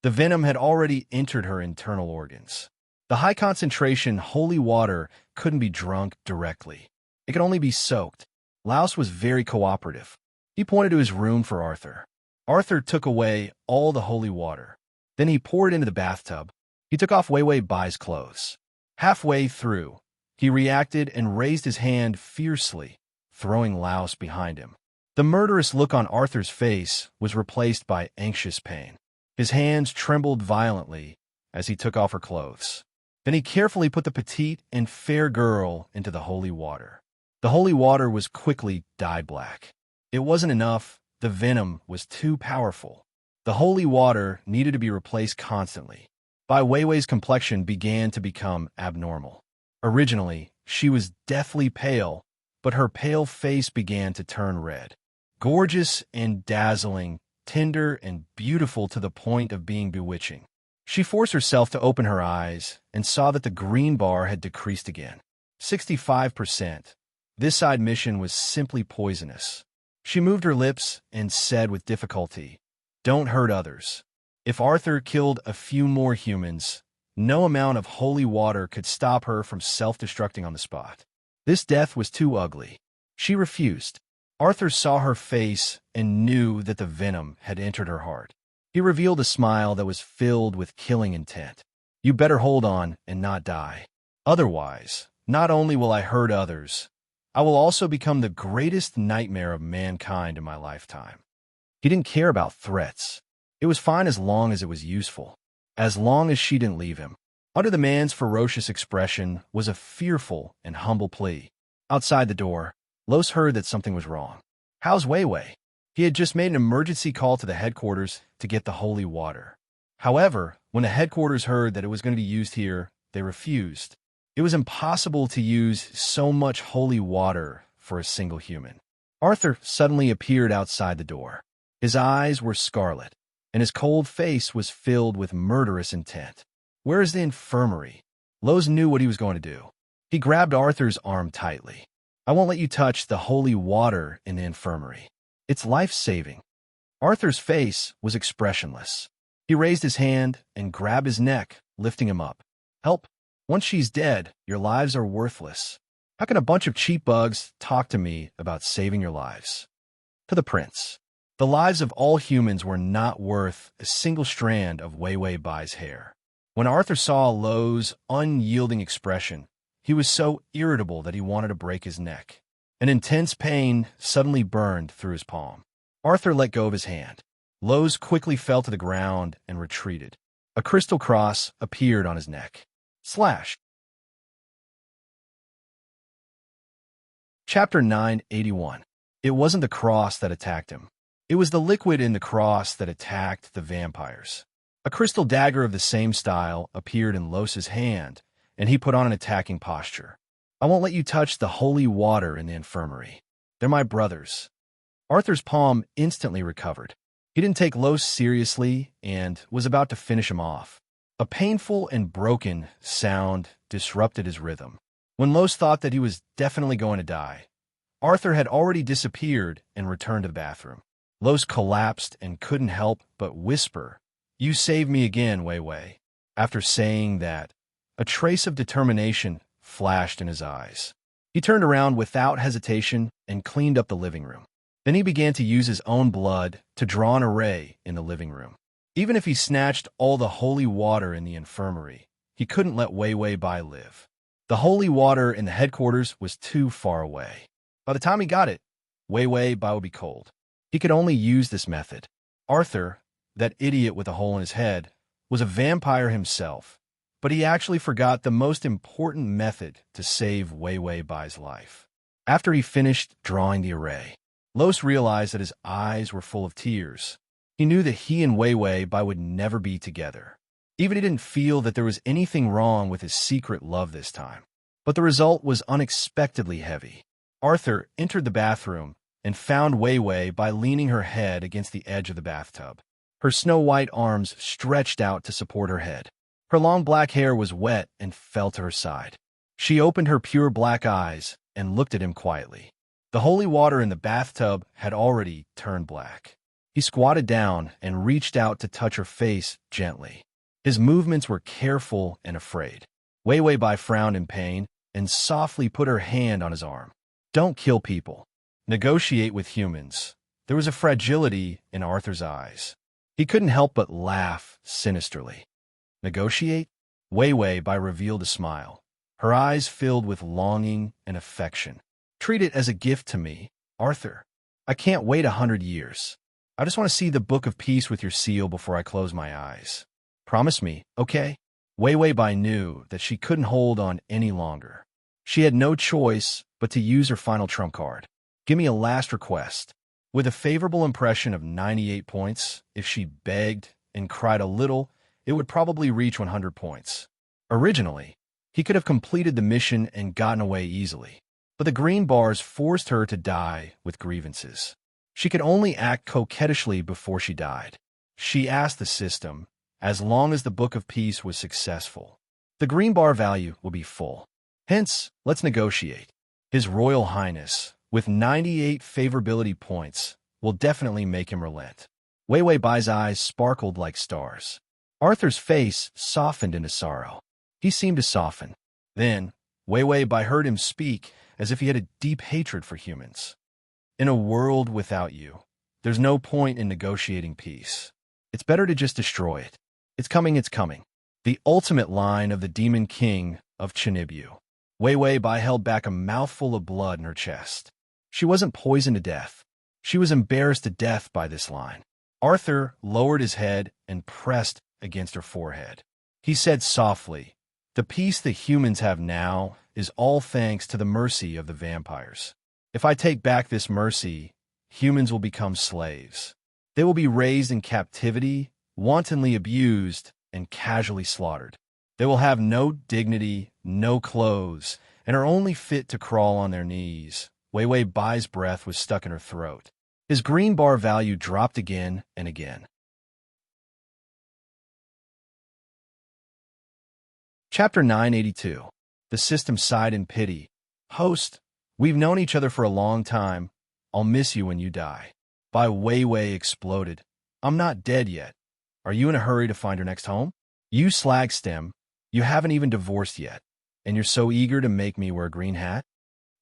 The venom had already entered her internal organs. The high-concentration holy water couldn't be drunk directly. It could only be soaked. Laos was very cooperative. He pointed to his room for Arthur. Arthur took away all the holy water. Then he poured it into the bathtub. He took off Wei Bai's clothes. Halfway through, he reacted and raised his hand fiercely, throwing Laos behind him. The murderous look on Arthur's face was replaced by anxious pain. His hands trembled violently as he took off her clothes. Then he carefully put the petite and fair girl into the holy water. The holy water was quickly dyed black. It wasn't enough. The venom was too powerful. The holy water needed to be replaced constantly. Bai Weiwei's complexion began to become abnormal. Originally, she was deathly pale, but her pale face began to turn red. Gorgeous and dazzling, tender and beautiful to the point of being bewitching. She forced herself to open her eyes and saw that the green bar had decreased again. 65%. This side mission was simply poisonous. She moved her lips and said with difficulty, "Don't hurt others." If Arthur killed a few more humans, no amount of holy water could stop her from self-destructing on the spot. This death was too ugly. She refused. Arthur saw her face and knew that the venom had entered her heart. He revealed a smile that was filled with killing intent. You better hold on and not die. Otherwise, not only will I hurt others, I will also become the greatest nightmare of mankind in my lifetime. He didn't care about threats. It was fine as long as it was useful, as long as she didn't leave him. Under the man's ferocious expression was a fearful and humble plea. Outside the door, Los heard that something was wrong. How's Wei Wei? He had just made an emergency call to the headquarters to get the holy water. However, when the headquarters heard that it was going to be used here, they refused. It was impossible to use so much holy water for a single human. Arthur suddenly appeared outside the door. His eyes were scarlet, and his cold face was filled with murderous intent. Where is the infirmary? Los knew what he was going to do. He grabbed Arthur's arm tightly. I won't let you touch the holy water in the infirmary. It's life-saving. Arthur's face was expressionless. He raised his hand and grabbed his neck, lifting him up. Help. Once she's dead, your lives are worthless. How can a bunch of cheap bugs talk to me about saving your lives? To the prince. The lives of all humans were not worth a single strand of Wei Wei Bai's hair. When Arthur saw Lo's unyielding expression, he was so irritable that he wanted to break his neck. An intense pain suddenly burned through his palm. Arthur let go of his hand. Lo's quickly fell to the ground and retreated. A crystal cross appeared on his neck. Slash. Chapter 981. It wasn't the cross that attacked him. It was the liquid in the cross that attacked the vampires. A crystal dagger of the same style appeared in Los's hand, and he put on an attacking posture. I won't let you touch the holy water in the infirmary. They're my brothers. Arthur's palm instantly recovered. He didn't take Los seriously and was about to finish him off. A painful and broken sound disrupted his rhythm. When Los thought that he was definitely going to die, Arthur had already disappeared and returned to the bathroom. Los collapsed and couldn't help but whisper, "You saved me again, Wei Wei." After saying that, a trace of determination flashed in his eyes. He turned around without hesitation and cleaned up the living room. Then he began to use his own blood to draw an array in the living room. Even if he snatched all the holy water in the infirmary, he couldn't let Wei Wei Bai live. The holy water in the headquarters was too far away. By the time he got it, Wei Wei Bai would be cold. He could only use this method. Arthur, that idiot with a hole in his head, was a vampire himself, but he actually forgot the most important method to save Wei Wei Bai's life. After he finished drawing the array, Los realized that his eyes were full of tears. He knew that he and Wei Wei Bai would never be together. Even he didn't feel that there was anything wrong with his secret love this time. But the result was unexpectedly heavy. Arthur entered the bathroom and found Wei Wei Bai leaning her head against the edge of the bathtub. Her snow-white arms stretched out to support her head. Her long black hair was wet and fell to her side. She opened her pure black eyes and looked at him quietly. The holy water in the bathtub had already turned black. He squatted down and reached out to touch her face gently. His movements were careful and afraid. Wei Wei Bai frowned in pain and softly put her hand on his arm. Don't kill people. Negotiate with humans. There was a fragility in Arthur's eyes. He couldn't help but laugh sinisterly. Negotiate? Wei Wei Bai revealed a smile. Her eyes filled with longing and affection. Treat it as a gift to me, Arthur. I can't wait 100 years. I just want to see the Book of Peace with your seal before I close my eyes. Promise me, okay? Wei Wei Bai knew that she couldn't hold on any longer. She had no choice but to use her final trump card. Give me a last request. With a favorable impression of 98 points, if she begged and cried a little, it would probably reach 100 points. Originally, he could have completed the mission and gotten away easily, but the green bars forced her to die with grievances. She could only act coquettishly before she died. She asked the system, as long as the Book of Peace was successful, the green bar value will be full. Hence, let's negotiate. His Royal Highness, with 98 favorability points, will definitely make him relent. Wei Wei Bai's eyes sparkled like stars. Arthur's face softened into sorrow. He seemed to soften. Then, Wei Wei Bai heard him speak as if he had a deep hatred for humans. In a world without you, there's no point in negotiating peace. It's better to just destroy it. It's coming, it's coming. The ultimate line of the Demon King of Chinibu. Wei Wei Bai held back a mouthful of blood in her chest. She wasn't poisoned to death. She was embarrassed to death by this line. Arthur lowered his head and pressed against her forehead. He said softly, "The peace the humans have now is all thanks to the mercy of the vampires. If I take back this mercy, humans will become slaves. They will be raised in captivity, wantonly abused, and casually slaughtered. They will have no dignity, no clothes, and are only fit to crawl on their knees." Wei Wei Bai's breath was stuck in her throat. His green bar value dropped again and again. Chapter 982. The system sighed in pity. "Host, we've known each other for a long time. I'll miss you when you die." Bai Wei Wei exploded. "I'm not dead yet. Are you in a hurry to find your next home? You slag stem, you haven't even divorced yet, and you're so eager to make me wear a green hat?"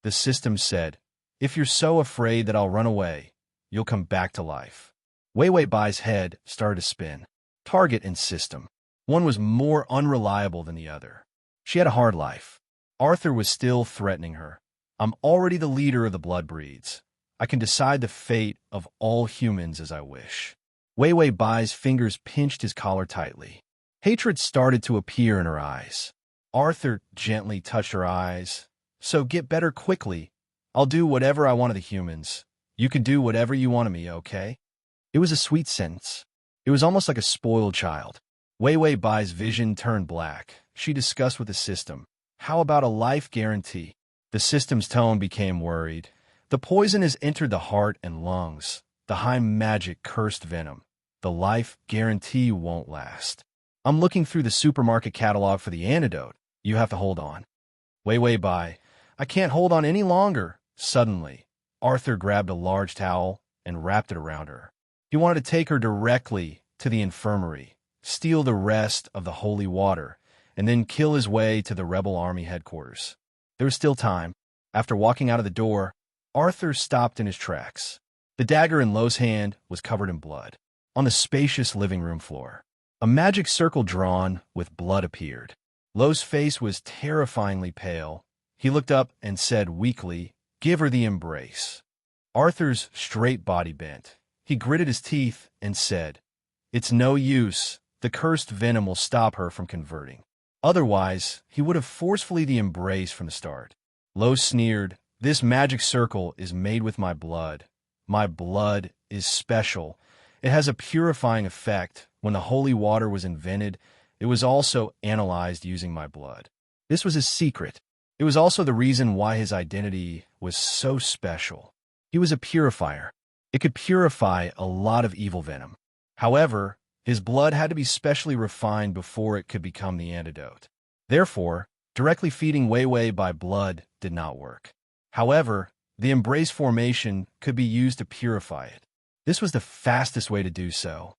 The system said, "If you're so afraid that I'll run away, you'll come back to life." Wei Wei Bai's head started to spin. Target and system. One was more unreliable than the other. She had a hard life. Arthur was still threatening her. "I'm already the leader of the blood breeds. I can decide the fate of all humans as I wish." Wei Wei Bai's fingers pinched his collar tightly. Hatred started to appear in her eyes. Arthur gently touched her eyes. "So get better quickly. I'll do whatever I want of the humans. You can do whatever you want of me, okay?" It was a sweet sentence. It was almost like a spoiled child. Wei Wei Bai's vision turned black. She discussed with the system. "How about a life guarantee?" The system's tone became worried. "The poison has entered the heart and lungs. The high magic cursed venom. The life guarantee won't last. I'm looking through the supermarket catalog for the antidote. You have to hold on." Wei Wei Bai, "I can't hold on any longer." Suddenly, Arthur grabbed a large towel and wrapped it around her. He wanted to take her directly to the infirmary, steal the rest of the holy water, and then kill his way to the rebel army headquarters. There was still time. After walking out of the door, Arthur stopped in his tracks. The dagger in Lo's hand was covered in blood. On the spacious living room floor, a magic circle drawn with blood appeared. Lo's face was terrifyingly pale. He looked up and said weakly, "Give her the embrace." Arthur's straight body bent. He gritted his teeth and said, "It's no use. The cursed venom will stop her from converting. Otherwise, he would have forcefully the embrace from the start." Lo sneered, "This magic circle is made with my blood. My blood is special. It has a purifying effect. When the holy water was invented, it was also analyzed using my blood." This was his secret. It was also the reason why his identity was so special. He was a purifier. It could purify a lot of evil venom. However, his blood had to be specially refined before it could become the antidote. Therefore, directly feeding Wei Wei by blood did not work. However, the embrace formation could be used to purify it. This was the fastest way to do so.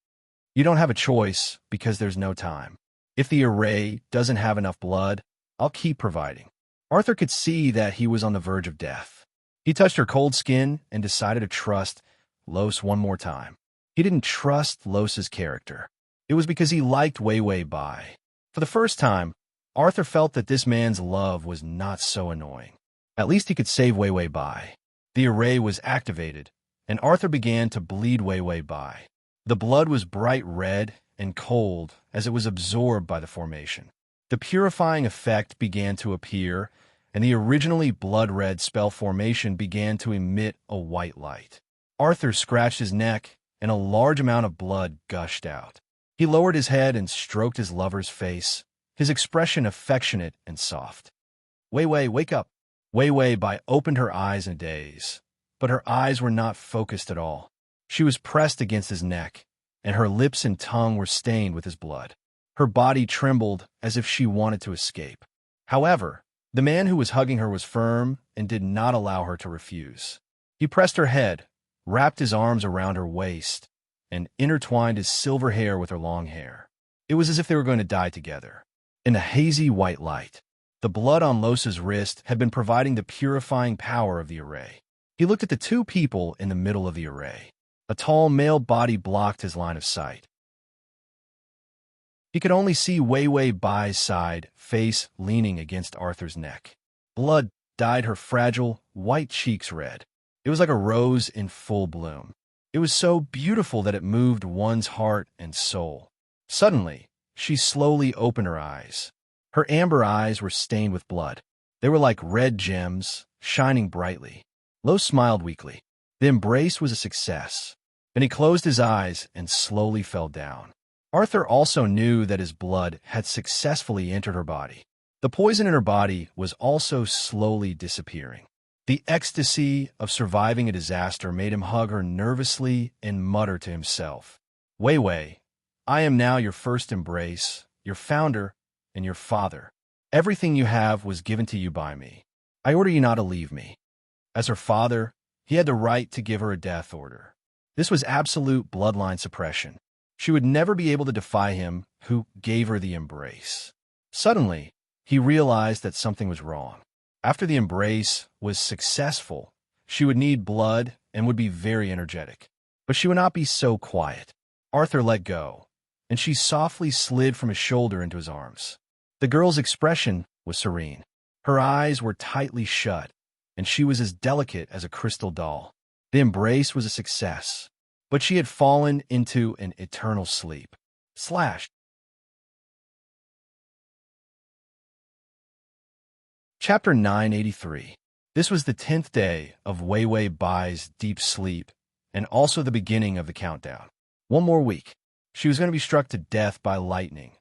You don't have a choice because there's no time. If the array doesn't have enough blood, I'll keep providing. Arthur could see that he was on the verge of death. He touched her cold skin and decided to trust Los one more time. He didn't trust Los's character. It was because he liked Wei Wei Bai. For the first time, Arthur felt that this man's love was not so annoying. At least he could save Wei Wei Bai. The array was activated, and Arthur began to bleed Wei Wei Bai. The blood was bright red and cold as it was absorbed by the formation. The purifying effect began to appear, and the originally blood-red spell formation began to emit a white light. Arthur scratched his neck, and a large amount of blood gushed out. He lowered his head and stroked his lover's face, his expression affectionate and soft. "Wei Wei, wake up." Wei Wei Bai opened her eyes in a daze, but her eyes were not focused at all. She was pressed against his neck, and her lips and tongue were stained with his blood. Her body trembled as if she wanted to escape. However, the man who was hugging her was firm and did not allow her to refuse. He pressed her head, wrapped his arms around her waist, and intertwined his silver hair with her long hair. It was as if they were going to die together. In the hazy white light, the blood on Los's wrist had been providing the purifying power of the array. He looked at the two people in the middle of the array. A tall male body blocked his line of sight. He could only see Wei Wei Bai's side, face leaning against Arthur's neck. Blood dyed her fragile, white cheeks red. It was like a rose in full bloom. It was so beautiful that it moved one's heart and soul. Suddenly, she slowly opened her eyes. Her amber eyes were stained with blood. They were like red gems, shining brightly. Lo smiled weakly. The embrace was a success. Then he closed his eyes and slowly fell down. Arthur also knew that his blood had successfully entered her body. The poison in her body was also slowly disappearing. The ecstasy of surviving a disaster made him hug her nervously and mutter to himself, "Wei Wei, I am now your first embrace, your founder, and your father. Everything you have was given to you by me. I order you not to leave me." As her father, he had the right to give her a death order. This was absolute bloodline suppression. She would never be able to defy him who gave her the embrace. Suddenly, he realized that something was wrong. After the embrace was successful, she would need blood and would be very energetic. But she would not be so quiet. Arthur let go, and she softly slid from his shoulder into his arms. The girl's expression was serene. Her eyes were tightly shut, and she was as delicate as a crystal doll. The embrace was a success, but she had fallen into an eternal sleep. Chapter 983. This was the 10th day of Wei Wei Bai's deep sleep, and also the beginning of the countdown. One more week. She was going to be struck to death by lightning.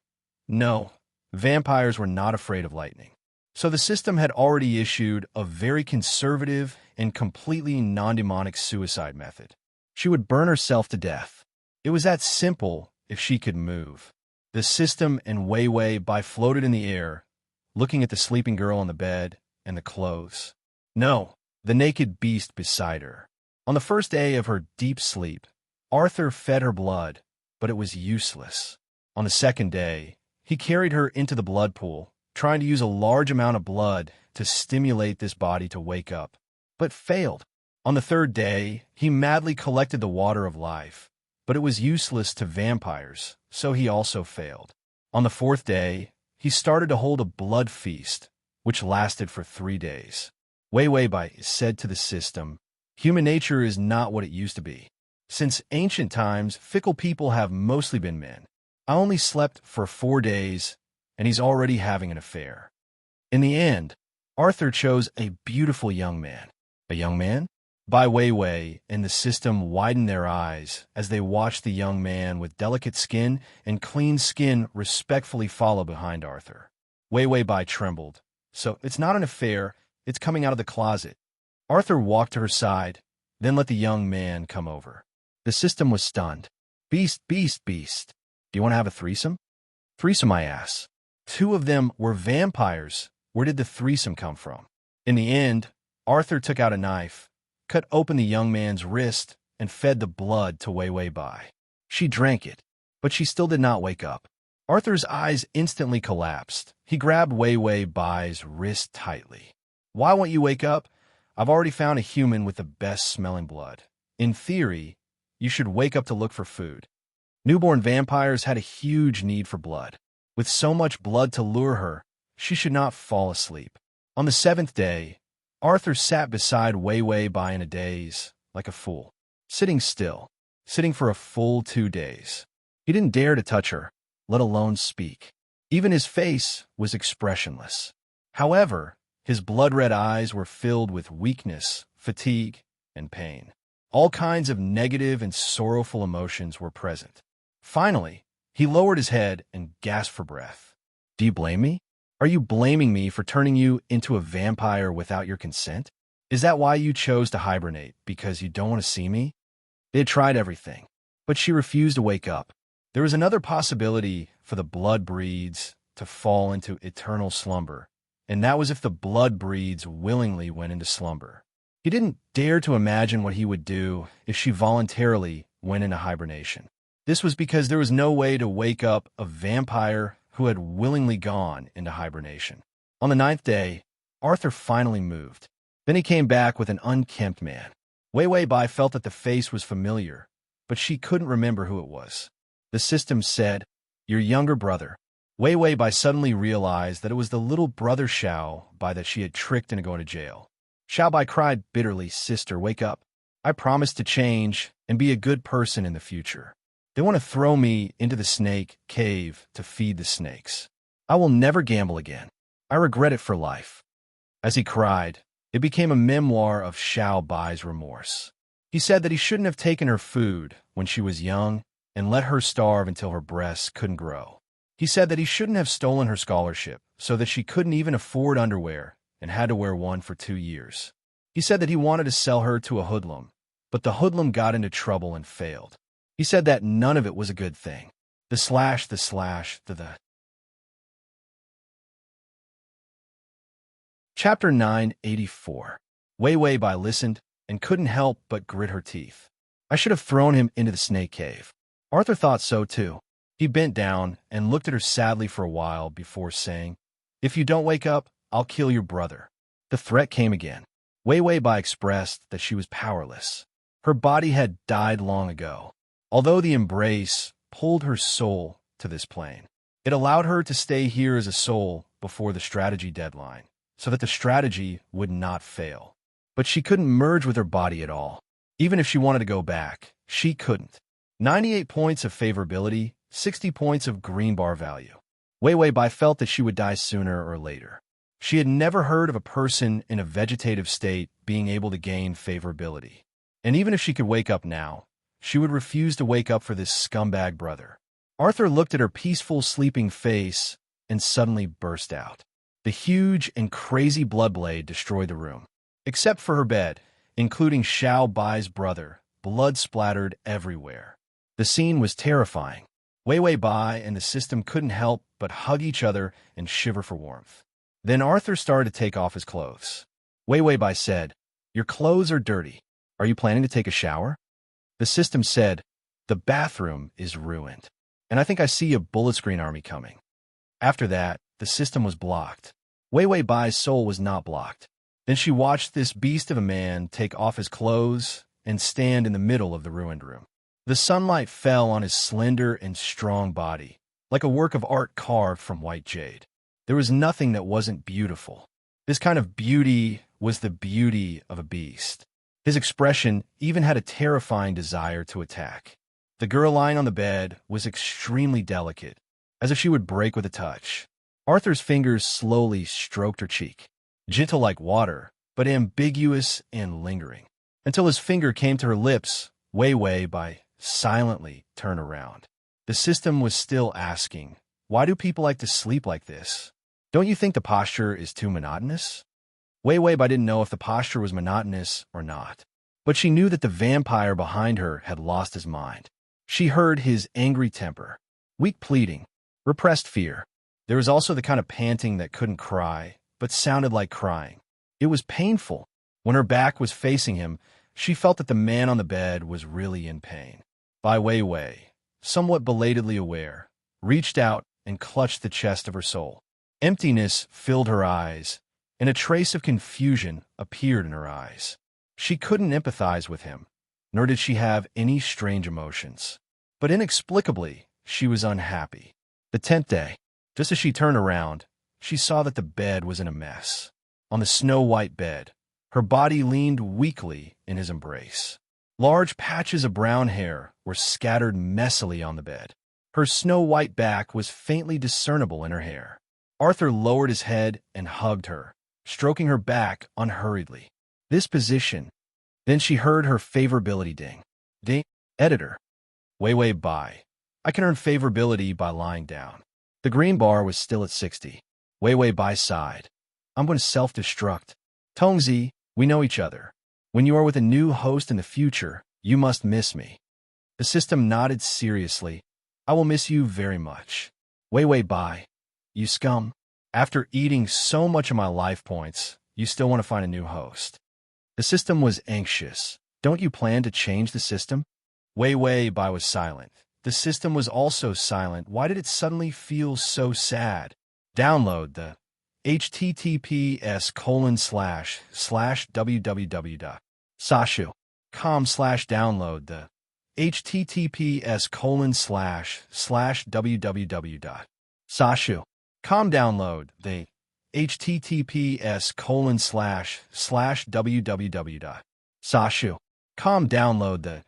No, vampires were not afraid of lightning. So the system had already issued a very conservative and completely non-demonic suicide method. She would burn herself to death. It was that simple if she could move. The system and Wei Wei Bai floated in the air, looking at the sleeping girl on the bed and the clothes. No, the naked beast beside her. On the first day of her deep sleep, Arthur fed her blood, but it was useless. On the second day, he carried her into the blood pool, trying to use a large amount of blood to stimulate this body to wake up, but failed. On the third day, he madly collected the water of life, but it was useless to vampires, so he also failed. On the fourth day, he started to hold a blood feast, which lasted for 3 days. Wei Wei Bai said to the system, "Human nature is not what it used to be. Since ancient times, fickle people have mostly been men. I only slept for 4 days, and he's already having an affair." In the end, Arthur chose a beautiful young man. A young man? Bai Wei Wei and the system widened their eyes as they watched the young man with delicate skin and clean skin respectfully follow behind Arthur. Wei Wei Bai trembled. "So it's not an affair, it's coming out of the closet." Arthur walked to her side, then let the young man come over. The system was stunned. "Beast, beast, beast. Do you want to have a threesome?" "Threesome, my ass. 2 of them were vampires. Where did the threesome come from?" In the end, Arthur took out a knife, cut open the young man's wrist, and fed the blood to Wei Wei Bai. She drank it, but she still did not wake up. Arthur's eyes instantly collapsed. He grabbed Wei Wei Bai's wrist tightly. "Why won't you wake up? I've already found a human with the best smelling blood. In theory, you should wake up to look for food." Newborn vampires had a huge need for blood. With so much blood to lure her, she should not fall asleep. On the 7th day, Arthur sat beside Wei Wei Bai in a daze, like a fool, sitting still, sitting for a full 2 days. He didn't dare to touch her, let alone speak. Even his face was expressionless. However, his blood-red eyes were filled with weakness, fatigue, and pain. All kinds of negative and sorrowful emotions were present. Finally, he lowered his head and gasped for breath. "Do you blame me? Are you blaming me for turning you into a vampire without your consent? Is that why you chose to hibernate, because you don't want to see me?" They had tried everything, but she refused to wake up. There was another possibility for the blood breeds to fall into eternal slumber, and that was if the blood breeds willingly went into slumber. He didn't dare to imagine what he would do if she voluntarily went into hibernation. This was because there was no way to wake up a vampire who had willingly gone into hibernation. On the 9th day, Arthur finally moved. Then he came back with an unkempt man. Wei Bai felt that the face was familiar, but she couldn't remember who it was. The system said, "Your younger brother." Wei Bai suddenly realized that it was the little brother Xiao Bai that she had tricked into going to jail. Xiao Bai cried bitterly, "Sister, wake up. I promised to change and be a good person in the future. They want to throw me into the snake cave to feed the snakes. I will never gamble again. I regret it for life." As he cried, it became a memoir of Xiao Bai's remorse. He said that he shouldn't have taken her food when she was young and let her starve until her breasts couldn't grow. He said that he shouldn't have stolen her scholarship so that she couldn't even afford underwear and had to wear one for 2 years. He said that he wanted to sell her to a hoodlum, but the hoodlum got into trouble and failed. He said that none of it was a good thing. Chapter 984. Wei Bai listened and couldn't help but grit her teeth. I should have thrown him into the snake cave. Arthur thought so too. He bent down and looked at her sadly for a while before saying, "If you don't wake up, I'll kill your brother." The threat came again. Wei Bai expressed that she was powerless. Her body had died long ago. Although the embrace pulled her soul to this plane, it allowed her to stay here as a soul before the strategy deadline, so that the strategy would not fail. But she couldn't merge with her body at all. Even if she wanted to go back, she couldn't. 98 points of favorability, 60 points of green bar value. Wei Bai felt that she would die sooner or later. She had never heard of a person in a vegetative state being able to gain favorability. And even if she could wake up now, she would refuse to wake up for this scumbag brother. Arthur looked at her peaceful, sleeping face and suddenly burst out. The huge and crazy bloodblade destroyed the room. Except for her bed, including Xiao Bai's brother, blood splattered everywhere. The scene was terrifying. Wei Bai and the system couldn't help but hug each other and shiver for warmth. Then Arthur started to take off his clothes. Wei Bai said, "Your clothes are dirty. Are you planning to take a shower?" The system said, "The bathroom is ruined, and I think I see a bullet screen army coming." After that, the system was blocked. Wei Bai's soul was not blocked. Then she watched this beast of a man take off his clothes and stand in the middle of the ruined room. The sunlight fell on his slender and strong body, like a work of art carved from white jade. There was nothing that wasn't beautiful. This kind of beauty was the beauty of a beast. His expression even had a terrifying desire to attack. The girl lying on the bed was extremely delicate, as if she would break with a touch. Arthur's fingers slowly stroked her cheek, gentle like water, but ambiguous and lingering, until his finger came to her lips. Wei Bai silently turned around. The system was still asking, "Why do people like to sleep like this? Don't you think the posture is too monotonous?" Wei Bai didn't know if the posture was monotonous or not, but she knew that the vampire behind her had lost his mind. She heard his angry temper, weak pleading, repressed fear. There was also the kind of panting that couldn't cry, but sounded like crying. It was painful. When her back was facing him, she felt that the man on the bed was really in pain. Wei, somewhat belatedly aware, reached out and clutched the chest of her soul. Emptiness filled her eyes, and a trace of confusion appeared in her eyes. She couldn't empathize with him, nor did she have any strange emotions. But inexplicably, she was unhappy. The 10th day, just as she turned around, she saw that the bed was in a mess. On the snow-white bed, her body leaned weakly in his embrace. Large patches of brown hair were scattered messily on the bed. Her snow-white back was faintly discernible in her hair. Arthur lowered his head and hugged her, stroking her back unhurriedly. This position. Then she heard her favorability ding. Ding. Editor. Wei Bai. I can earn favorability by lying down. The green bar was still at 60. Wei Bai sighed. I'm going to self-destruct. Tongzi, we know each other. When you are with a new host in the future, you must miss me. The system nodded seriously. I will miss you very much. Wei Bai. You scum. After eating so much of my life points, you still want to find a new host. The system was anxious. Don't you plan to change the system? Wei Wei Bai was silent. The system was also silent. Why did it suddenly feel so sad? Download the https://www.sashu.com/download the https://www.sashu.com download the https://www.sashu.com download the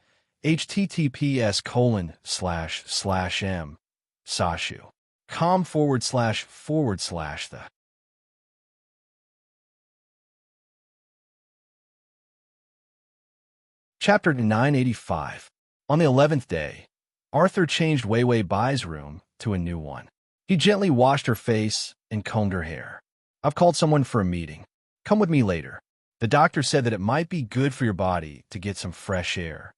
https://m sashu.com// the Chapter 985. On the 11th day, Arthur changed Wei Wei Bai's room to a new one. He gently washed her face and combed her hair. I've called someone for a meeting. Come with me later. The doctor said that it might be good for your body to get some fresh air.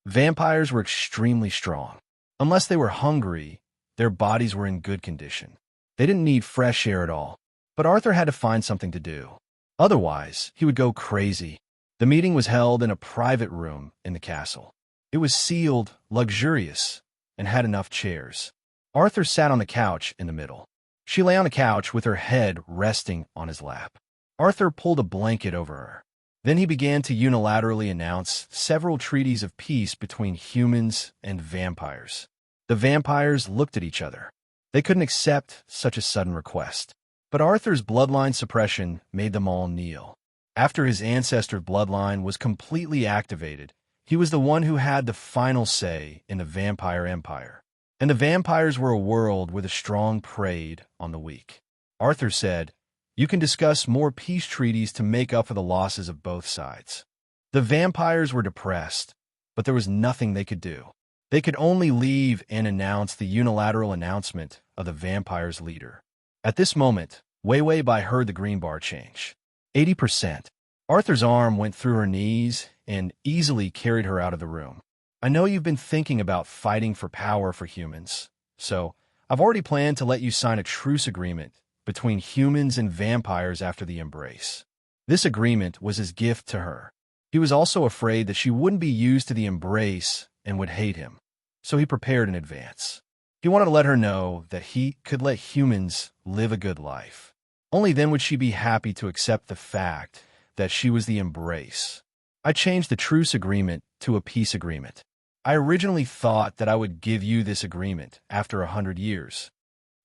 Vampires were extremely strong. Unless they were hungry, their bodies were in good condition. They didn't need fresh air at all. But Arthur had to find something to do. Otherwise, he would go crazy. The meeting was held in a private room in the castle. It was sealed, luxurious, and had enough chairs. Arthur sat on the couch in the middle. She lay on the couch with her head resting on his lap. Arthur pulled a blanket over her. Then he began to unilaterally announce several treaties of peace between humans and vampires. The vampires looked at each other. They couldn't accept such a sudden request. But Arthur's bloodline suppression made them all kneel. After his ancestor's bloodline was completely activated, he was the one who had the final say in the vampire empire. And the vampires were a world where the strong preyed on the weak. Arthur said, "You can discuss more peace treaties to make up for the losses of both sides." The vampires were depressed, but there was nothing they could do. They could only leave and announce the unilateral announcement of the vampire's leader. At this moment, Wei Wei Bai heard the green bar change. 80%. Arthur's arm went through her knees and easily carried her out of the room. I know you've been thinking about fighting for power for humans, so I've already planned to let you sign a truce agreement between humans and vampires after the embrace. This agreement was his gift to her. He was also afraid that she wouldn't be used to the embrace and would hate him, so he prepared in advance. He wanted to let her know that he could let humans live a good life. Only then would she be happy to accept the fact that she was the embrace. I changed the truce agreement to a peace agreement. I originally thought that I would give you this agreement after 100 years.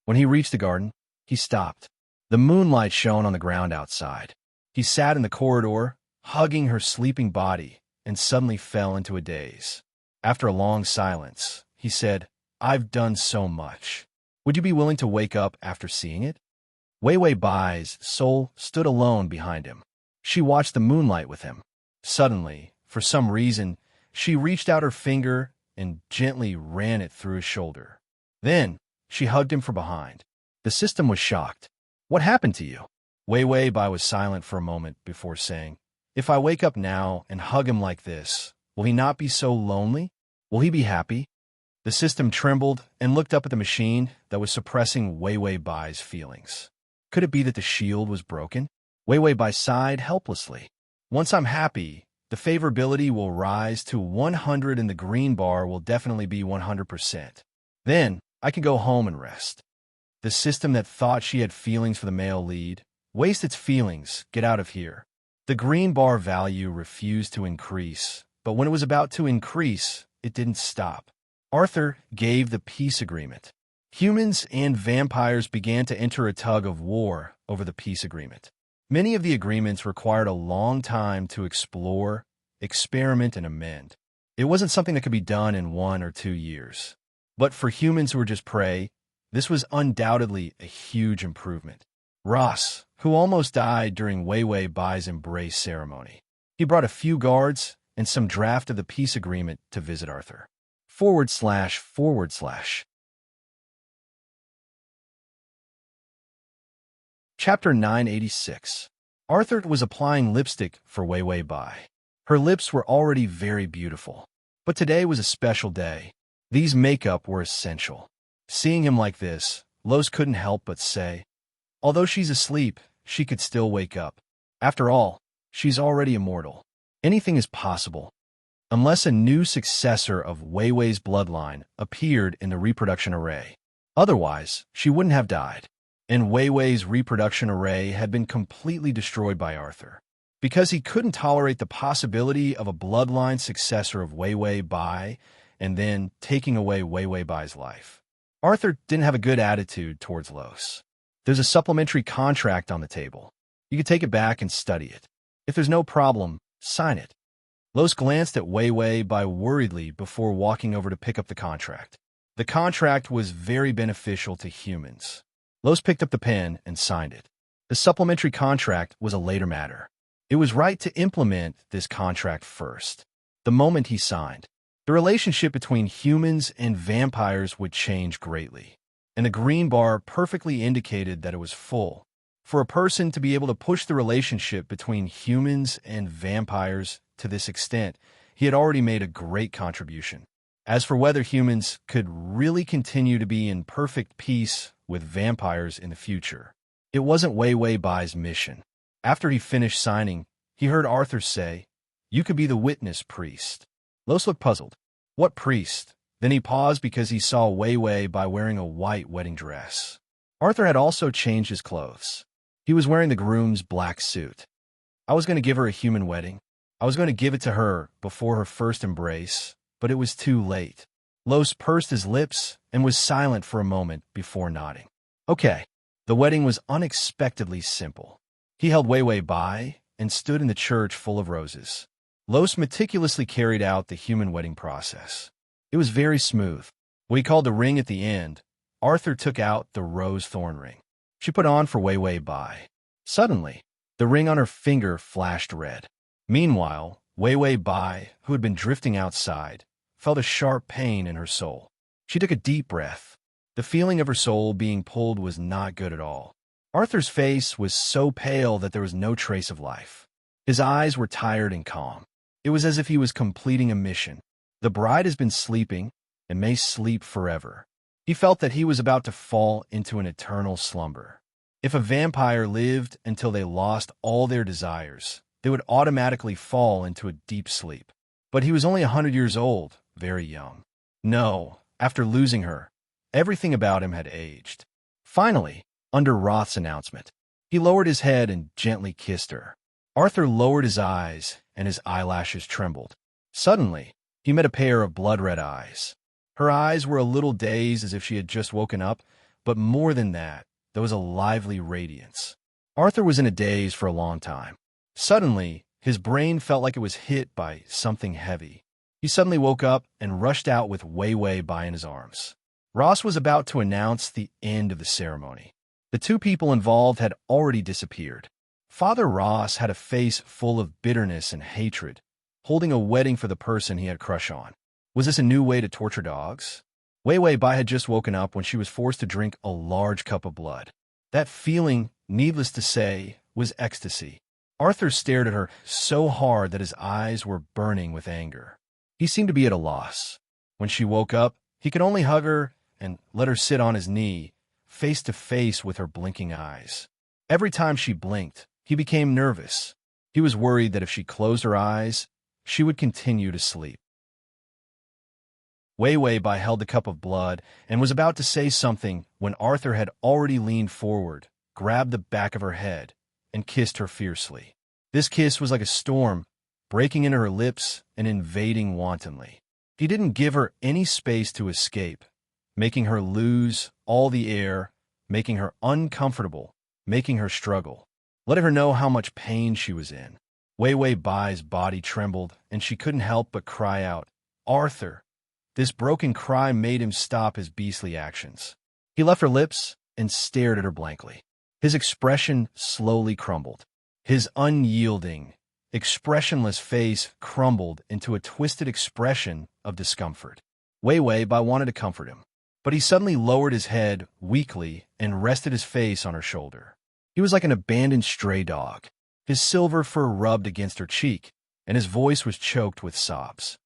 When he reached the garden, he stopped. The moonlight shone on the ground outside. He sat in the corridor, hugging her sleeping body, and suddenly fell into a daze. After a long silence, he said, "I've done so much. Would you be willing to wake up after seeing it?" Wei Wei Bai's soul stood alone behind him. She watched the moonlight with him. Suddenly, for some reason, she reached out her finger and gently ran it through his shoulder. Then, she hugged him from behind. The system was shocked. "What happened to you?" Wei Wei Bai was silent for a moment before saying, "If I wake up now and hug him like this, will he not be so lonely? Will he be happy?" The system trembled and looked up at the machine that was suppressing Wei Wei Bai's feelings. Could it be that the shield was broken? Wei Wei Bai sighed helplessly. "Once I'm happy, the favorability will rise to 100 and the green bar will definitely be 100%. Then, I can go home and rest." The system that thought she had feelings for the male lead, waste its feelings, get out of here. The green bar value refused to increase, but when it was about to increase, it didn't stop. Arthur gave the peace agreement. Humans and vampires began to enter a tug of war over the peace agreement. Many of the agreements required a long time to explore, experiment, and amend. It wasn't something that could be done in 1 or 2 years. But for humans who were just prey, this was undoubtedly a huge improvement. Ross, who almost died during Wei Wei Bai's embrace ceremony. He brought a few guards and some draft of the peace agreement to visit Arthur. // Chapter 986. Arthur was applying lipstick for Wei Wei Bai. Her lips were already very beautiful. But today was a special day. These makeup were essential. Seeing him like this, Los couldn't help but say, although she's asleep, she could still wake up. After all, she's already immortal. Anything is possible. unless a new successor of Wei Wei's bloodline appeared in the reproduction array. Otherwise, she wouldn't have died. And Wei Wei's reproduction array had been completely destroyed by Arthur. Because he couldn't tolerate the possibility of a bloodline successor of Wei Wei Bai and then taking away Wei Wei Bai's life. Arthur didn't have a good attitude towards Los. There's a supplementary contract on the table. You can take it back and study it. If there's no problem, sign it. Los glanced at Wei Wei Bai worriedly before walking over to pick up the contract. The contract was very beneficial to humans. Los picked up the pen and signed it. The supplementary contract was a later matter. It was right to implement this contract first. The moment he signed, the relationship between humans and vampires would change greatly, and the green bar perfectly indicated that it was full. For a person to be able to push the relationship between humans and vampires to this extent, he had already made a great contribution. As for whether humans could really continue to be in perfect peace with vampires in the future, it wasn't Wei Wei Bai's mission. After he finished signing, he heard Arthur say, "You could be the witness, priest." Los looked puzzled. What priest? Then he paused because he saw Wei Wei Bai wearing a white wedding dress. Arthur had also changed his clothes. He was wearing the groom's black suit. I was going to give her a human wedding. I was going to give it to her before her first embrace, but it was too late. Los pursed his lips and was silent for a moment before nodding. Okay. The wedding was unexpectedly simple. He held Wei Wei Bai and stood in the church full of roses. Los meticulously carried out the human wedding process. It was very smooth. When he called the ring at the end, Arthur took out the rose thorn ring. She put on for Wei Wei Bai. Suddenly, the ring on her finger flashed red. Meanwhile, Wei Wei Bai, who had been drifting outside, felt a sharp pain in her soul. She took a deep breath. The feeling of her soul being pulled was not good at all. Arthur's face was so pale that there was no trace of life. His eyes were tired and calm. It was as if he was completing a mission. The bride has been sleeping and may sleep forever. He felt that he was about to fall into an eternal slumber. If a vampire lived until they lost all their desires, they would automatically fall into a deep sleep. But he was only 100 years old, very young. No, after losing her, everything about him had aged. Finally, under Roth's announcement, he lowered his head and gently kissed her. Arthur lowered his eyes, and his eyelashes trembled. Suddenly, he met a pair of blood-red eyes. Her eyes were a little dazed as if she had just woken up, but more than that, there was a lively radiance. Arthur was in a daze for a long time. Suddenly, his brain felt like it was hit by something heavy. He suddenly woke up and rushed out with Wei Wei Bai in his arms. Ross was about to announce the end of the ceremony. The two people involved had already disappeared. Father Ross had a face full of bitterness and hatred, holding a wedding for the person he had a crush on. Was this a new way to torture dogs? Wei Wei Bai had just woken up when she was forced to drink a large cup of blood. That feeling, needless to say, was ecstasy. Arthur stared at her so hard that his eyes were burning with anger. He seemed to be at a loss. When she woke up, he could only hug her and let her sit on his knee, face to face with her blinking eyes. Every time she blinked, he became nervous. He was worried that if she closed her eyes, she would continue to sleep. Wei Wei Bai held the cup of blood and was about to say something when Arthur had already leaned forward, grabbed the back of her head, and kissed her fiercely. This kiss was like a storm, breaking into her lips and invading wantonly. He didn't give her any space to escape, making her lose all the air, making her uncomfortable, making her struggle, letting her know how much pain she was in. Wei Wei Bai's body trembled, and she couldn't help but cry out, "Arthur!" This broken cry made him stop his beastly actions. He left her lips and stared at her blankly. His expression slowly crumbled. His unyielding, expressionless face crumbled into a twisted expression of discomfort. Wei Wei Bai wanted to comfort him, but he suddenly lowered his head weakly and rested his face on her shoulder. He was like an abandoned stray dog. His silver fur rubbed against her cheek, and his voice was choked with sobs.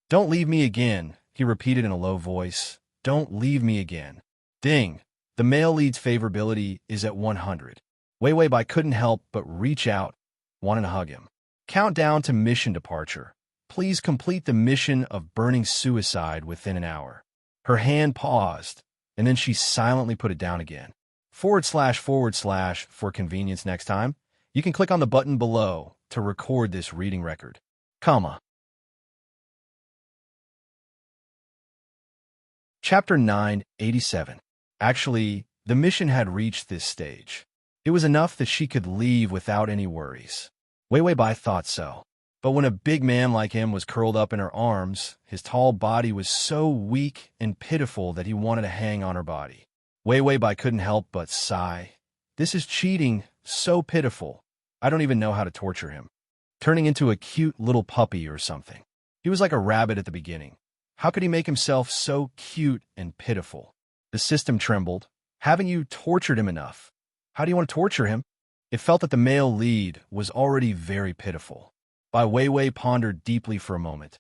"Don't leave me again," he repeated in a low voice. "Don't leave me again." Ding! The male lead's favorability is at 100. Wei Wei Bai couldn't help but reach out, wanting to hug him. Countdown to mission departure. Please complete the mission of burning suicide within an hour. Her hand paused, and then she silently put it down again. / for convenience next time, you can click on the button below to record this reading record. Comma. Chapter 987. Actually, the mission had reached this stage. It was enough that she could leave without any worries. Wei Wei Bai thought so. But when a big man like him was curled up in her arms, his tall body was so weak and pitiful that he wanted to hang on her body. Wei Wei Bai couldn't help but sigh. This is cheating, so pitiful. I don't even know how to torture him. Turning into a cute little puppy or something. He was like a rabbit at the beginning. How could he make himself so cute and pitiful? The system trembled. Haven't you tortured him enough? How do you want to torture him? It felt that the male lead was already very pitiful. Bai Weiwei pondered deeply for a moment.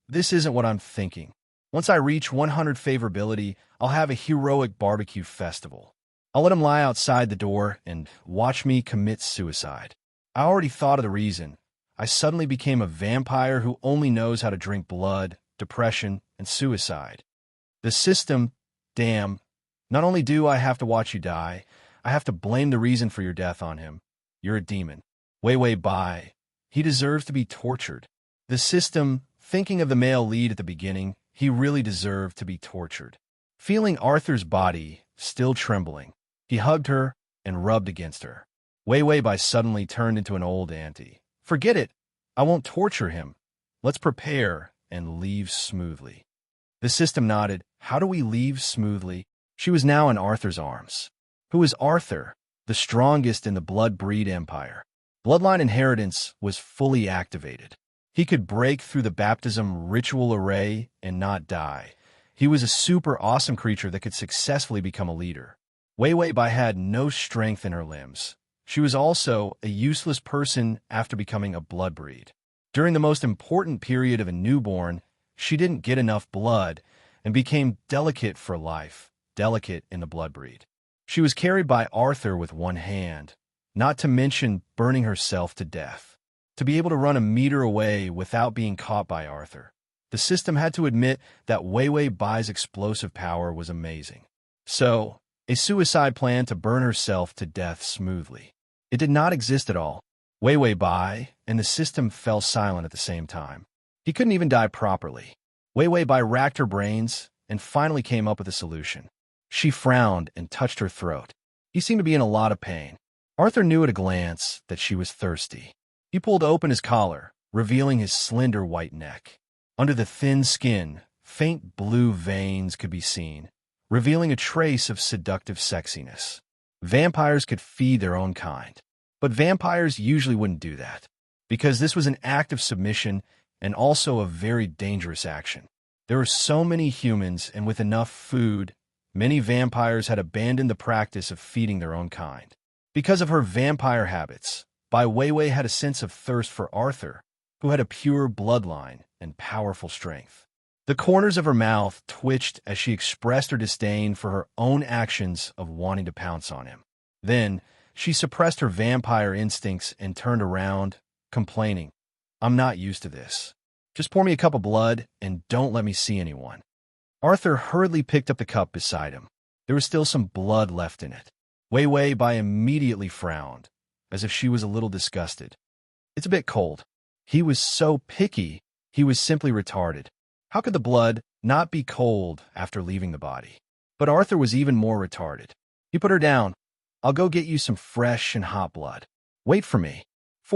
This isn't what I'm thinking. Once I reach 100 favorability, I'll have a heroic barbecue festival. I'll let him lie outside the door and watch me commit suicide. I already thought of the reason. I suddenly became a vampire who only knows how to drink blood, depression, and suicide. The system, damn. Not only do I have to watch you die, I have to blame the reason for your death on him. You're a demon. Wei Wei Bai. He deserves to be tortured. The system, thinking of the male lead at the beginning, he really deserved to be tortured. Feeling Arthur's body still trembling, he hugged her and rubbed against her. Wei Wei Bai suddenly turned into an old auntie. Forget it. I won't torture him. Let's prepare and leave smoothly. The system nodded. How do we leave smoothly? She was now in Arthur's arms. Who is Arthur? The strongest in the blood breed empire. Bloodline inheritance was fully activated. He could break through the baptism ritual array and not die. He was a super awesome creature that could successfully become a leader. Wei Wei Bai had no strength in her limbs. She was also a useless person after becoming a blood breed. During the most important period of a newborn, she didn't get enough blood and became delicate for life, delicate in the blood breed. She was carried by Arthur with one hand, not to mention burning herself to death. To be able to run a meter away without being caught by Arthur, the system had to admit that Wei Wei Bai's explosive power was amazing. So, a suicide plan to burn herself to death smoothly. It did not exist at all. Wei Wei Bai and the system fell silent at the same time. He couldn't even die properly. Wei Wei Bai racked her brains and finally came up with a solution. She frowned and touched her throat. He seemed to be in a lot of pain. Arthur knew at a glance that she was thirsty. He pulled open his collar, revealing his slender white neck. Under the thin skin, faint blue veins could be seen, revealing a trace of seductive sexiness. Vampires could feed their own kind, but vampires usually wouldn't do that, because this was an act of submission and also a very dangerous action. There were so many humans, and with enough food, many vampires had abandoned the practice of feeding their own kind. Because of her vampire habits, Bai Weiwei had a sense of thirst for Arthur, who had a pure bloodline and powerful strength. The corners of her mouth twitched as she expressed her disdain for her own actions of wanting to pounce on him. Then, she suppressed her vampire instincts and turned around, complaining, I'm not used to this. Just pour me a cup of blood and don't let me see anyone. Arthur hurriedly picked up the cup beside him. There was still some blood left in it. Wei Wei Bai immediately frowned, as if she was a little disgusted. It's a bit cold. He was so picky, he was simply retarded. How could the blood not be cold after leaving the body? But Arthur was even more retarded. He put her down. I'll go get you some fresh and hot blood. Wait for me. /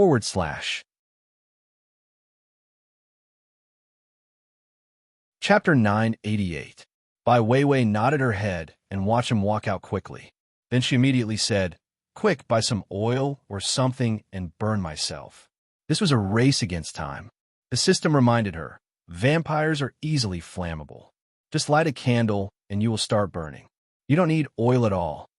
Chapter 988. Bai Weiwei nodded her head and watched him walk out quickly. Then she immediately said, Quick, buy some oil or something and burn myself. This was a race against time. The system reminded her, vampires are easily flammable. Just light a candle and you will start burning. You don't need oil at all.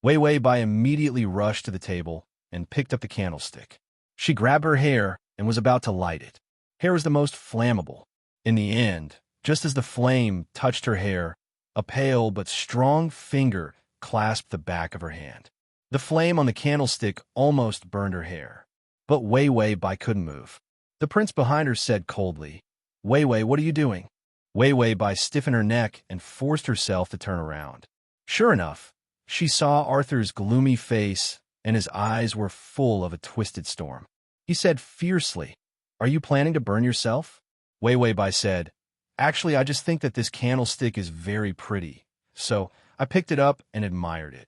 Wei Wei Bai immediately rushed to the table and picked up the candlestick. She grabbed her hair and was about to light it. Hair is the most flammable. In the end, just as the flame touched her hair, a pale but strong finger clasped the back of her hand. The flame on the candlestick almost burned her hair. But Wei Wei Bai couldn't move. The prince behind her said coldly, Wei Wei, what are you doing? Wei Wei Bai stiffened her neck and forced herself to turn around. Sure enough, she saw Arthur's gloomy face, and his eyes were full of a twisted storm. He said fiercely, Are you planning to burn yourself? Wei Wei Bai said, Actually, I just think that this candlestick is very pretty, so I picked it up and admired it.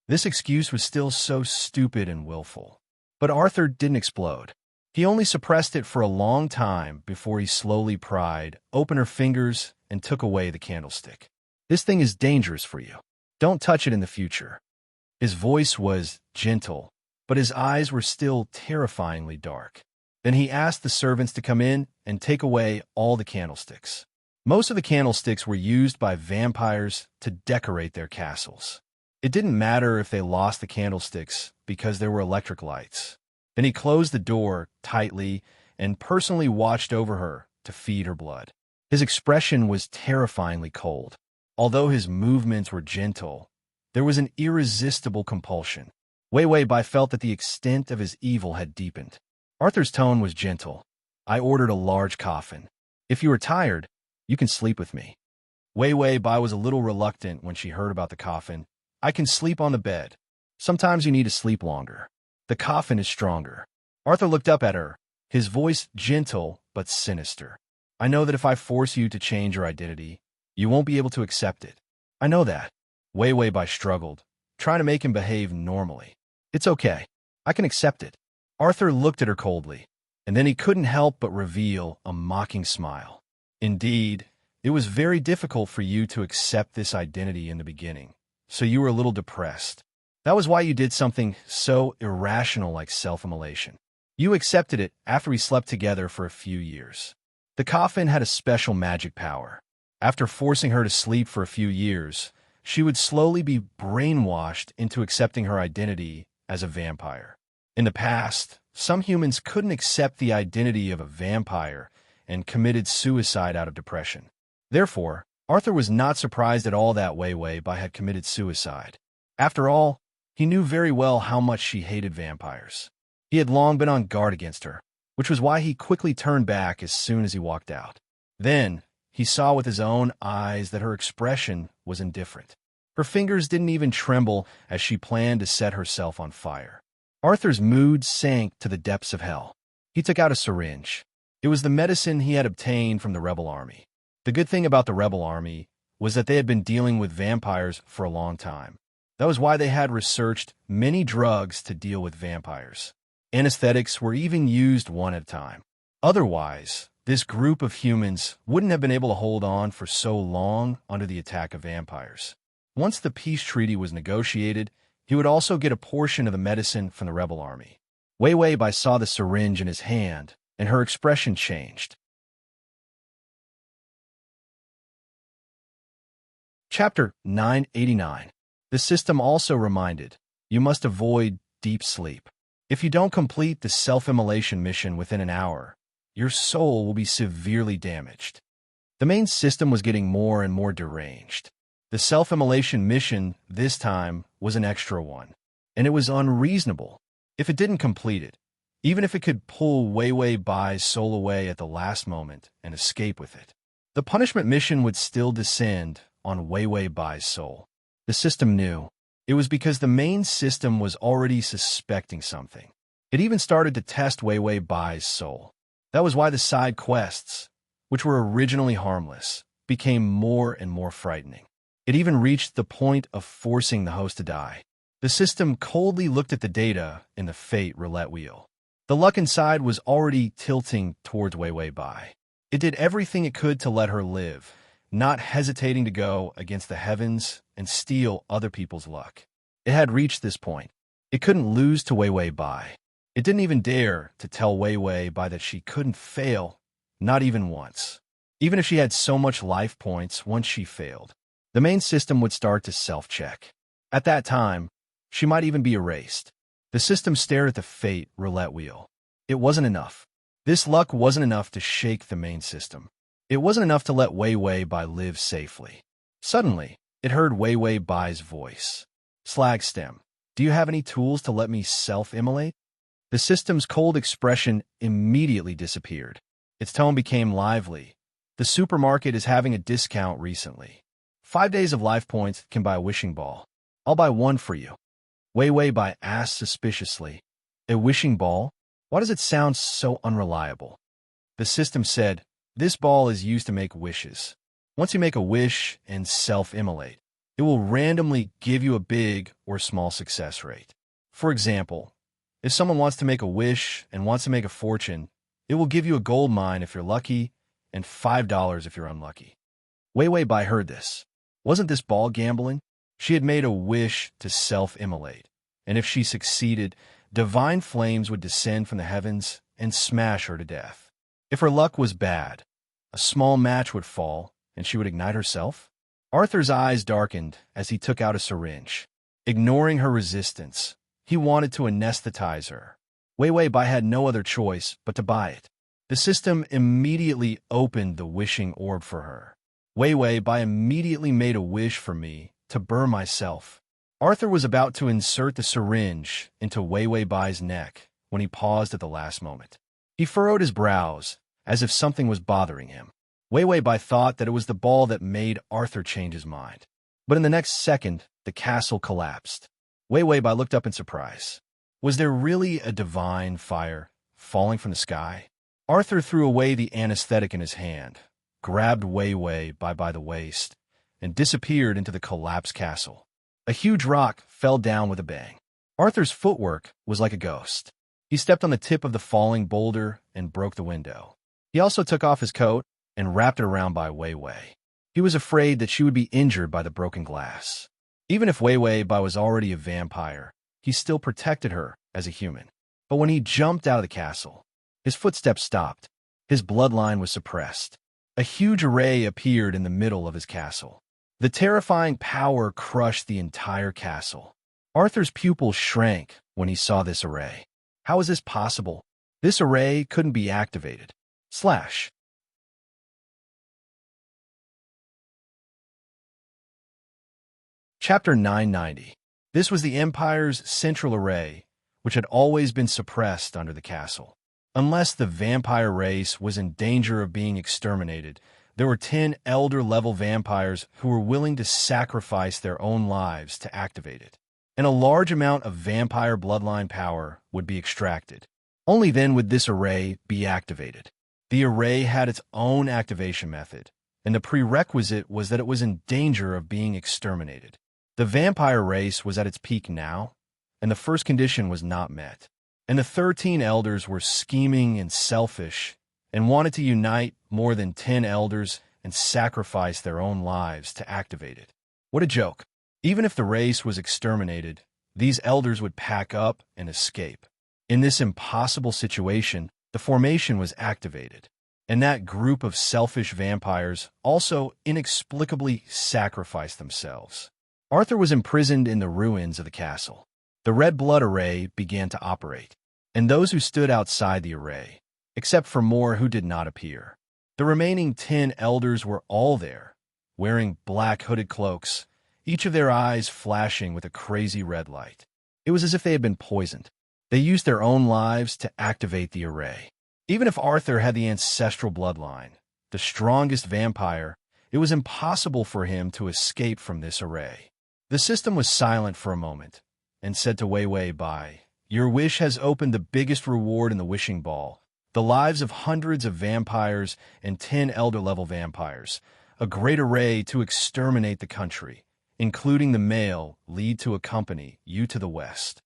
This excuse was still so stupid and willful. But Arthur didn't explode. He only suppressed it for a long time before he slowly pried open her fingers and took away the candlestick. This thing is dangerous for you. Don't touch it in the future. His voice was gentle, but his eyes were still terrifyingly dark. Then he asked the servants to come in and take away all the candlesticks. Most of the candlesticks were used by vampires to decorate their castles. It didn't matter if they lost the candlesticks because there were electric lights. Then he closed the door tightly and personally watched over her to feed her blood. His expression was terrifyingly cold. Although his movements were gentle, there was an irresistible compulsion. Wei Wei Bai felt that the extent of his evil had deepened. Arthur's tone was gentle. I ordered a large coffin. If you are tired, you can sleep with me. Wei Wei Bai was a little reluctant when she heard about the coffin. I can sleep on the bed. Sometimes you need to sleep longer. The coffin is stronger. Arthur looked up at her, his voice gentle but sinister. I know that if I force you to change your identity, you won't be able to accept it. I know that. Wei Wei Bai struggled, trying to make him behave normally. It's okay. I can accept it. Arthur looked at her coldly, and then he couldn't help but reveal a mocking smile. Indeed, it was very difficult for you to accept this identity in the beginning, so you were a little depressed. That was why you did something so irrational like self-immolation. You accepted it after we slept together for a few years. The coffin had a special magic power. After forcing her to sleep for a few years, she would slowly be brainwashed into accepting her identity as a vampire. In the past, some humans couldn't accept the identity of a vampire and committed suicide out of depression. Therefore, Arthur was not surprised at all that Wei Wei Bai had committed suicide. After all, he knew very well how much she hated vampires. He had long been on guard against her, which was why he quickly turned back as soon as he walked out. Then, he saw with his own eyes that her expression was indifferent. Her fingers didn't even tremble as she planned to set herself on fire. Arthur's mood sank to the depths of hell. He took out a syringe. It was the medicine he had obtained from the rebel army. The good thing about the rebel army was that they had been dealing with vampires for a long time. That was why they had researched many drugs to deal with vampires. Anesthetics were even used one at a time. Otherwise, this group of humans wouldn't have been able to hold on for so long under the attack of vampires. Once the peace treaty was negotiated, he would also get a portion of the medicine from the rebel army. Wei Wei Bai saw the syringe in his hand, and her expression changed. Chapter 989. The system also reminded, you must avoid deep sleep. If you don't complete the self-immolation mission within an hour, your soul will be severely damaged. The main system was getting more and more deranged. The self-immolation mission this time was an extra one, and it was unreasonable. If it didn't complete it, even if it could pull Wei Wei Bai's soul away at the last moment and escape with it, the punishment mission would still descend on Wei Wei Bai's soul. The system knew. It was because the main system was already suspecting something. It even started to test Wei Wei Bai's soul. That was why the side quests, which were originally harmless, became more and more frightening. It even reached the point of forcing the host to die. The system coldly looked at the data in the fate roulette wheel. The luck inside was already tilting towards Wei Wei Bai. It did everything it could to let her live, not hesitating to go against the heavens and steal other people's luck. It had reached this point. It couldn't lose to Wei Wei Bai. It didn't even dare to tell Wei Wei Bai that she couldn't fail, not even once. Even if she had so much life points once she failed, the main system would start to self-check. At that time, she might even be erased. The system stared at the fate roulette wheel. It wasn't enough. This luck wasn't enough to shake the main system. It wasn't enough to let Wei Wei Bai live safely. Suddenly, it heard Wei Wei Bai's voice. Slagstem, do you have any tools to let me self-immolate? The system's cold expression immediately disappeared. Its tone became lively. The supermarket is having a discount recently. 5 days of life points can buy a wishing ball. I'll buy one for you. Wei Wei Bai asked suspiciously. A wishing ball? Why does it sound so unreliable? The system said, this ball is used to make wishes. Once you make a wish and self-immolate, it will randomly give you a big or small success rate. For example, if someone wants to make a wish and wants to make a fortune, it will give you a gold mine if you're lucky and $5 if you're unlucky. Wei Wei Bai heard this. Wasn't this ball gambling? She had made a wish to self-immolate, and if she succeeded, divine flames would descend from the heavens and smash her to death. If her luck was bad, a small match would fall, and she would ignite herself. Arthur's eyes darkened as he took out a syringe. Ignoring her resistance, he wanted to anesthetize her. Wei Wei Bai had no other choice but to buy it. The system immediately opened the wishing orb for her. Wei Wei Bai immediately made a wish for me to burn myself. Arthur was about to insert the syringe into Wei Wei Bai's neck when he paused at the last moment. He furrowed his brows as if something was bothering him. Wei Wei Bai thought that it was the ball that made Arthur change his mind. But in the next second, the castle collapsed. Wei Wei Bai looked up in surprise. Was there really a divine fire falling from the sky? Arthur threw away the anesthetic in his hand, grabbed Wei Wei Bai by the waist, and disappeared into the collapsed castle. A huge rock fell down with a bang. Arthur's footwork was like a ghost. He stepped on the tip of the falling boulder and broke the window. He also took off his coat and wrapped it around by Wei Wei. He was afraid that she would be injured by the broken glass. Even if Wei Wei Bai was already a vampire, he still protected her as a human. But when he jumped out of the castle, his footsteps stopped. His bloodline was suppressed. A huge array appeared in the middle of his castle. The terrifying power crushed the entire castle. Arthur's pupils shrank when he saw this array. How is this possible? This array couldn't be activated. Slash. Chapter 990. This was the Empire's central array, which had always been suppressed under the castle. Unless the vampire race was in danger of being exterminated, there were 10 elder-level vampires who were willing to sacrifice their own lives to activate it. And a large amount of vampire bloodline power would be extracted. Only then would this array be activated. The array had its own activation method, and the prerequisite was that it was in danger of being exterminated. The vampire race was at its peak now, and the first condition was not met. And the 13 elders were scheming and selfish and wanted to unite more than 10 elders and sacrifice their own lives to activate it. What a joke. Even if the race was exterminated, these elders would pack up and escape. In this impossible situation, the formation was activated, and that group of selfish vampires also inexplicably sacrificed themselves. Arthur was imprisoned in the ruins of the castle. The red blood array began to operate, and those who stood outside the array, except for more who did not appear. The remaining 10 elders were all there, wearing black hooded cloaks, each of their eyes flashing with a crazy red light. It was as if they had been poisoned. They used their own lives to activate the array. Even if Arthur had the ancestral bloodline, the strongest vampire, it was impossible for him to escape from this array. The system was silent for a moment, and said to Wei Wei Bai, "Your wish has opened the biggest reward in the wishing ball, the lives of hundreds of vampires and 10 elder-level vampires, a great array to exterminate the country, including the male lead to accompany you to the west."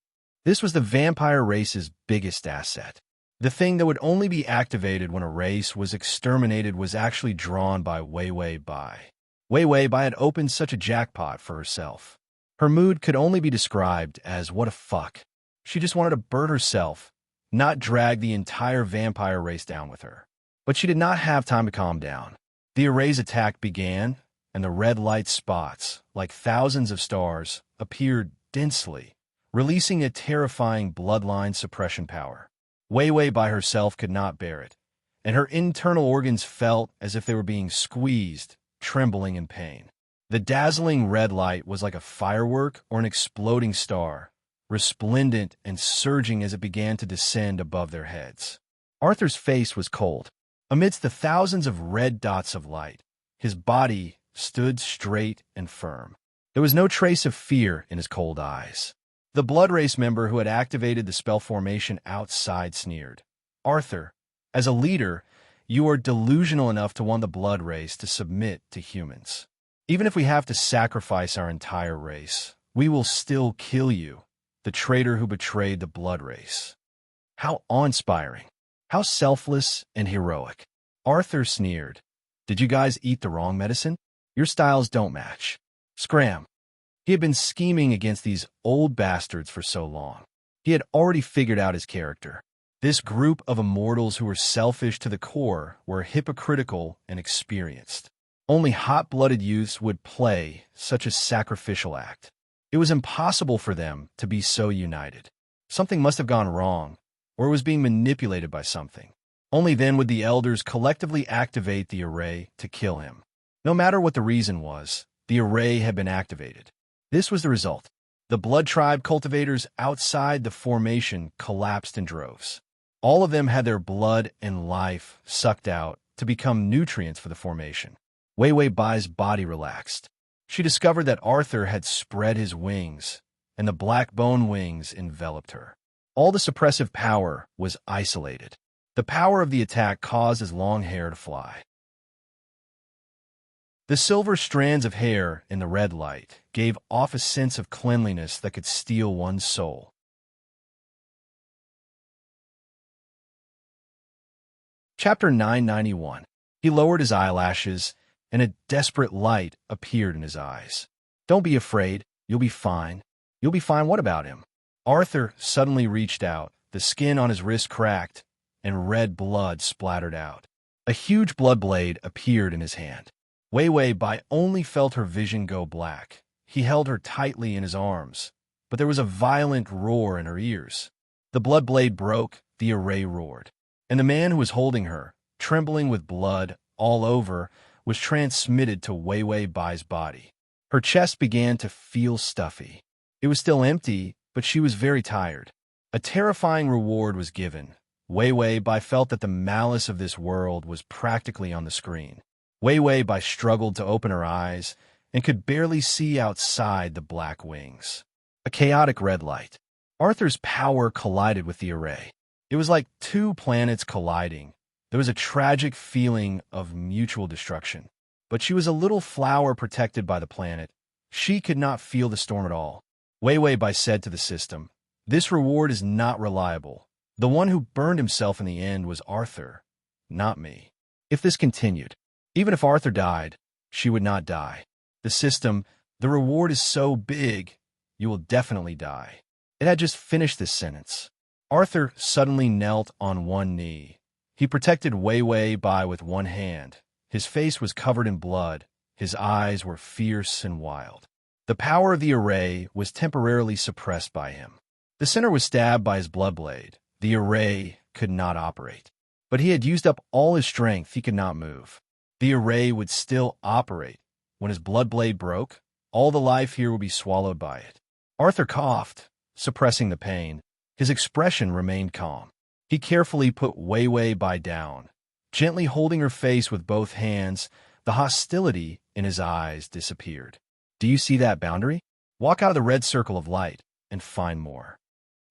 This was the vampire race's biggest asset. The thing that would only be activated when a race was exterminated was actually drawn by Wei Wei Bai. Wei Wei Bai had opened such a jackpot for herself. Her mood could only be described as what a fuck. She just wanted to burn herself, not drag the entire vampire race down with her. But she did not have time to calm down. The array's attack began, and the red light spots, like thousands of stars, appeared densely, releasing a terrifying bloodline suppression power. Wei Wei by herself could not bear it, and her internal organs felt as if they were being squeezed, trembling in pain. The dazzling red light was like a firework or an exploding star, resplendent and surging as it began to descend above their heads. Arthur's face was cold. Amidst the thousands of red dots of light, his body stood straight and firm. There was no trace of fear in his cold eyes. The Blood Race member who had activated the spell formation outside sneered. "Arthur, as a leader, you are delusional enough to want the Blood Race to submit to humans. Even if we have to sacrifice our entire race, we will still kill you, the traitor who betrayed the Blood Race." How awe-inspiring. How selfless and heroic. Arthur sneered. "Did you guys eat the wrong medicine? Your styles don't match." Scram. He had been scheming against these old bastards for so long. He had already figured out his character. This group of immortals who were selfish to the core were hypocritical and experienced. Only hot-blooded youths would play such a sacrificial act. It was impossible for them to be so united. Something must have gone wrong, or it was being manipulated by something. Only then would the elders collectively activate the array to kill him. No matter what the reason was, the array had been activated. This was the result. The Blood Tribe cultivators outside the formation collapsed in droves. All of them had their blood and life sucked out to become nutrients for the formation. Wei Wei Bai's body relaxed. She discovered that Arthur had spread his wings, and the black bone wings enveloped her. All the suppressive power was isolated. The power of the attack caused his long hair to fly. The silver strands of hair in the red light gave off a sense of cleanliness that could steal one's soul. Chapter 991. He lowered his eyelashes, and a desperate light appeared in his eyes. "Don't be afraid. You'll be fine." "You'll be fine? What about him?" Arthur suddenly reached out. The skin on his wrist cracked, and red blood splattered out. A huge blood blade appeared in his hand. Wei Wei Bai only felt her vision go black. He held her tightly in his arms, but there was a violent roar in her ears. The blood blade broke, the array roared, and the man who was holding her, trembling with blood all over, was transmitted to Wei Wei Bai's body. Her chest began to feel stuffy. It was still empty, but she was very tired. A terrifying reward was given. Wei Wei Bai felt that the malice of this world was practically on the screen. Wei Wei Bai struggled to open her eyes and could barely see outside the black wings. A chaotic red light. Arthur's power collided with the array. It was like two planets colliding. There was a tragic feeling of mutual destruction. But she was a little flower protected by the planet. She could not feel the storm at all. Wei Wei Bai said to the system, "This reward is not reliable. The one who burned himself in the end was Arthur, not me. If this continued, even if Arthur died, she would not die. The system, the reward is so big, you will definitely die." It had just finished this sentence. Arthur suddenly knelt on one knee. He protected Wei Wei Bai with one hand. His face was covered in blood. His eyes were fierce and wild. The power of the array was temporarily suppressed by him. The center was stabbed by his blood blade. The array could not operate. But he had used up all his strength. He could not move. The array would still operate. When his blood blade broke, all the life here would be swallowed by it. Arthur coughed, suppressing the pain. His expression remained calm. He carefully put Wei Wei Bai down. Gently holding her face with both hands, the hostility in his eyes disappeared. "Do you see that boundary? Walk out of the red circle of light and find more."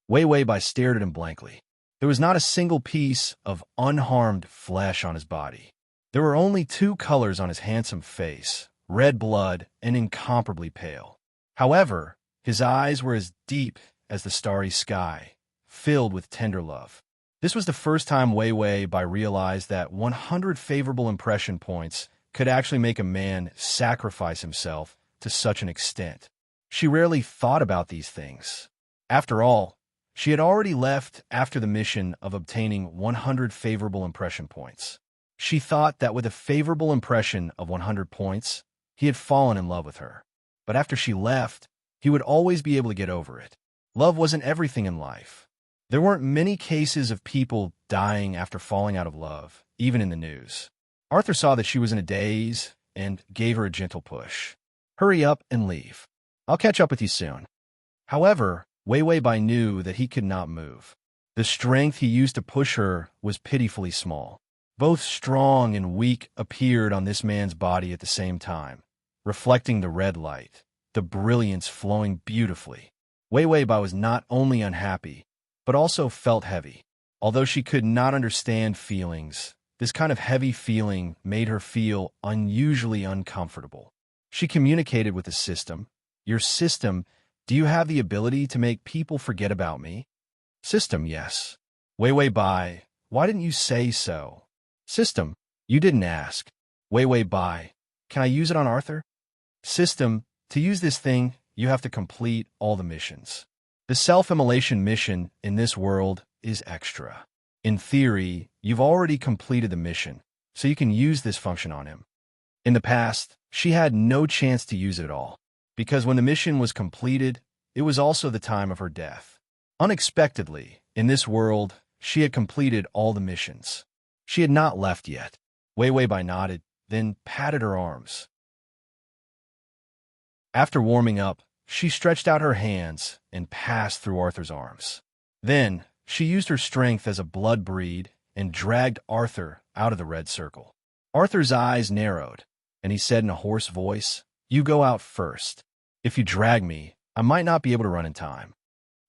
Wei Wei Bai stared at him blankly. There was not a single piece of unharmed flesh on his body. There were only two colors on his handsome face, red blood and incomparably pale. However, his eyes were as deep as the starry sky, filled with tender love. This was the first time Wei Wei Bai realized that 100 favorable impression points could actually make a man sacrifice himself to such an extent. She rarely thought about these things. After all, she had already left after the mission of obtaining 100 favorable impression points. She thought that with a favorable impression of 100 points, he had fallen in love with her. But after she left, he would always be able to get over it. Love wasn't everything in life. There weren't many cases of people dying after falling out of love, even in the news. Arthur saw that she was in a daze and gave her a gentle push. "Hurry up and leave. I'll catch up with you soon." However, Wei Wei Bai knew that he could not move. The strength he used to push her was pitifully small. Both strong and weak appeared on this man's body at the same time, reflecting the red light, the brilliance flowing beautifully. Wei Wei Bai was not only unhappy, but also felt heavy. Although she could not understand feelings, this kind of heavy feeling made her feel unusually uncomfortable. She communicated with the system. Your system, do you have the ability to make people forget about me? System, yes. Wei Wei Bai, why didn't you say so? System, you didn't ask. Wei Wei Bai, can I use it on Arthur? System, to use this thing, you have to complete all the missions. The self-immolation mission in this world is extra. In theory, you've already completed the mission, so you can use this function on him. In the past, she had no chance to use it at all, because when the mission was completed, it was also the time of her death. Unexpectedly, in this world, she had completed all the missions. She had not left yet. Wei Wei Bai nodded, then patted her arms. After warming up, she stretched out her hands and passed through Arthur's arms. Then, she used her strength as a blood breed and dragged Arthur out of the red circle. Arthur's eyes narrowed, and he said in a hoarse voice, "You go out first. If you drag me, I might not be able to run in time."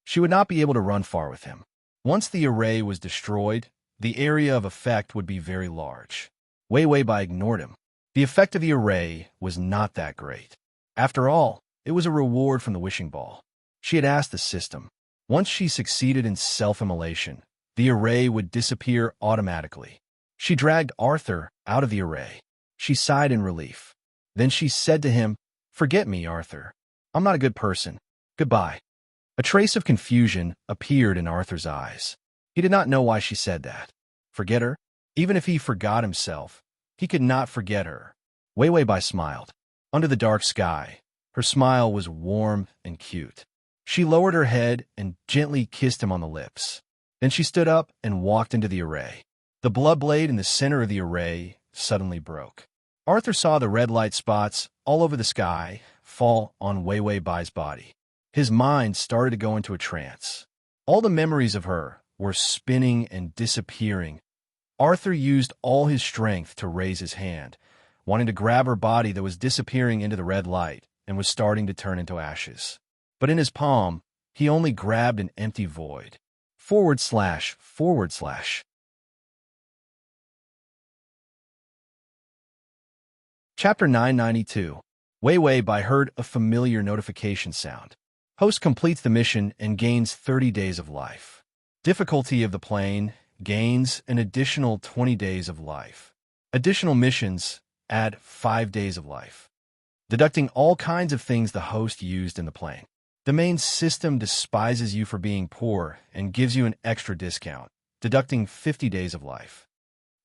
She would not be able to run far with him. Once the array was destroyed, the area of effect would be very large. Wei Wei Bai ignored him. The effect of the array was not that great. After all, it was a reward from the wishing ball. She had asked the system. Once she succeeded in self-immolation, the array would disappear automatically. She dragged Arthur out of the array. She sighed in relief. Then she said to him, "Forget me, Arthur. I'm not a good person. Goodbye." A trace of confusion appeared in Arthur's eyes. He did not know why she said that. Forget her? Even if he forgot himself, he could not forget her. Wei Wei Bai smiled. Under the dark sky, her smile was warm and cute. She lowered her head and gently kissed him on the lips. Then she stood up and walked into the array. The blood blade in the center of the array suddenly broke. Arthur saw the red light spots all over the sky fall on Wei Wei Bai's body. His mind started to go into a trance. All the memories of her were spinning and disappearing. Arthur used all his strength to raise his hand, wanting to grab her body that was disappearing into the red light and was starting to turn into ashes. But in his palm, he only grabbed an empty void. //. Chapter 992. Wei Wei Bai heard a familiar notification sound. Host completes the mission and gains 30 days of life. Difficulty of the plane gains an additional 20 days of life. Additional missions add 5 days of life. Deducting all kinds of things the host used in the plane. The main system despises you for being poor and gives you an extra discount, deducting 50 days of life.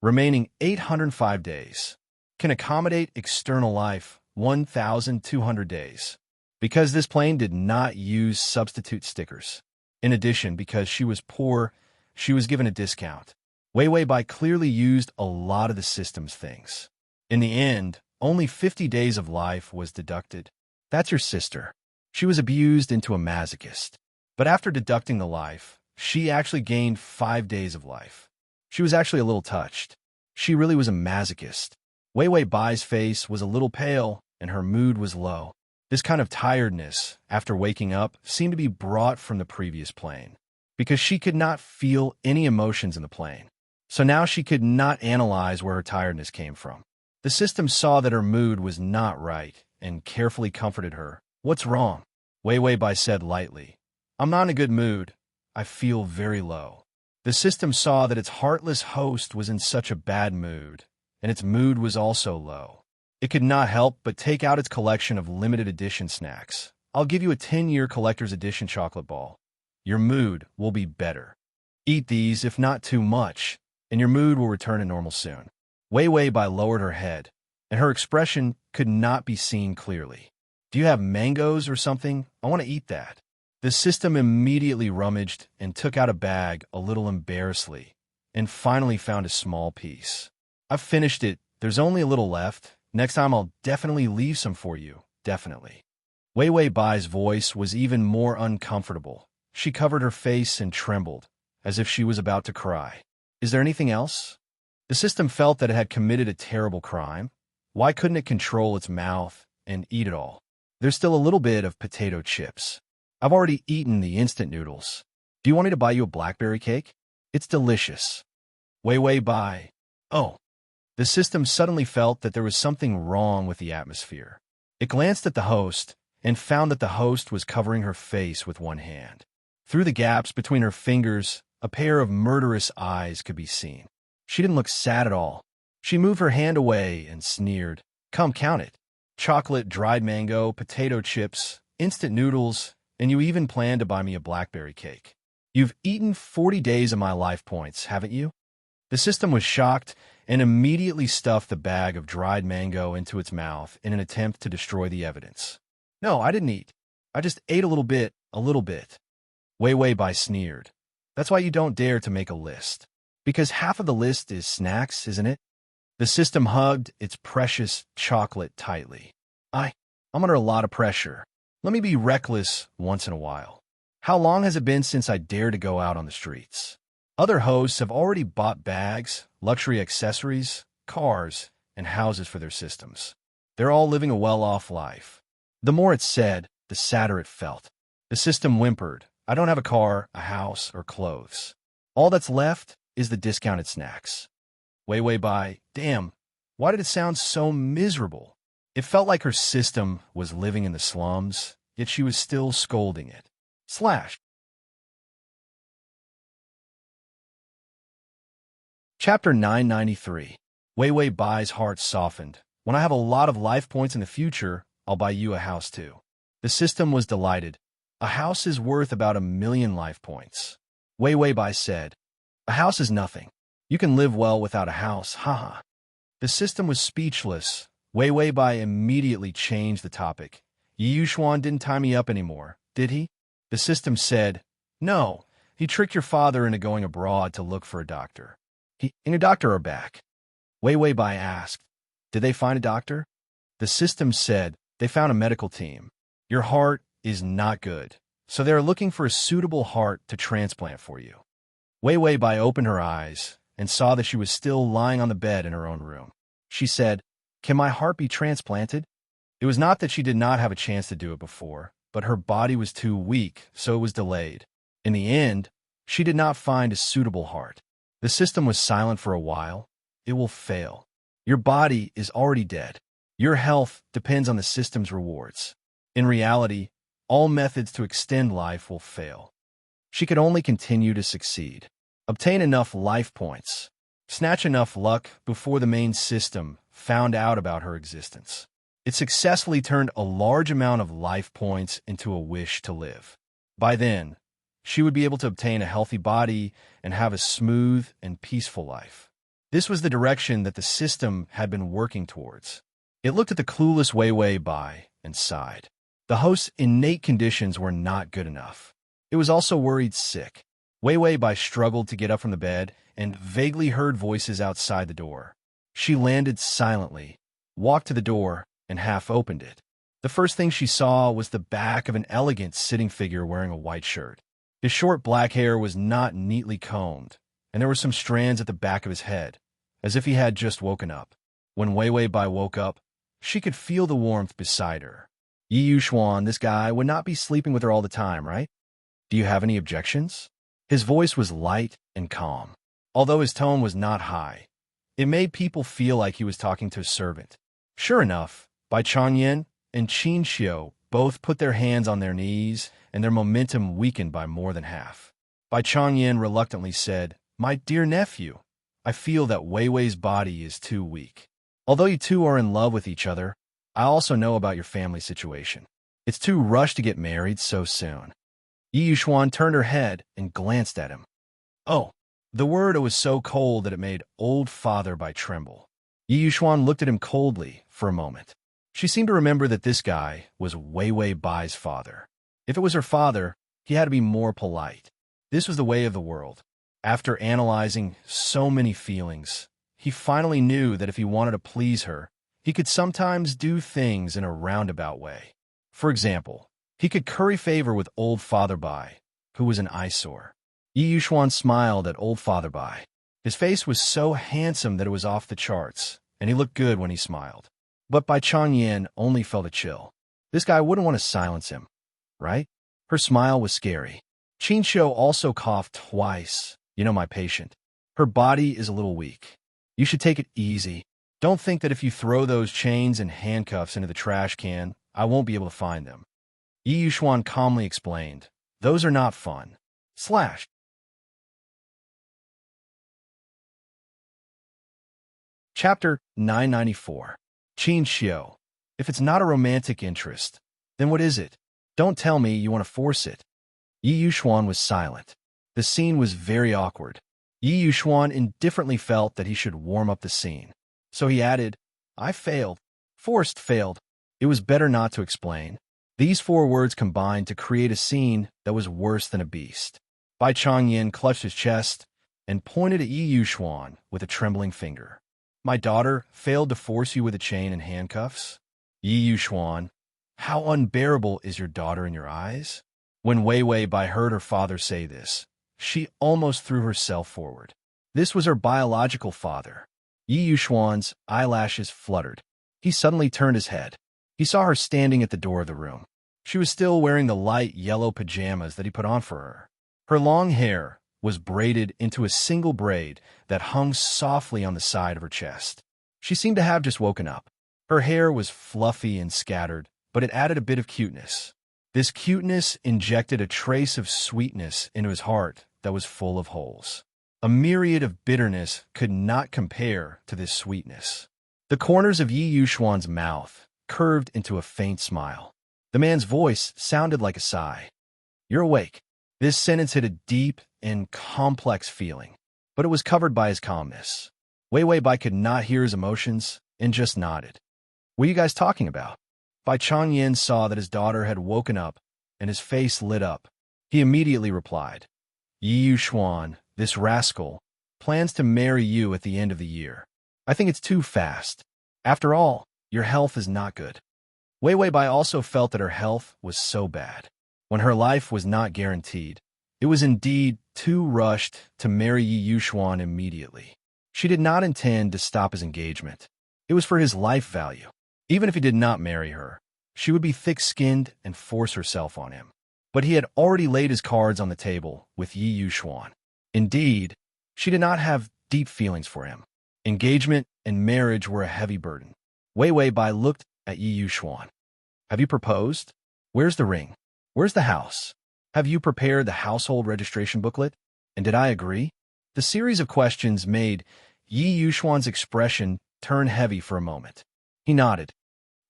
Remaining 805 days. Can accommodate external life 1,200 days. Because this plane did not use substitute stickers. In addition, because she was poor, she was given a discount. Wei Wei Bai clearly used a lot of the system's things. In the end, only 50 days of life was deducted. That's your sister. She was abused into a masochist. But after deducting the life, she actually gained 5 days of life. She was actually a little touched. She really was a masochist. Wei Wei Bai's face was a little pale, and her mood was low. This kind of tiredness, after waking up, seemed to be brought from the previous plane, because she could not feel any emotions in the plane. So now she could not analyze where her tiredness came from. The system saw that her mood was not right and carefully comforted her. "What's wrong?" Wei Wei Bai said lightly. "I'm not in a good mood. I feel very low." The system saw that its heartless host was in such a bad mood, and its mood was also low. It could not help but take out its collection of limited edition snacks. "I'll give you a 10-year collector's edition chocolate ball. Your mood will be better. Eat these, if not too much, and your mood will return to normal soon." Wei Wei Bai lowered her head, and her expression could not be seen clearly. "Do you have mangoes or something? I want to eat that." The system immediately rummaged and took out a bag a little embarrassedly, and finally found a small piece. "I've finished it. There's only a little left. Next time I'll definitely leave some for you, definitely." Wei Wei Bai's voice was even more uncomfortable, She covered her face and trembled, as if she was about to cry. Is there anything else? The system felt that it had committed a terrible crime. Why couldn't it control its mouth and eat it all? There's still a little bit of potato chips. I've already eaten the instant noodles. Do you want me to buy you a blackberry cake? It's delicious. Wei Bai. Oh. The system suddenly felt that there was something wrong with the atmosphere. It glanced at the host and found that the host was covering her face with one hand. Through the gaps between her fingers, a pair of murderous eyes could be seen. She didn't look sad at all. She moved her hand away and sneered. Come, count it. Chocolate, dried mango, potato chips, instant noodles, and you even plan to buy me a blackberry cake. You've eaten 40 days of my life points, haven't you? The system was shocked and immediately stuffed the bag of dried mango into its mouth in an attempt to destroy the evidence. No, I didn't eat. I just ate a little bit. Wei Bai sneered. That's why you don't dare to make a list. Because half of the list is snacks, isn't it? The system hugged its precious chocolate tightly. I'm under a lot of pressure. Let me be reckless once in a while. How long has it been since I dared to go out on the streets? Other hosts have already bought bags, luxury accessories, cars, and houses for their systems. They're all living a well-off life. The more it said, the sadder it felt. The system whimpered, I don't have a car, a house, or clothes. All that's left is the discounted snacks. Wei Bai, damn, why did it sound so miserable? It felt like her system was living in the slums, yet she was still scolding it. Chapter 993. Wei Bai's heart softened. When I have a lot of life points in the future, I'll buy you a house too. The system was delighted. A house is worth about 1,000,000 life points. Wei Bai said, a house is nothing. You can live well without a house, haha. The system was speechless. Wei Bai immediately changed the topic. Yi Yuxuan didn't tie me up anymore, did he? The system said, no, he tricked your father into going abroad to look for a doctor. He and your doctor are back. Wei Bai asked, did they find a doctor? The system said, they found a medical team. Your heart is not good, so they are looking for a suitable heart to transplant for you. Wei Bai opened her eyes and saw that she was still lying on the bed in her own room. She said, can my heart be transplanted? It was not that she did not have a chance to do it before, but her body was too weak, so it was delayed. In the end, she did not find a suitable heart. The system was silent for a while. It will fail. Your body is already dead. Your health depends on the system's rewards. In reality, all methods to extend life will fail. She could only continue to succeed. Obtain enough life points. Snatch enough luck before the main system found out about her existence. It successfully turned a large amount of life points into a wish to live. By then, she would be able to obtain a healthy body and have a smooth and peaceful life. This was the direction that the system had been working towards. It looked at the clueless Wei Bai and sighed. The host's innate conditions were not good enough. It was also worried sick. Wei Bai struggled to get up from the bed and vaguely heard voices outside the door. She landed silently, walked to the door, and half opened it. The first thing she saw was the back of an elegant sitting figure wearing a white shirt. His short black hair was not neatly combed, and there were some strands at the back of his head, as if he had just woken up. When Wei Bai woke up, she could feel the warmth beside her. Yi Yuxuan, this guy, would not be sleeping with her all the time, right? Do you have any objections? His voice was light and calm. Although his tone was not high, it made people feel like he was talking to a servant. Sure enough, Bai Changyan and Qin Xiu both put their hands on their knees, and their momentum weakened by more than half. Bai Changyan reluctantly said, my dear nephew, I feel that Wei's body is too weak. Although you two are in love with each other, I also know about your family situation. It's too rushed to get married so soon. Yi Yuxuan turned her head and glanced at him. Oh, the word was so cold that it made old Father Bai tremble. Yi Yuxuan looked at him coldly for a moment. She seemed to remember that this guy was Wei Bai's father. If it was her father, he had to be more polite. This was the way of the world. After analyzing so many feelings, he finally knew that if he wanted to please her, he could sometimes do things in a roundabout way. For example, he could curry favor with old Father Bai, who was an eyesore. Yi Yuxuan smiled at old Father Bai. His face was so handsome that it was off the charts, and he looked good when he smiled. But Bai Changyan only felt a chill. This guy wouldn't want to silence him, right? Her smile was scary. Qin Xiu also coughed twice. You know my patient. Her body is a little weak. You should take it easy. Don't think that if you throw those chains and handcuffs into the trash can, I won't be able to find them. Yi Yuxuan calmly explained, those are not fun. Slash. Chapter 994. Qin Xiu. If it's not a romantic interest, then what is it? Don't tell me you want to force it. Yi Yuxuan was silent. The scene was very awkward. Yi Yuxuan indifferently felt that he should warm up the scene. So he added, I failed. Forced failed. It was better not to explain. These 4 words combined to create a scene that was worse than a beast. Bai Changyan clutched his chest and pointed at Yi Yuxuan with a trembling finger. My daughter failed to force you with a chain and handcuffs? Yi Yuxuan, how unbearable is your daughter in your eyes? When Wei Wei Bai heard her father say this, she almost threw herself forward. This was her biological father. Yi Yuxuan's eyelashes fluttered. He suddenly turned his head. He saw her standing at the door of the room. She was still wearing the light yellow pajamas that he put on for her. Her long hair was braided into a single braid that hung softly on the side of her chest. She seemed to have just woken up. Her hair was fluffy and scattered, but it added a bit of cuteness. This cuteness injected a trace of sweetness into his heart that was full of holes. A myriad of bitterness could not compare to this sweetness. The corners of Yi Yuxuan's mouth curved into a faint smile. The man's voice sounded like a sigh. You're awake. This sentence hit a deep and complex feeling, but it was covered by his calmness. Wei Wei Bai could not hear his emotions and just nodded. What are you guys talking about? Bai Changyan saw that his daughter had woken up and his face lit up. He immediately replied, Yi Yuxuan, this rascal, plans to marry you at the end of the year. I think it's too fast. After all, your health is not good. Wei Wei Bai also felt that her health was so bad. When her life was not guaranteed, it was indeed too rushed to marry Yi Yuxuan immediately. She did not intend to stop his engagement. It was for his life value. Even if he did not marry her, she would be thick-skinned and force herself on him. But he had already laid his cards on the table with Yi Yuxuan. Indeed, she did not have deep feelings for him. Engagement and marriage were a heavy burden. Wei Wei Bai looked at Yi Yuxuan. Have you proposed? Where's the ring? Where's the house? Have you prepared the household registration booklet? And did I agree? The series of questions made Yi Yuxuan's expression turn heavy for a moment. He nodded.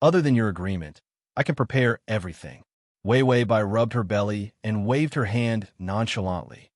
Other than your agreement, I can prepare everything. Wei Wei Bai rubbed her belly and waved her hand nonchalantly.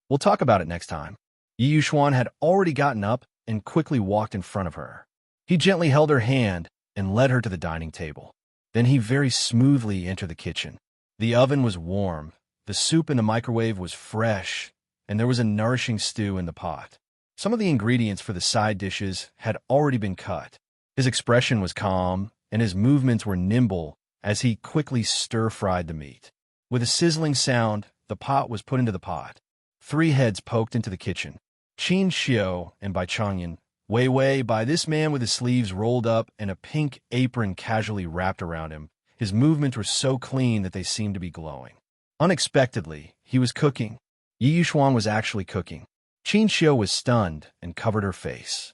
We'll talk about it next time. Yi Yuxuan had already gotten up and quickly walked in front of her. He gently held her hand and led her to the dining table. Then he very smoothly entered the kitchen. The oven was warm, the soup in the microwave was fresh, and there was a nourishing stew in the pot. Some of the ingredients for the side dishes had already been cut. His expression was calm, and his movements were nimble as he quickly stir-fried the meat. With a sizzling sound, the pot was put into the pot. 3 heads poked into the kitchen. Qin Xiu and Bai Changyan. Wei Wei Bai, this man with his sleeves rolled up and a pink apron casually wrapped around him. His movements were so clean that they seemed to be glowing. Unexpectedly, he was cooking. Yi Yuxuan was actually cooking. Qin Xiu was stunned and covered her face.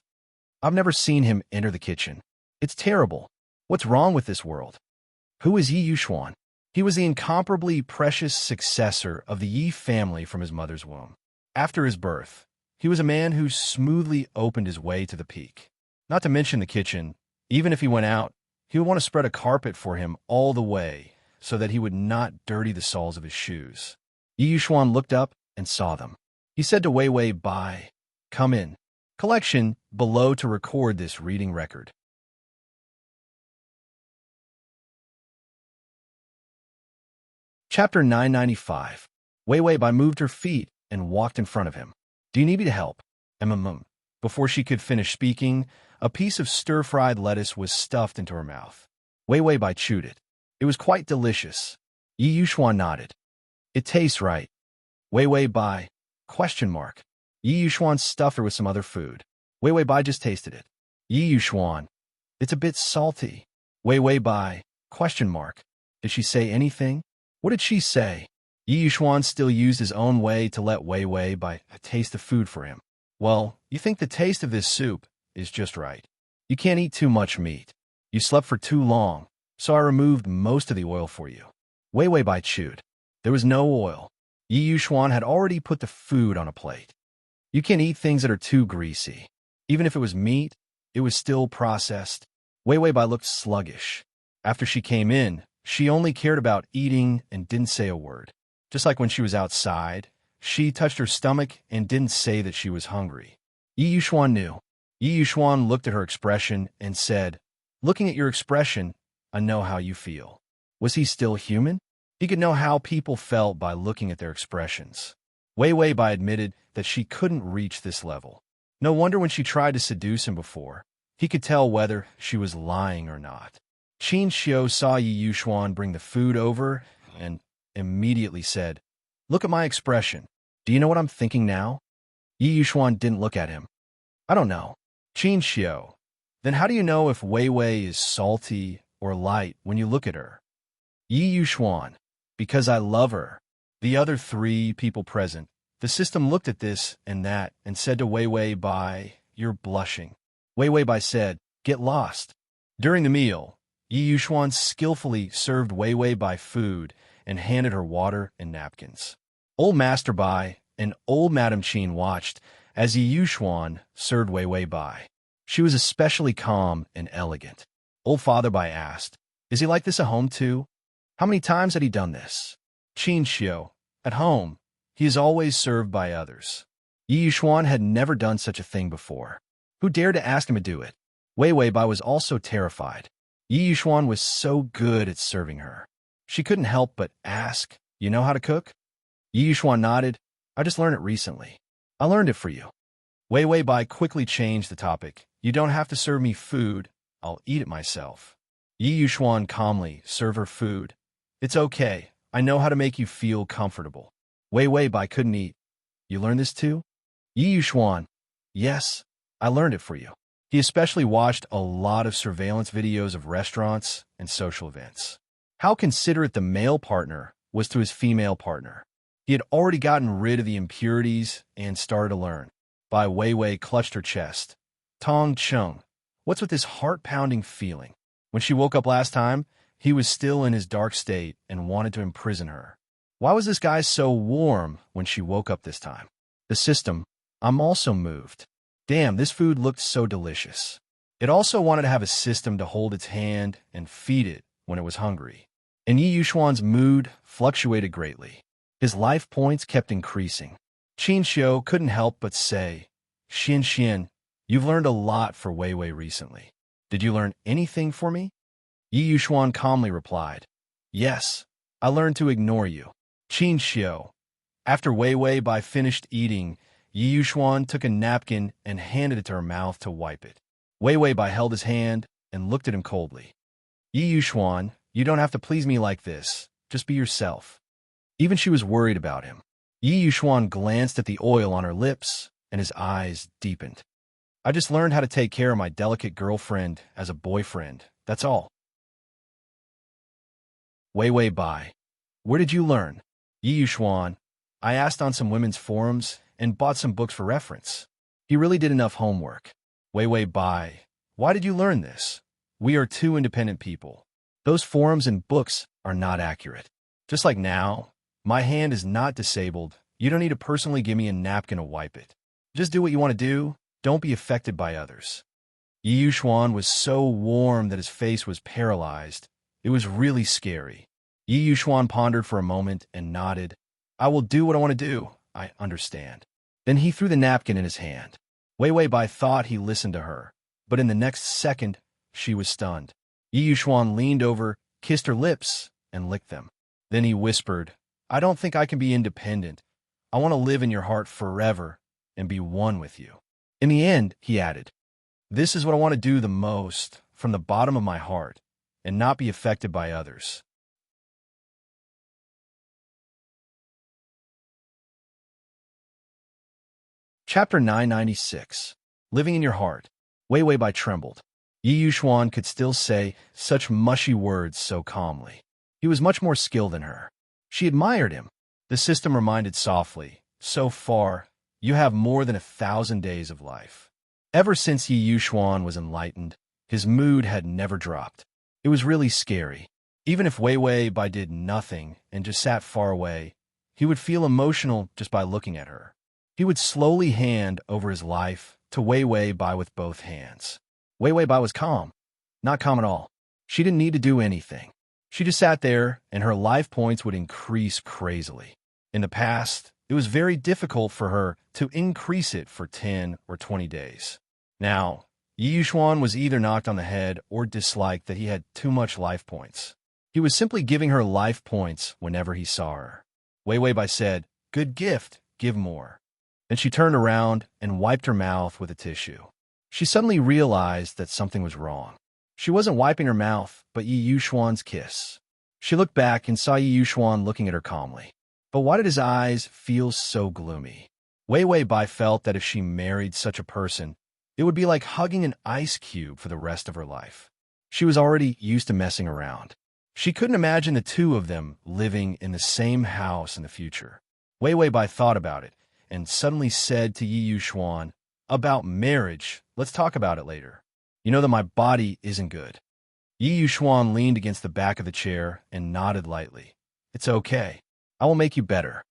I've never seen him enter the kitchen. It's terrible. What's wrong with this world? Who is Yi Yuxuan? He was the incomparably precious successor of the Yi family from his mother's womb. After his birth, he was a man who smoothly opened his way to the peak. Not to mention the kitchen, even if he went out, he would want to spread a carpet for him all the way so that he would not dirty the soles of his shoes. Yi Yuxuan looked up and saw them. He said to Wei Wei Bai, come in. Collection below to record this reading record. Chapter 995. Wei Wei Bai moved her feet and walked in front of him. Do you need me to help? Before she could finish speaking, a piece of stir-fried lettuce was stuffed into her mouth. Wei Wei Bai chewed it. It was quite delicious. Yi Yuxuan nodded. It tastes right. Wei Wei Bai, question mark. Yi Yuxuan stuffed her with some other food. Wei Wei Bai just tasted it. Yi Yuxuan, it's a bit salty. Wei Wei Bai, question mark. Did she say anything? What did she say? Yi Yuxuan still used his own way to let Wei Wei Bai taste the food for him. Well, you think the taste of this soup is just right. You can't eat too much meat. You slept for too long, so I removed most of the oil for you. Wei Wei Bai chewed. There was no oil. Yi Yuxuan had already put the food on a plate. You can't eat things that are too greasy. Even if it was meat, it was still processed. Wei Wei Bai looked sluggish. After she came in, she only cared about eating and didn't say a word. Just like when she was outside, she touched her stomach and didn't say that she was hungry. Yi Yuxuan knew. Yi Yuxuan looked at her expression and said, "Looking at your expression, I know how you feel." Was he still human? He could know how people felt by looking at their expressions. Wei Wei Bai admitted that she couldn't reach this level. No wonder when she tried to seduce him before, he could tell whether she was lying or not. Qin Xiu saw Yi Yuxuan bring the food over and immediately said, "Look at my expression. Do you know what I'm thinking now?" Yi Yuxuan didn't look at him. "I don't know." Qin Xiu, then how do you know if Wei Wei is salty or light when you look at her? Yi Yuxuan, because I love her. The other three people present, the system looked at this and that and said to Wei Wei Bai, "You're blushing." Wei Wei Bai said, "Get lost." During the meal, Yi Yuxuan skillfully served Wei Wei Bai food and handed her water and napkins. Old Master Bai and old Madam Qin watched as Yi Yuxuan served Wei Wei Bai. She was especially calm and elegant. Old Father Bai asked, "Is he like this at home too? How many times had he done this?" Qin Xiu, "At home, he is always served by others." Yi Yuxuan had never done such a thing before. Who dared to ask him to do it? Wei Wei Bai was also terrified. Yi Yuxuan was so good at serving her. She couldn't help but ask, "You know how to cook?" Yi Yuxuan nodded. "I just learned it recently. I learned it for you." Wei Wei Bai quickly changed the topic. "You don't have to serve me food. I'll eat it myself." Yi Yuxuan calmly served her food. "It's okay. I know how to make you feel comfortable." Wei Wei Bai couldn't eat. "You learned this too?" Yi Yuxuan, "Yes, I learned it for you." He especially watched a lot of surveillance videos of restaurants and social events. How considerate the male partner was to his female partner. He had already gotten rid of the impurities and started to learn. Bai Wei Wei clutched her chest. "Tong Chung, what's with this heart-pounding feeling?" When she woke up last time, he was still in his dark state and wanted to imprison her. Why was this guy so warm when she woke up this time? The system, I'm also moved. Damn, this food looked so delicious. It also wanted to have a system to hold its hand and feed it when it was hungry. And Yi Yuxuan's mood fluctuated greatly. His life points kept increasing. Qin Xiu couldn't help but say, "Xian Xian, you've learned a lot for Wei Wei recently. Did you learn anything for me?" Yi Yuxuan calmly replied, "Yes, I learned to ignore you." Qin Xiu. After Wei Wei Bai finished eating, Yi Yuxuan took a napkin and handed it to her mouth to wipe it. Wei Wei Bai held his hand and looked at him coldly. "Yi Yuxuan, you don't have to please me like this. Just be yourself." Even she was worried about him. Yi Yuxuan glanced at the oil on her lips, and his eyes deepened. "I just learned how to take care of my delicate girlfriend as a boyfriend, that's all." Wei Wei Bai. "Where did you learn?" Yi Yuxuan. "I asked on some women's forums and bought some books for reference." He really did enough homework. Wei Wei Bai. "Why did you learn this? We are two independent people. Those forums and books are not accurate. Just like now, my hand is not disabled. You don't need to personally give me a napkin to wipe it. Just do what you want to do. Don't be affected by others." Yi Yuxuan was so warm that his face was paralyzed. It was really scary. Yi Yuxuan pondered for a moment and nodded. "I will do what I want to do. I understand." Then he threw the napkin in his hand. Wei Wei Bai thought he listened to her, but in the next second, she was stunned. Yi Yuxuan leaned over, kissed her lips, and licked them. Then he whispered, "I don't think I can be independent. I want to live in your heart forever and be one with you." In the end, he added, "This is what I want to do the most, from the bottom of my heart, and not be affected by others." Chapter 996. Living in Your Heart. Wei Wei by trembled. Yi Yuxuan could still say such mushy words so calmly. He was much more skilled than her. She admired him. The system reminded softly, so far, you have more than 1,000 days of life. Ever since Yi Yuxuan was enlightened, his mood had never dropped. It was really scary. Even if Wei Wei Bai did nothing and just sat far away, he would feel emotional just by looking at her. He would slowly hand over his life to Wei Wei Bai with both hands. Wei Wei Bai was calm. Not calm at all. She didn't need to do anything. She just sat there, and her life points would increase crazily. In the past, it was very difficult for her to increase it for 10 or 20 days. Now, Yi Yuxuan was either knocked on the head or disliked that he had too much life points. He was simply giving her life points whenever he saw her. Wei Wei Bai said, "Good gift, give more." Then she turned around and wiped her mouth with a tissue. She suddenly realized that something was wrong. She wasn't wiping her mouth, but Yi Yuxuan's kiss. She looked back and saw Yi Yuxuan looking at her calmly. But why did his eyes feel so gloomy? Wei Wei Bai felt that if she married such a person, it would be like hugging an ice cube for the rest of her life. She was already used to messing around. She couldn't imagine the two of them living in the same house in the future. Wei Wei Bai thought about it and suddenly said to Yi Yuxuan, "About marriage, let's talk about it later. You know that my body isn't good." Yi Yuxuan leaned against the back of the chair and nodded lightly. "It's okay. I will make you better."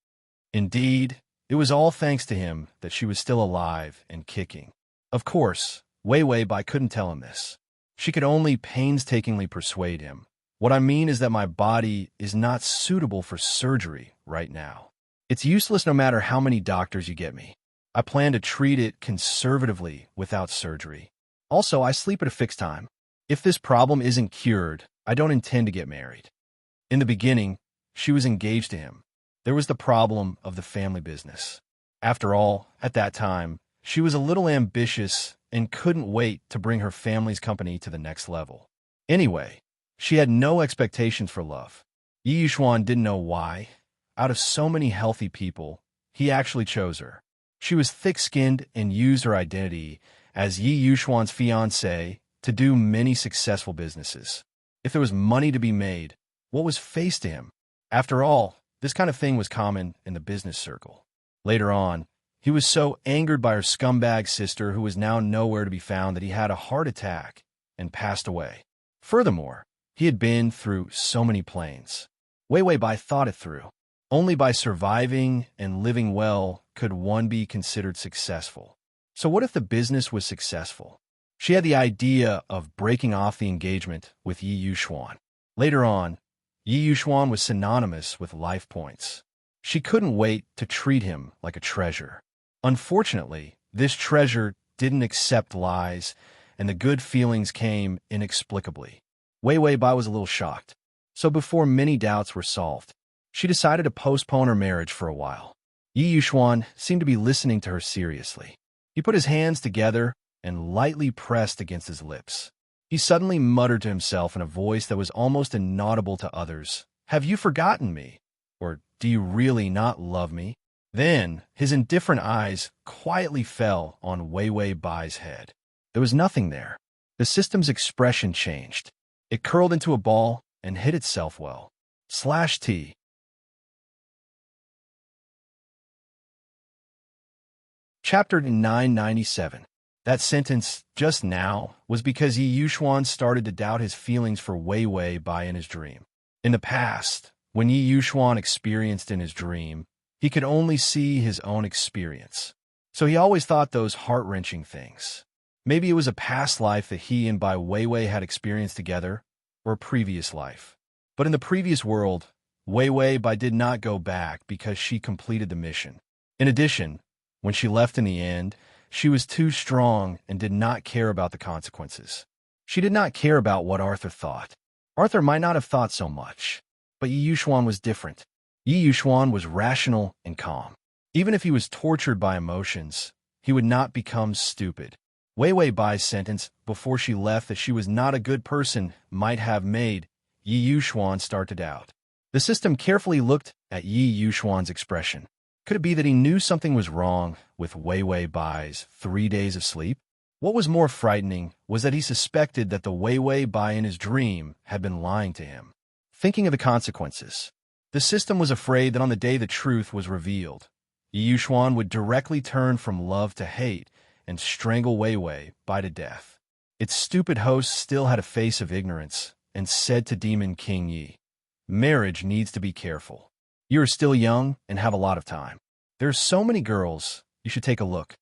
Indeed, it was all thanks to him that she was still alive and kicking. Of course, Wei Wei Bai couldn't tell him this. She could only painstakingly persuade him. "What I mean is that my body is not suitable for surgery right now. It's useless no matter how many doctors you get me. I plan to treat it conservatively without surgery. Also, I sleep at a fixed time. If this problem isn't cured, I don't intend to get married." In the beginning, she was engaged to him. There was the problem of the family business. After all, at that time, she was a little ambitious and couldn't wait to bring her family's company to the next level. Anyway, she had no expectations for love. Yi Yuxuan didn't know why. Out of so many healthy people, he actually chose her. She was thick-skinned and used her identity as Yi Yuxuan's fiancée to do many successful businesses. If there was money to be made, what was face to him? After all, this kind of thing was common in the business circle. Later on, he was so angered by her scumbag sister, who was now nowhere to be found, that he had a heart attack and passed away. Furthermore, he had been through so many planes. Wei Wei Bai thought it through. Only by surviving and living well could one be considered successful. So what if the business was successful? She had the idea of breaking off the engagement with Yi Yuxuan. Later on, Yi Yuxuan was synonymous with life points. She couldn't wait to treat him like a treasure. Unfortunately, this treasure didn't accept lies, and the good feelings came inexplicably. Wei Wei Bai was a little shocked. So before many doubts were solved, she decided to postpone her marriage for a while. Yi Yuxuan seemed to be listening to her seriously. He put his hands together and lightly pressed against his lips. He suddenly muttered to himself in a voice that was almost inaudible to others, "Have you forgotten me? Or do you really not love me?" Then his indifferent eyes quietly fell on Wei Wei Bai's head. There was nothing there. The system's expression changed. It curled into a ball and hid itself well. /T. Chapter 997. That sentence, "just now," was because Yi Yuxuan started to doubt his feelings for Wei Wei Bai in his dream. In the past, when Yi Yuxuan experienced in his dream, he could only see his own experience. So he always thought those heart-wrenching things. Maybe it was a past life that he and Bai Wei Wei had experienced together, or a previous life. But in the previous world, Wei Wei Bai did not go back because she completed the mission. In addition, when she left in the end, she was too strong and did not care about the consequences. She did not care about what Arthur thought. Arthur might not have thought so much, but Yi Yuxuan was different. Yi Yuxuan was rational and calm. Even if he was tortured by emotions, he would not become stupid. Wei Wei Bai's sentence before she left that she was not a good person might have made Yi Yuxuan start to doubt. The system carefully looked at Yi Yuxuan's expression. Could it be that he knew something was wrong, with Wei Wei Bai's 3 days of sleep? What was more frightening was that he suspected that the Wei Wei Bai in his dream had been lying to him. Thinking of the consequences, the system was afraid that on the day the truth was revealed, Yi Yuxuan would directly turn from love to hate and strangle Wei Wei Bai to death. Its stupid host still had a face of ignorance and said to Demon King Yi, "Marriage needs to be careful. You are still young and have a lot of time. There are so many girls, you should take a look."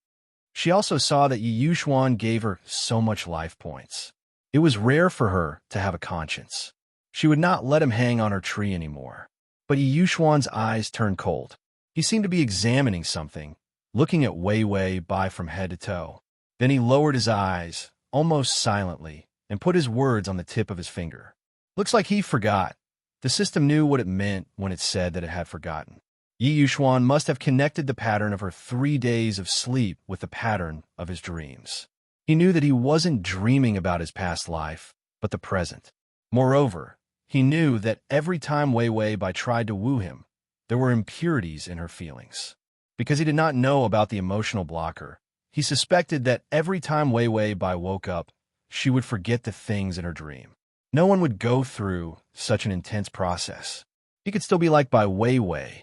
She also saw that Yi Yuxuan gave her so much life points. It was rare for her to have a conscience. She would not let him hang on her tree anymore. But Yi Yuxuan's eyes turned cold. He seemed to be examining something, looking at Wei Wei Bai from head to toe. Then he lowered his eyes, almost silently, and put his words on the tip of his finger. Looks like he forgot. The system knew what it meant when it said that it had forgotten. Yi Yuxuan must have connected the pattern of her 3 days of sleep with the pattern of his dreams. He knew that he wasn't dreaming about his past life, but the present. Moreover, he knew that every time Wei Wei Bai tried to woo him, there were impurities in her feelings. Because he did not know about the emotional blocker, he suspected that every time Wei Wei Bai woke up, she would forget the things in her dream. No one would go through such an intense process. He could still be like Bai Wei Wei,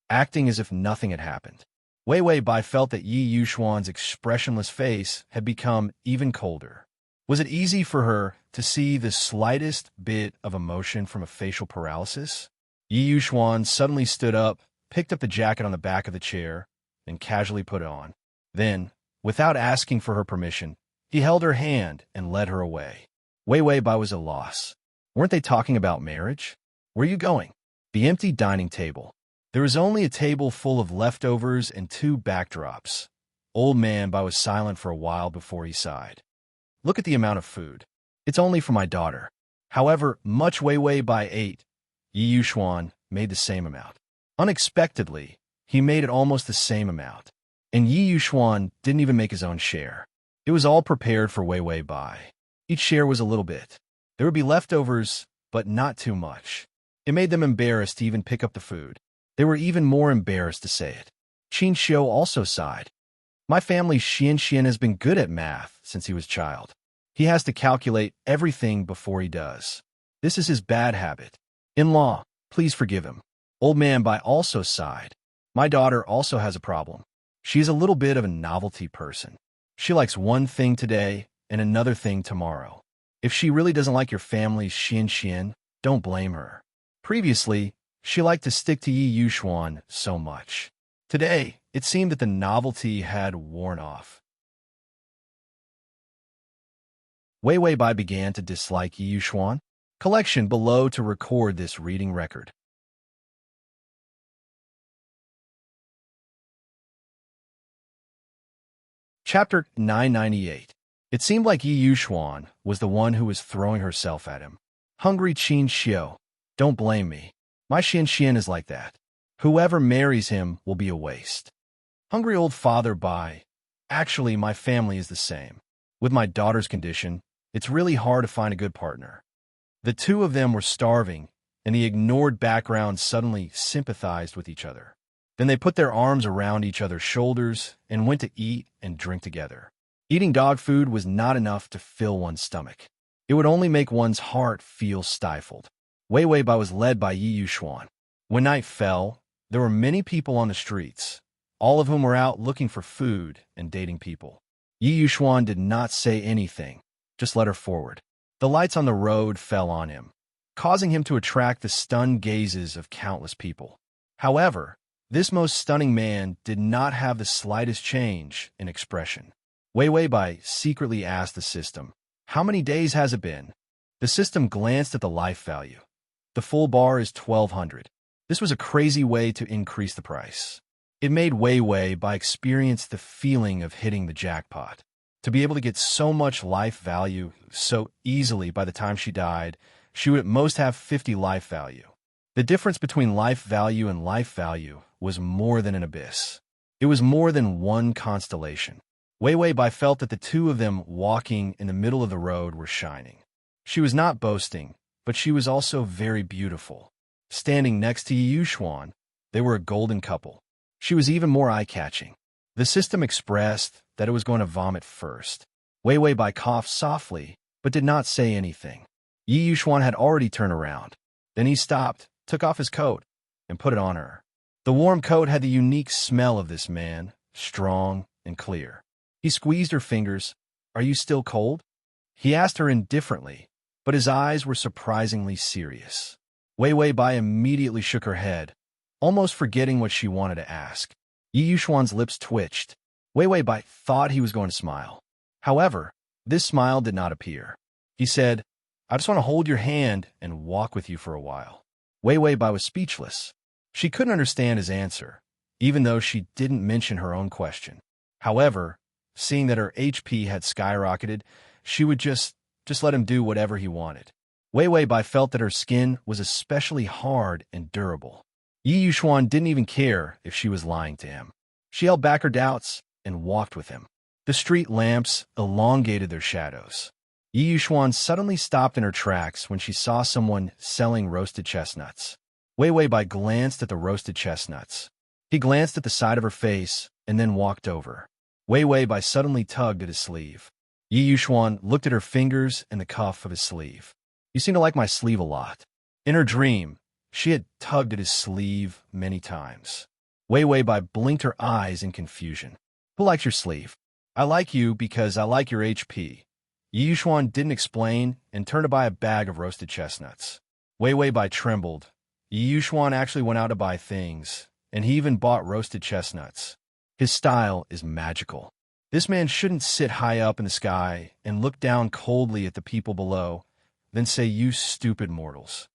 acting as if nothing had happened. Wei Wei Bai felt that Yi Yuxuan's expressionless face had become even colder. Was it easy for her to see the slightest bit of emotion from a facial paralysis? Yi Yuxuan suddenly stood up, picked up the jacket on the back of the chair, and casually put it on. Then, without asking for her permission, he held her hand and led her away. Wei Wei Bai was at a loss. Weren't they talking about marriage? Where are you going? The empty dining table. There was only a table full of leftovers and 2 backdrops. Old Man Bai was silent for a while before he sighed. Look at the amount of food. It's only for my daughter. However much Wei Wei Bai ate, Yi Yuxuan made the same amount. Unexpectedly, he made it almost the same amount. And Yi Yuxuan didn't even make his own share. It was all prepared for Wei Wei Bai. Each share was a little bit. There would be leftovers, but not too much. It made them embarrassed to even pick up the food. They were even more embarrassed to say it. Qin Xiu also sighed. My family's Xian has been good at math since he was a child. He has to calculate everything before he does. This is his bad habit. In-law, please forgive him. Old Man Bai also sighed. My daughter also has a problem. She's a little bit of a novelty person. She likes one thing today and another thing tomorrow. If she really doesn't like your family's Xian, don't blame her. Previously, she liked to stick to Yi Yuxuan so much. Today, it seemed that the novelty had worn off. Wei Wei Bai began to dislike Yi Yuxuan. Collection below to record this reading record. Chapter 998. It seemed like Yi Yuxuan was the one who was throwing herself at him. Hungry Qin Xiu, don't blame me. My Xian is like that. Whoever marries him will be a waste. Hungry old father Bai. Actually, my family is the same. With my daughter's condition, it's really hard to find a good partner. The two of them were starving, and the ignored background suddenly sympathized with each other. Then they put their arms around each other's shoulders and went to eat and drink together. Eating dog food was not enough to fill one's stomach. It would only make one's heart feel stifled. Wei Wei Bai was led by Yi Yuxuan. When night fell, there were many people on the streets, all of whom were out looking for food and dating people. Yi Yuxuan did not say anything, just led her forward. The lights on the road fell on him, causing him to attract the stunned gazes of countless people. However, this most stunning man did not have the slightest change in expression. Wei Wei Bai secretly asked the system, "How many days has it been?" The system glanced at the life value. The full bar is 1,200. This was a crazy way to increase the price. It made Wei Wei Bai experience the feeling of hitting the jackpot. To be able to get so much life value so easily by the time she died, she would at most have 50 life value. The difference between life value and life value was more than an abyss. It was more than one constellation. Wei Wei Bai felt that the two of them walking in the middle of the road were shining. She was not boasting, but she was also very beautiful. Standing next to Yi Yuxuan, they were a golden couple. She was even more eye-catching. The system expressed that it was going to vomit first. Wei Wei Bai coughed softly, but did not say anything. Yi Yuxuan had already turned around. Then he stopped, took off his coat, and put it on her. The warm coat had the unique smell of this man, strong and clear. He squeezed her fingers. "Are you still cold?" He asked her indifferently, but his eyes were surprisingly serious. Wei Wei Bai immediately shook her head, almost forgetting what she wanted to ask. Yi Yuxuan's lips twitched. Wei Wei Bai thought he was going to smile. However, this smile did not appear. He said, "I just want to hold your hand and walk with you for a while." Wei Wei Bai was speechless. She couldn't understand his answer, even though she didn't mention her own question. However, seeing that her HP had skyrocketed, she would just let him do whatever he wanted. Wei Wei Bai felt that her skin was especially hard and durable. Yi Yuxuan didn't even care if she was lying to him. She held back her doubts and walked with him. The street lamps elongated their shadows. Yi Yuxuan suddenly stopped in her tracks when she saw someone selling roasted chestnuts. Wei Wei Bai glanced at the roasted chestnuts. He glanced at the side of her face and then walked over. Wei Wei Bai suddenly tugged at his sleeve. Yi Yuxuan looked at her fingers and the cuff of his sleeve. "You seem to like my sleeve a lot." In her dream, she had tugged at his sleeve many times. Wei Wei Bai blinked her eyes in confusion. "Who likes your sleeve?" "I like you because I like your HP." Yi Yuxuan didn't explain and turned to buy a bag of roasted chestnuts. Wei Wei Bai trembled. Yi Yuxuan actually went out to buy things, and he even bought roasted chestnuts. His style is magical. This man shouldn't sit high up in the sky and look down coldly at the people below, then say, "You stupid mortals."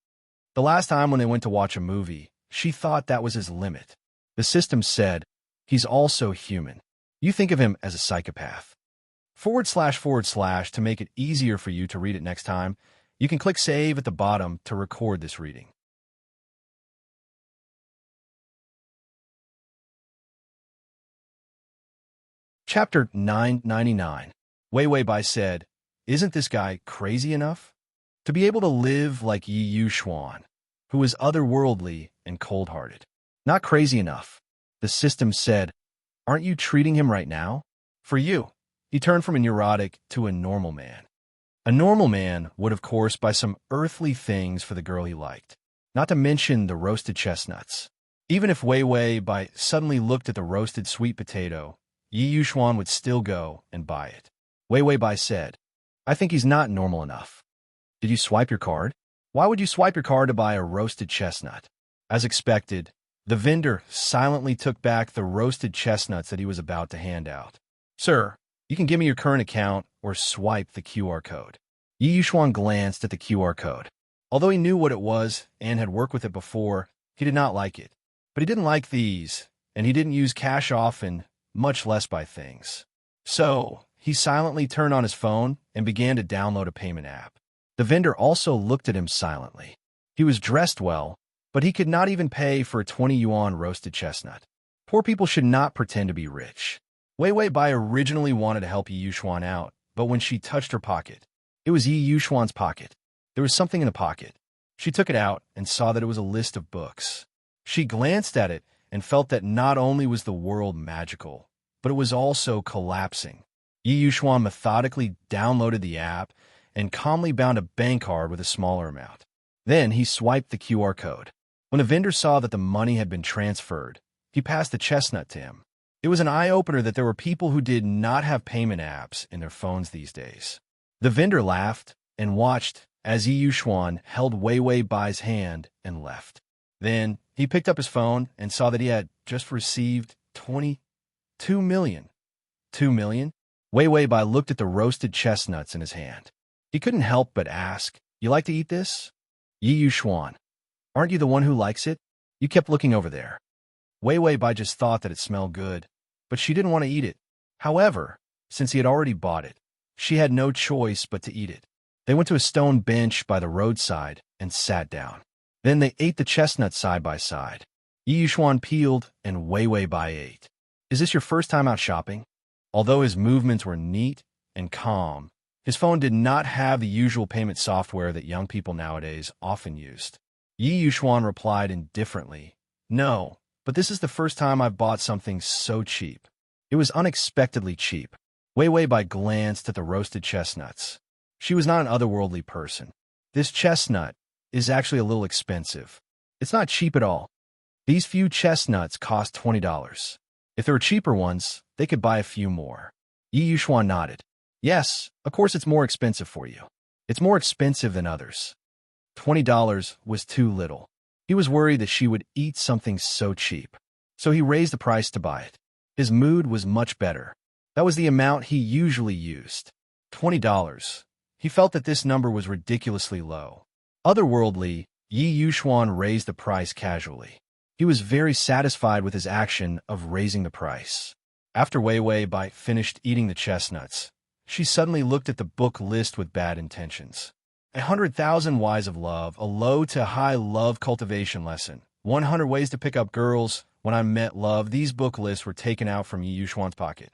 The last time when they went to watch a movie, she thought that was his limit. The system said, "He's also human. You think of him as a psychopath." // to make it easier for you to read it next time, you can click save at the bottom to record this reading. Chapter 999. Wei Wei Bai said, "Isn't this guy crazy enough? To be able to live like Yi Yuxuan, who is otherworldly and cold-hearted. Not crazy enough." The system said, "Aren't you treating him right now? For you." He turned from a neurotic to a normal man. A normal man would, of course, buy some earthly things for the girl he liked, not to mention the roasted chestnuts. Even if Wei Wei Bai suddenly looked at the roasted sweet potato, Yi Yuxuan would still go and buy it. Wei Wei Bai said, "I think he's not normal enough." "Did you swipe your card?" "Why would you swipe your card to buy a roasted chestnut?" As expected, the vendor silently took back the roasted chestnuts that he was about to hand out. "Sir, you can give me your current account or swipe the QR code." Yi Yuxuan glanced at the QR code. Although he knew what it was and had worked with it before, he did not like it. But he didn't like these, and he didn't use cash often, much less buy things. So, he silently turned on his phone and began to download a payment app. The vendor also looked at him silently. He was dressed well, but he could not even pay for a 20 yuan roasted chestnut. Poor people should not pretend to be rich. Wei Wei Bai originally wanted to help Yi Yuxuan out, but when she touched her pocket, it was Yi Yuxuan's pocket. There was something in the pocket. She took it out and saw that it was a list of books. She glanced at it and felt that not only was the world magical, but it was also collapsing. Yi Yuxuan methodically downloaded the app and calmly bound a bank card with a smaller amount. Then he swiped the QR code. When the vendor saw that the money had been transferred, he passed the chestnut to him. It was an eye-opener that there were people who did not have payment apps in their phones these days. The vendor laughed and watched as Yi Yuxuan held Wei Wei Bai's hand and left. Then he picked up his phone and saw that he had just received 22 million. 2 million? Wei Wei Bai looked at the roasted chestnuts in his hand. He couldn't help but ask, "You like to eat this?" "Yi Yuxuan, aren't you the one who likes it? You kept looking over there." Wei Wei Bai just thought that it smelled good, but she didn't want to eat it. However, since he had already bought it, she had no choice but to eat it. They went to a stone bench by the roadside and sat down. Then they ate the chestnuts side by side. Yi Yuxuan peeled and Wei Wei Bai ate. "Is this your first time out shopping?" Although his movements were neat and calm, his phone did not have the usual payment software that young people nowadays often used. Yi Yuxuan replied indifferently, "No, but this is the first time I've bought something so cheap." It was unexpectedly cheap. Wei Wei Bai glanced at the roasted chestnuts. She was not an otherworldly person. This chestnut is actually a little expensive. It's not cheap at all. These few chestnuts cost $20. If there were cheaper ones, they could buy a few more. Yi Yuxuan nodded. Yes, of course it's more expensive for you. It's more expensive than others. $20 was too little. He was worried that she would eat something so cheap. So he raised the price to buy it. His mood was much better. That was the amount he usually used. $20. He felt that this number was ridiculously low. Otherworldly, Yi Yuxuan raised the price casually. He was very satisfied with his action of raising the price. After Wei Wei Bai finished eating the chestnuts, she suddenly looked at the book list with bad intentions. 100,000 Whys of Love, a low to high love cultivation lesson. 100 Ways to Pick Up Girls. When I Met Love, these book lists were taken out from Yi Yuxuan's pocket.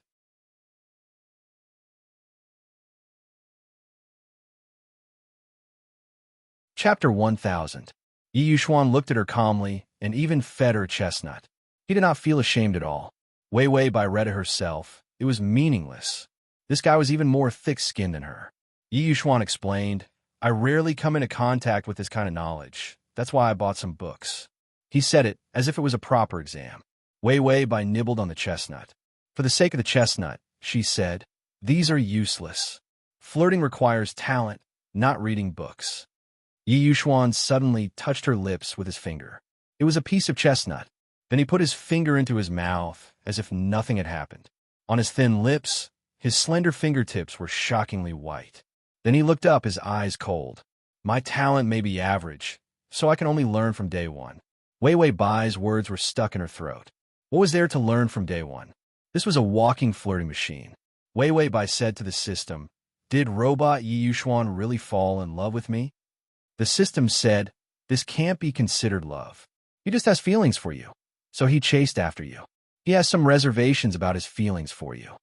Chapter 1000. Yi Yuxuan looked at her calmly and even fed her a chestnut. He did not feel ashamed at all. Wei Wei Bai read it herself. It was meaningless. This guy was even more thick-skinned than her. Yi Yuxuan explained, I rarely come into contact with this kind of knowledge. That's why I bought some books. He said it as if it was a proper exam. Wei Wei Bai nibbled on the chestnut. For the sake of the chestnut, she said, these are useless. Flirting requires talent, not reading books. Yi Yuxuan suddenly touched her lips with his finger. It was a piece of chestnut. Then he put his finger into his mouth as if nothing had happened. On his thin lips, his slender fingertips were shockingly white. Then he looked up, his eyes cold. My talent may be average, so I can only learn from day one. Wei Wei Bai's words were stuck in her throat. What was there to learn from day one? This was a walking flirting machine. Wei Wei Bai said to the system, did robot Yi Yuxuan really fall in love with me? The system said, this can't be considered love. He just has feelings for you. So he chased after you. He has some reservations about his feelings for you.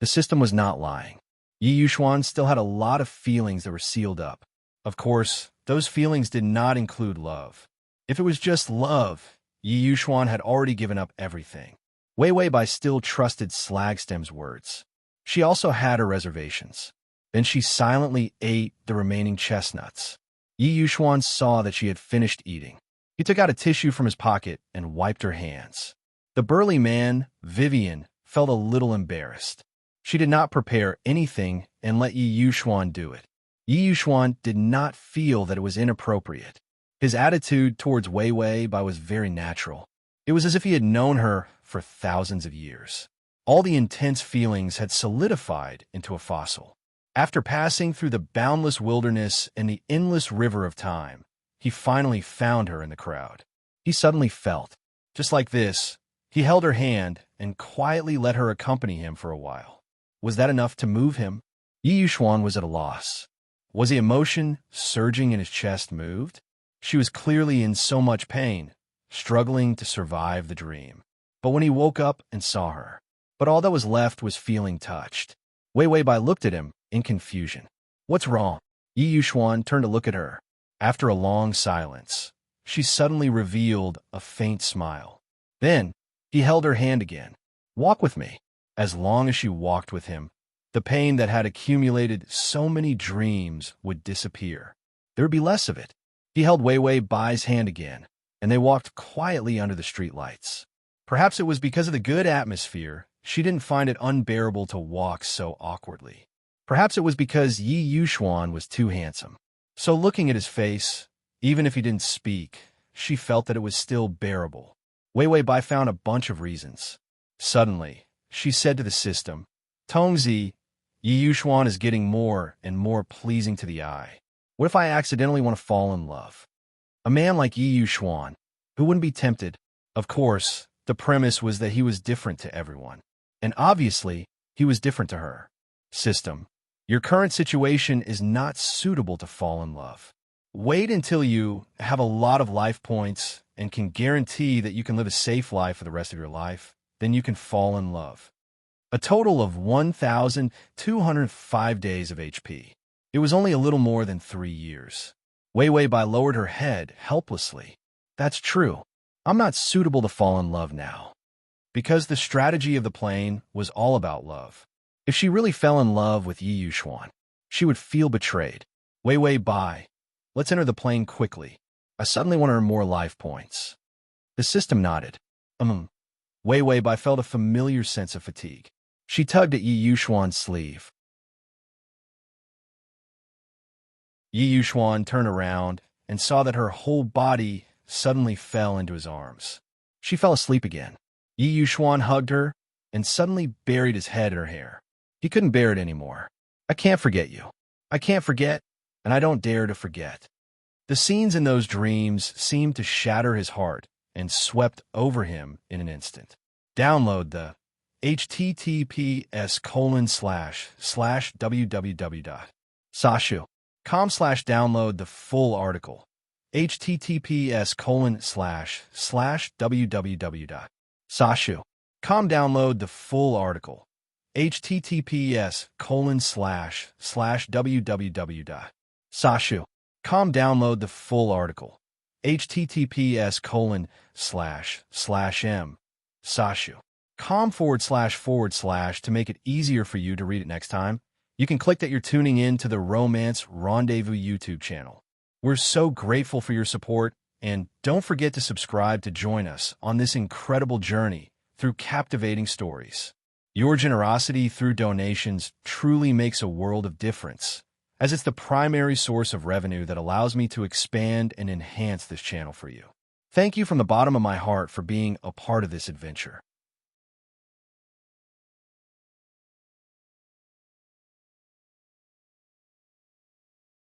The system was not lying. Yi Yuxuan still had a lot of feelings that were sealed up. Of course, those feelings did not include love. If it was just love, Yi Yuxuan had already given up everything. Wei Wei Bai still trusted Slagstem's words. She also had her reservations. Then she silently ate the remaining chestnuts. Yi Yuxuan saw that she had finished eating. He took out a tissue from his pocket and wiped her hands. The burly man, Vivian, felt a little embarrassed. She did not prepare anything and let Yi Yuxuan do it. Yi Yuxuan did not feel that it was inappropriate. His attitude towards Wei Wei Bai was very natural. It was as if he had known her for thousands of years. All the intense feelings had solidified into a fossil. After passing through the boundless wilderness and the endless river of time, he finally found her in the crowd. He suddenly felt, just like this, he held her hand and quietly let her accompany him for a while. Was that enough to move him? Yi Yuxuan was at a loss. Was the emotion surging in his chest moved? She was clearly in so much pain, struggling to survive the dream. But when he woke up and saw her, all that was left was feeling touched. Wei Wei Bai looked at him in confusion. What's wrong? Yi Yuxuan turned to look at her. After a long silence, she suddenly revealed a faint smile. Then, he held her hand again. Walk with me. As long as she walked with him, the pain that had accumulated so many dreams would disappear. There would be less of it. He held Wei Wei Bai's hand again, and they walked quietly under the streetlights. Perhaps it was because of the good atmosphere, she didn't find it unbearable to walk so awkwardly. Perhaps it was because Yi Yuxuan was too handsome. So looking at his face, even if he didn't speak, she felt that it was still bearable. Wei Wei Bai found a bunch of reasons. Suddenly, she said to the system, Tongzi, Yi Yuxuan is getting more and more pleasing to the eye. What if I accidentally want to fall in love? A man like Yi Yuxuan, who wouldn't be tempted? Of course, the premise was that he was different to everyone. And obviously, he was different to her. System, your current situation is not suitable to fall in love. Wait until you have a lot of life points and can guarantee that you can live a safe life for the rest of your life. Then you can fall in love. A total of 1,205 days of HP. It was only a little more than 3 years. Wei Wei Bai lowered her head helplessly. That's true. I'm not suitable to fall in love now. because the strategy of the plane was all about love. If she really fell in love with Yi Yuxuan, she would feel betrayed. Wei Wei Bai. Let's enter the plane quickly. I suddenly want to earn more life points. The system nodded. Wei Wei Bai felt a familiar sense of fatigue. She tugged at Yi Yuxuan's sleeve. Yi Yuxuan turned around and saw that her whole body suddenly fell into his arms. She fell asleep again. Yi Yuxuan hugged her and suddenly buried his head in her hair. He couldn't bear it anymore. I can't forget you. I can't forget, and I don't dare to forget. The scenes in those dreams seemed to shatter his heart and swept over him in an instant. Download the https://www.sashu.com/download the full article. https://www.sashu.com download the full article. https://www.sashu.com download the full article. https://m.sashu.com// to make it easier for you to read it next time. You can click that you're tuning in to the Romance Rendezvous YouTube channel. We're so grateful for your support, and don't forget to subscribe to join us on this incredible journey through captivating stories. Your generosity through donations truly makes a world of difference, as it's the primary source of revenue that allows me to expand and enhance this channel for you. Thank you from the bottom of my heart for being a part of this adventure.